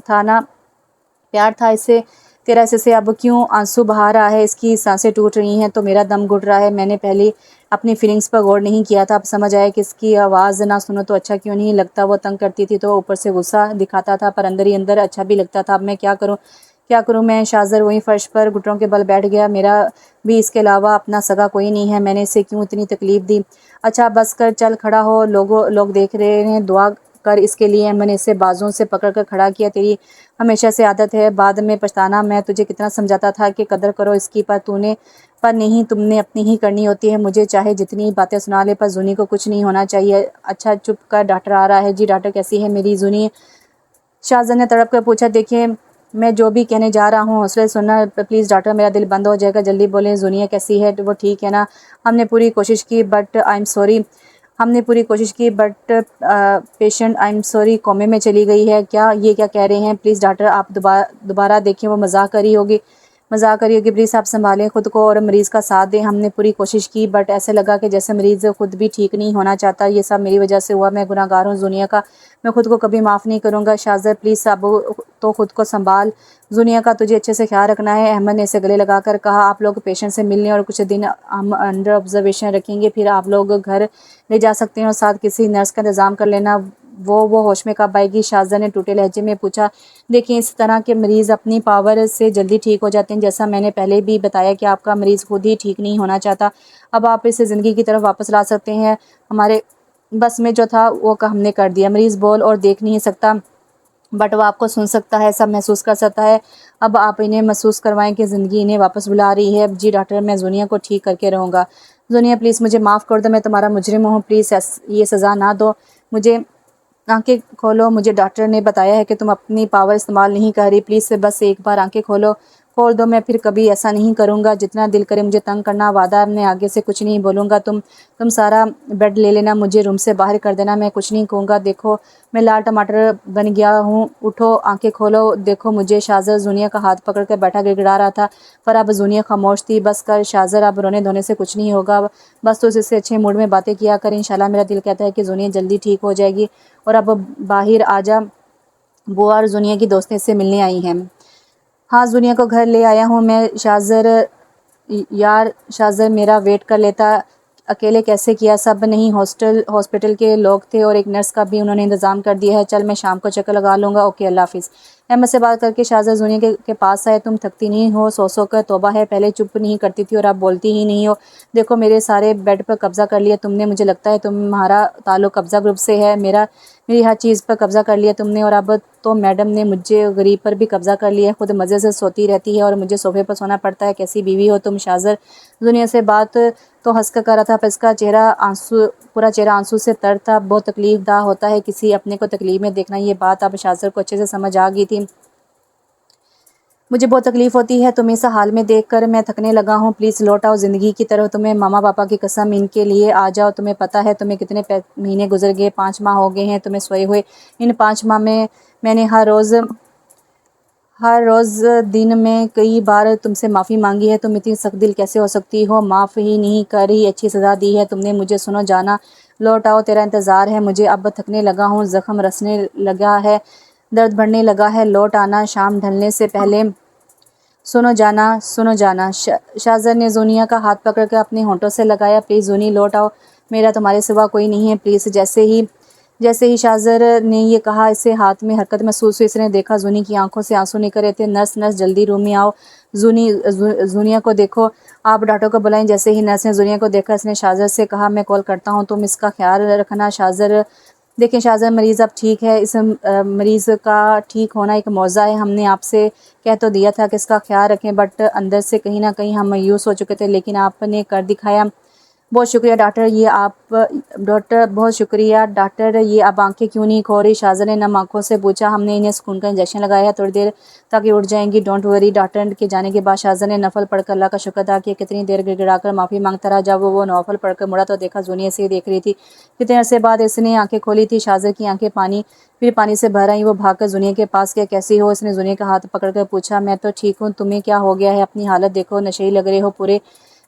था इसे तेरा। इससे अब क्यों आंसू बहा रहा है? इसकी सांसें टूट रही हैं तो मेरा दम घुट रहा है। मैंने पहले अपनी फीलिंग्स पर गौर नहीं किया था। अब समझ आया कि इसकी आवाज़ ना सुनो तो अच्छा क्यों नहीं लगता। वो तंग करती थी तो ऊपर से गुस्सा दिखाता था, पर अंदर ही अंदर अच्छा भी लगता था। अब मैं क्या करूं मैं? शाहज़र वहीं फर्श पर घुटनों के बल बैठ गया। मेरा भी इसके अलावा अपना सगा कोई नहीं है। मैंने इसे क्यों इतनी तकलीफ़ दी? अच्छा बस कर, चल खड़ा हो। लोग देख रहे हैं, दुआ कर इसके लिए। मैंने इसे बाजुओं से पकड़ कर खड़ा किया। तेरी हमेशा से आदत है बाद में पछताना। मैं तुझे कितना समझाता था कि कदर करो इसकी, पर नहीं, तुमने अपनी ही करनी होती है। मुझे चाहे जितनी बातें सुना ले, पर जूनी को कुछ नहीं होना चाहिए। अच्छा चुप कर, डॉक्टर आ रहा है। जी डॉक्टर, कैसी है मेरी जूनी? शाहज़र ने तड़प कर पूछा। देखिए, मैं जो भी कहने जा रहा हूँ हौसले से सुनना प्लीज़ डॉक्टर, मेरा दिल बंद हो जाएगा। जल्दी बोलें, जुनिया कैसी है? वो ठीक है ना? हमने पूरी कोशिश की बट आई एम सॉरी। हमने पूरी कोशिश की but patient I am sorry कोमे में चली गई है। क्या कह रहे हैं? प्लीज़ डॉक्टर, आप दोबारा देखिए। वो मजाक करी होगी। प्लीज़ आप संभालें खुद को और मरीज़ का साथ दें। हमने पूरी कोशिश की बट ऐसे लगा कि जैसे मरीज़ खुद भी ठीक नहीं होना चाहता। ये सब मेरी वजह से हुआ। मैं गुनाहगार हूँ जुनिया का। मैं खुद को कभी माफ़ नहीं करूँगा। शाहज़र प्लीज़ अब तो खुद को संभाल। जुनिया का तुझे अच्छे से ख्याल रखना है। अहमद ने इसे गले लगाकर कहा। आप लोग पेशेंट से मिलने और कुछ दिन हम अंडर ऑब्जर्वेशन रखेंगे, फिर आप लोग घर ले जा सकते हैं और साथ किसी नर्स का इंतज़ाम कर लेना। वो होश में कब आएगी? शाहज़र ने टूटे लहजे में पूछा। देखिए, इस तरह के मरीज़ अपनी पावर से जल्दी ठीक हो जाते हैं। जैसा मैंने पहले भी बताया कि आपका मरीज़ खुद ही ठीक नहीं होना चाहता। अब आप इसे ज़िंदगी की तरफ वापस ला सकते हैं। हमारे बस में जो था वो हमने कर दिया। मरीज़ बोल और देख नहीं सकता बट वो आपको सुन सकता है, सब महसूस कर सकता है। अब आप इन्हें महसूस करवाएं कि ज़िंदगी इन्हें वापस बुला रही है। जी डॉक्टर, मैं जुनिया को ठीक करके रहूँगा। जुनिया प्लीज़ मुझे माफ़ कर दो, मैं तुम्हारा मुजरिम हूँ। प्लीज़ ये सज़ा ना दो मुझे। आंखें खोलो। मुझे डॉक्टर ने बताया है कि तुम अपनी पावर इस्तेमाल नहीं कर रही। प्लीज़ से बस एक बार आंखें खोल दो। मैं फिर कभी ऐसा नहीं करूँगा। जितना दिल करे मुझे तंग करना। वादा, मैं आगे से कुछ नहीं बोलूँगा। तुम सारा बेड ले लेना, मुझे रूम से बाहर कर देना, मैं कुछ नहीं कहूँगा। देखो, मैं लाल टमाटर बन गया हूँ। उठो, आंखें खोलो, देखो मुझे। शाहज़र जुनिया का हाथ पकड़ कर बैठा गिड़गिड़ा रहा था, पर अब जुनिया खामोश थी। बस कर शाहज़र, अब रोने धोने से कुछ नहीं होगा। बस तो इससे अच्छे मूड में बातें किया कर। इंशाल्लाह मेरा दिल कहता है कि जुनिया जल्दी ठीक हो जाएगी। और अब बाहर आजा, बुआ और जुनिया की दोस्तें से मिलने आई हैं। हाँ, जुनिया को घर ले आया हूँ मैं। शाहज़र मेरा वेट कर लेता। अकेले कैसे किया? सब नहीं, हॉस्पिटल के लोग थे और एक नर्स का भी उन्होंने इंतज़ाम कर दिया है। चल, मैं शाम को चक्कर लगा लूँगा। ओके, अल्लाह हाफिज़। अहमद से बात करके शाहज़र जुनिया के पास आए। तुम थकती नहीं हो? सौ कर तौबा है, पहले चुप नहीं करती थी और अब बोलती ही नहीं हो। देखो, मेरे सारे बेड पर कब्ज़ा कर लिया तुमने। मुझे लगता है तुम्हारा ताल्लुक़ कब्ज़ा ग्रुप से है। मेरी हर चीज़ पर कब्ज़ा कर लिया तुमने, और अब तो मैडम ने मुझे गरीब पर भी कब्ज़ा कर लिया है। खुद मज़े से सोती रहती है और मुझे सोफे पर सोना पड़ता है। कैसी बीवी हो तुम शाज़र। दुनिया से बात तो हंस कर रहा था, पर इसका चेहरा आंसू, पूरा चेहरा आंसू से तर था। बहुत तकलीफ दा होता है किसी अपने को तकलीफ में देखना। ये बात अब शाज़र को अच्छे से समझ आ गई थी। मुझे बहुत तकलीफ़ होती है तुम्हें इस हाल में देखकर। मैं थकने लगा हूँ, प्लीज़ लौट आओ ज़िंदगी की तरफ। तुम्हें मामा पापा की कसम, इनके लिए आ जाओ। तुम्हें पता है तुम्हें कितने महीने गुजर गए, 5 माह हो गए हैं तुम्हें सोए हुए। इन 5 माह में मैंने हर रोज़ दिन में कई बार तुमसे माफ़ी मांगी है। तुम इतनी सख्त दिल कैसे हो सकती हो। माफ़ ही नहीं कर ही अच्छी सज़ा दी है तुमने मुझे। सुनो जाना, लौट आओ, तेरा इंतज़ार है मुझे। अब थकने लगा हूँ, ज़ख्म रसने लगा है, दर्द बढ़ने लगा है। लौट आना शाम ढलने से पहले। सुनो जाना, सुनो जाना। शाहज़र ने जूनिया का हाथ पकड़ कर अपने होंठों से लगाया। प्लीज़ जूनी लौट आओ, मेरा तुम्हारे सिवा कोई नहीं है, प्लीज़। जैसे ही शाहज़र ने ये कहा, इसे हाथ में हरकत महसूस हुई। इसने देखा जूनी की आंखों से आंसू निकल रहे थे। नर्स, नर्स जल्दी रूम में आओ, जूनिया को देखो। आप डॉक्टर को बुलाएं। जैसे ही नर्स ने जूनिया को देखा, इसने शाहज़र से कहा, मैं कॉल करता हूँ, तुम इसका ख्याल रखना। शाहज़र, देखिए शाहज़र, मरीज़ अब ठीक है। इस मरीज़ का ठीक होना एक मौज़ा है। हमने आपसे कह तो दिया था कि इसका ख्याल रखें, बट अंदर से कहीं ना कहीं हम मायूस हो चुके थे, लेकिन आपने कर दिखाया। बहुत शुक्रिया डॉक्टर, बहुत शुक्रिया डॉक्टर, ये अब आंखें क्यों नहीं खो रही। शाहज़र ने नम आंखों से पूछा। हमने इन्हें सुकून का इंजेक्शन लगाया है, थोड़ी देर ताकि उठ जाएंगी, डोंट वरी। डॉक्टर के जाने के बाद शाहज़र ने नफल पढ़कर अल्लाह का शुक्र अदा किया। कितनी देर गिड़गिड़ाकर माफ़ी मांगता रहा। जब वो नफल पढ़कर मुड़ा तो देखा जूनिया से देख रही थी। कितने अरसे बाद इसने आंखें खोली थी। शाहज़र की आंखें फिर पानी से भर आई। वो भागकर जूनिया के पास गया। कैसी हो, इसने जूनिया का हाथ पकड़कर पूछा। मैं तो ठीक हूँ, तुम्हें क्या हो गया है। अपनी हालत देखो, नशेई लग रहे हो पूरे,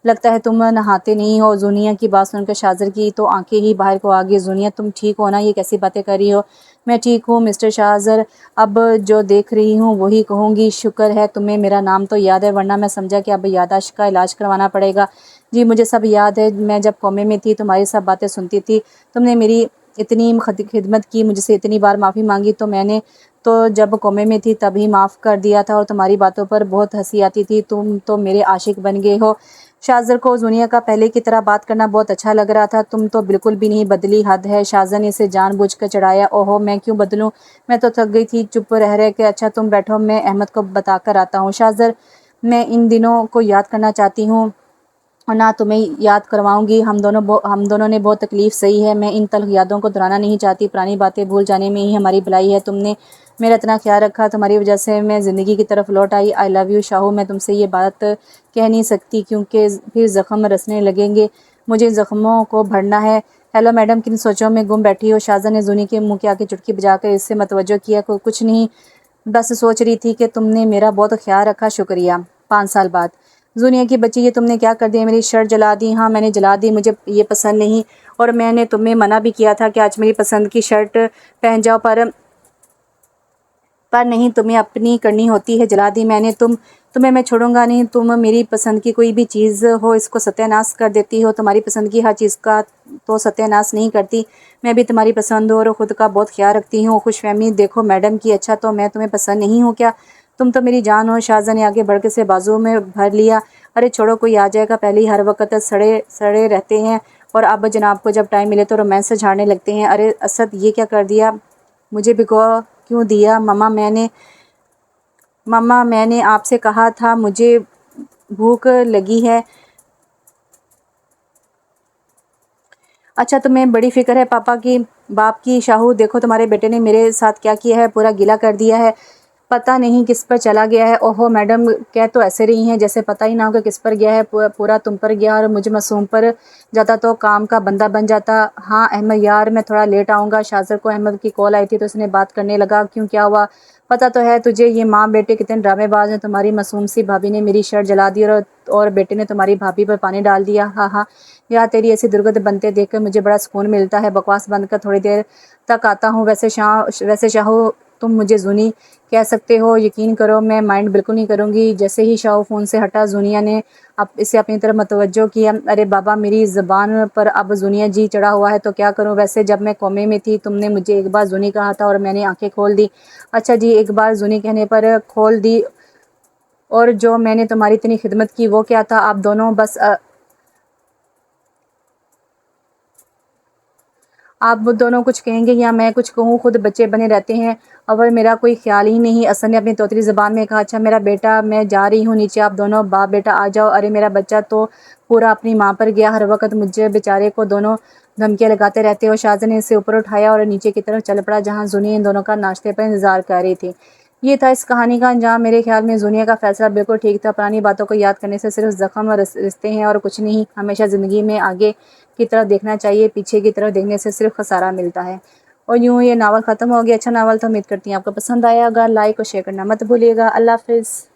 लगता है तुम नहाते नहीं हो। जूनिया की बात सुनकर शाज़र की तो आंखें ही बाहर को आ गई। जूनिया, तुम ठीक हो ना, ये कैसी बातें कर रही हो। मैं ठीक हूँ मिस्टर शाज़र, अब जो देख रही हूँ वही कहूँगी। शुक्र है तुम्हें मेरा नाम तो याद है, वरना मैं समझा कि अब याददाश्त का इलाज करवाना पड़ेगा। जी मुझे सब याद है, मैं जब कौमे में थी तुम्हारी सब बातें सुनती थी। तुमने मेरी इतनी खिदमत की, मुझसे इतनी बार माफ़ी मांगी, तो मैंने तो जब कौमे में थी तभी माफ़ कर दिया था, और तुम्हारी बातों पर बहुत हंसी आती थी। तुम तो मेरे आशिक बन गए हो। शाज़र को जूनिया का पहले की तरह बात करना बहुत अच्छा लग रहा था। तुम तो बिल्कुल भी नहीं बदली, हद है। शाज़र ने इसे जानबूझकर चढ़ाया। ओहो, मैं क्यों बदलूं, मैं तो थक गई थी चुप रह के। अच्छा तुम बैठो, मैं अहमद को बताकर आता हूँ। शाज़र, मैं इन दिनों को याद करना चाहती हूँ और ना तुम्हें याद करवाऊंगी। हम दोनों ने बहुत तकलीफ़ सही है। मैं इन तल्ख़ यादों को दोहराना नहीं चाहती। पुरानी बातें भूल जाने में ही हमारी भलाई है। तुमने मेरा इतना ख्याल रखा, तुम्हारी वजह से मैं ज़िंदगी की तरफ लौट आई। I love you Shahu. मैं तुमसे ये बात कह नहीं सकती क्योंकि फिर ज़ख्म रसने लगेंगे, मुझे इन ज़ख्मों को भरना है। हेलो मैडम, किन सोचों में गुम बैठी हो। शाज़र ने जूनी के मुंह के आगे चुटकी बजाकर इससे मतवज्जो किया। कुछ नहीं, बस सोच रही थी कि तुमने मेरा बहुत ख्याल रखा, शुक्रिया। 5 साल बाद। जूनिया की बच्ची, ये तुमने क्या कर दिया, मेरी शर्ट जला दी। हाँ मैंने जला दी, मुझे ये पसंद नहीं, और मैंने तुम्हें मना भी किया था कि आज मेरी पसंद की शर्ट पहन जाओ, पर नहीं, तुम्हें अपनी करनी होती है, जला दी मैंने। तुम्हें मैं छोड़ूंगा नहीं। तुम मेरी पसंद की कोई भी चीज़ हो इसको सत्यानाश कर देती हो। तुम्हारी पसंद की हर चीज़ का तो सत्यानाश नहीं करती। मैं भी तुम्हारी पसंद और ख़ुद का बहुत ख्याल रखती हूँ। खुशफहमी देखो मैडम की। अच्छा तो मैं तुम्हें पसंद नहीं हूँ क्या, तुम तो मेरी जान हो। शाहज़ा ने आगे बढ़ के से बाजू में भर लिया। अरे छोड़ो, कोई आ जाएगा, पहले ही हर वक्त सड़े सड़े रहते हैं, और अब जनाब को जब टाइम मिले तो रोमांस से झाड़ने लगते हैं। अरे असद, ये क्या कर दिया, मुझे भिगो क्यों दिया। मम्मा मैंने आपसे कहा था मुझे भूख लगी है। अच्छा तुम्हें बड़ी फिक्र है पापा की, बाप की। शाहू देखो तुम्हारे बेटे ने मेरे साथ क्या किया है, पूरा गीला कर दिया है। पता नहीं किस पर चला गया है। ओहो मैडम, कह तो ऐसे रही हैं जैसे पता ही ना हो कि किस पर गया है। पूरा तुम पर गया, और मुझे मासूम पर जाता तो काम का बंदा बन जाता। हाँ अहमद यार, मैं थोड़ा लेट आऊँगा। शाज़र को अहमद की कॉल आई थी तो उसने बात करने लगा। क्यों, क्या हुआ। पता तो है तुझे, ये माँ बेटे कितने ड्रामेबाज हैं। तुम्हारी मासूम सी भाभी ने मेरी शर्ट जला दी, और बेटे ने तुम्हारी भाभी पर पानी डाल दिया। हाँ हाँ यार, तेरी ऐसी दुर्गत बनते देखकर मुझे बड़ा सुकून मिलता है। बकवास बंद कर, थोड़ी देर तक आता हूँ। वैसे शाहू, तुम मुझे जूनी कह सकते हो, यकीन करो मैं माइंड बिल्कुल नहीं करूँगी। जैसे ही शाहू फ़ोन से हटा, जूनिया ने इसे अपनी तरफ मतवज्जो किया। अरे बाबा, मेरी ज़बान पर अब जूनिया जी चढ़ा हुआ है तो क्या करूँ। वैसे जब मैं कौमे में थी तुमने मुझे एक बार जूनी कहा था और मैंने आंखें खोल दी। अच्छा जी, एक बार जूनी कहने पर खोल दी, और जो मैंने तुम्हारी इतनी खिदमत की वो क्या था। आप दोनों बस आप वो दोनों कुछ कहेंगे या मैं कुछ कहूँ, खुद बच्चे बने रहते हैं और मेरा कोई ख्याल ही नहीं। असन ने अपनी तोतली ज़बान में कहा, अच्छा मेरा बेटा, मैं जा रही हूँ नीचे, आप दोनों बाप बेटा आ जाओ। अरे मेरा बच्चा तो पूरा अपनी माँ पर गया, हर वक्त मुझे बेचारे को दोनों धमकियाँ लगाते रहते और शाहज़ाद ने इसे ऊपर उठाया और नीचे की तरफ चल पड़ा, जहाँ जुनिया इन दोनों का नाश्ते पर इंतज़ार कर रही थी। ये था इस कहानी का अंजाम। मेरे ख्याल में जुनिया का फ़ैसला बिल्कुल ठीक था। पुरानी बातों को याद करने से सिर्फ ज़ख्म और रिश्ते हैं और कुछ नहीं। हमेशा ज़िंदगी में आगे की तरफ देखना चाहिए, पीछे की तरफ देखने से सिर्फ खसारा मिलता है। और यूँ ये नावल ख़त्म हो गया। अच्छा नावल था, उम्मीद करती हूँ आपको पसंद आया। अगर लाइक और शेयर करना मत भूलिएगा। अल्लाह हाफ़िज़।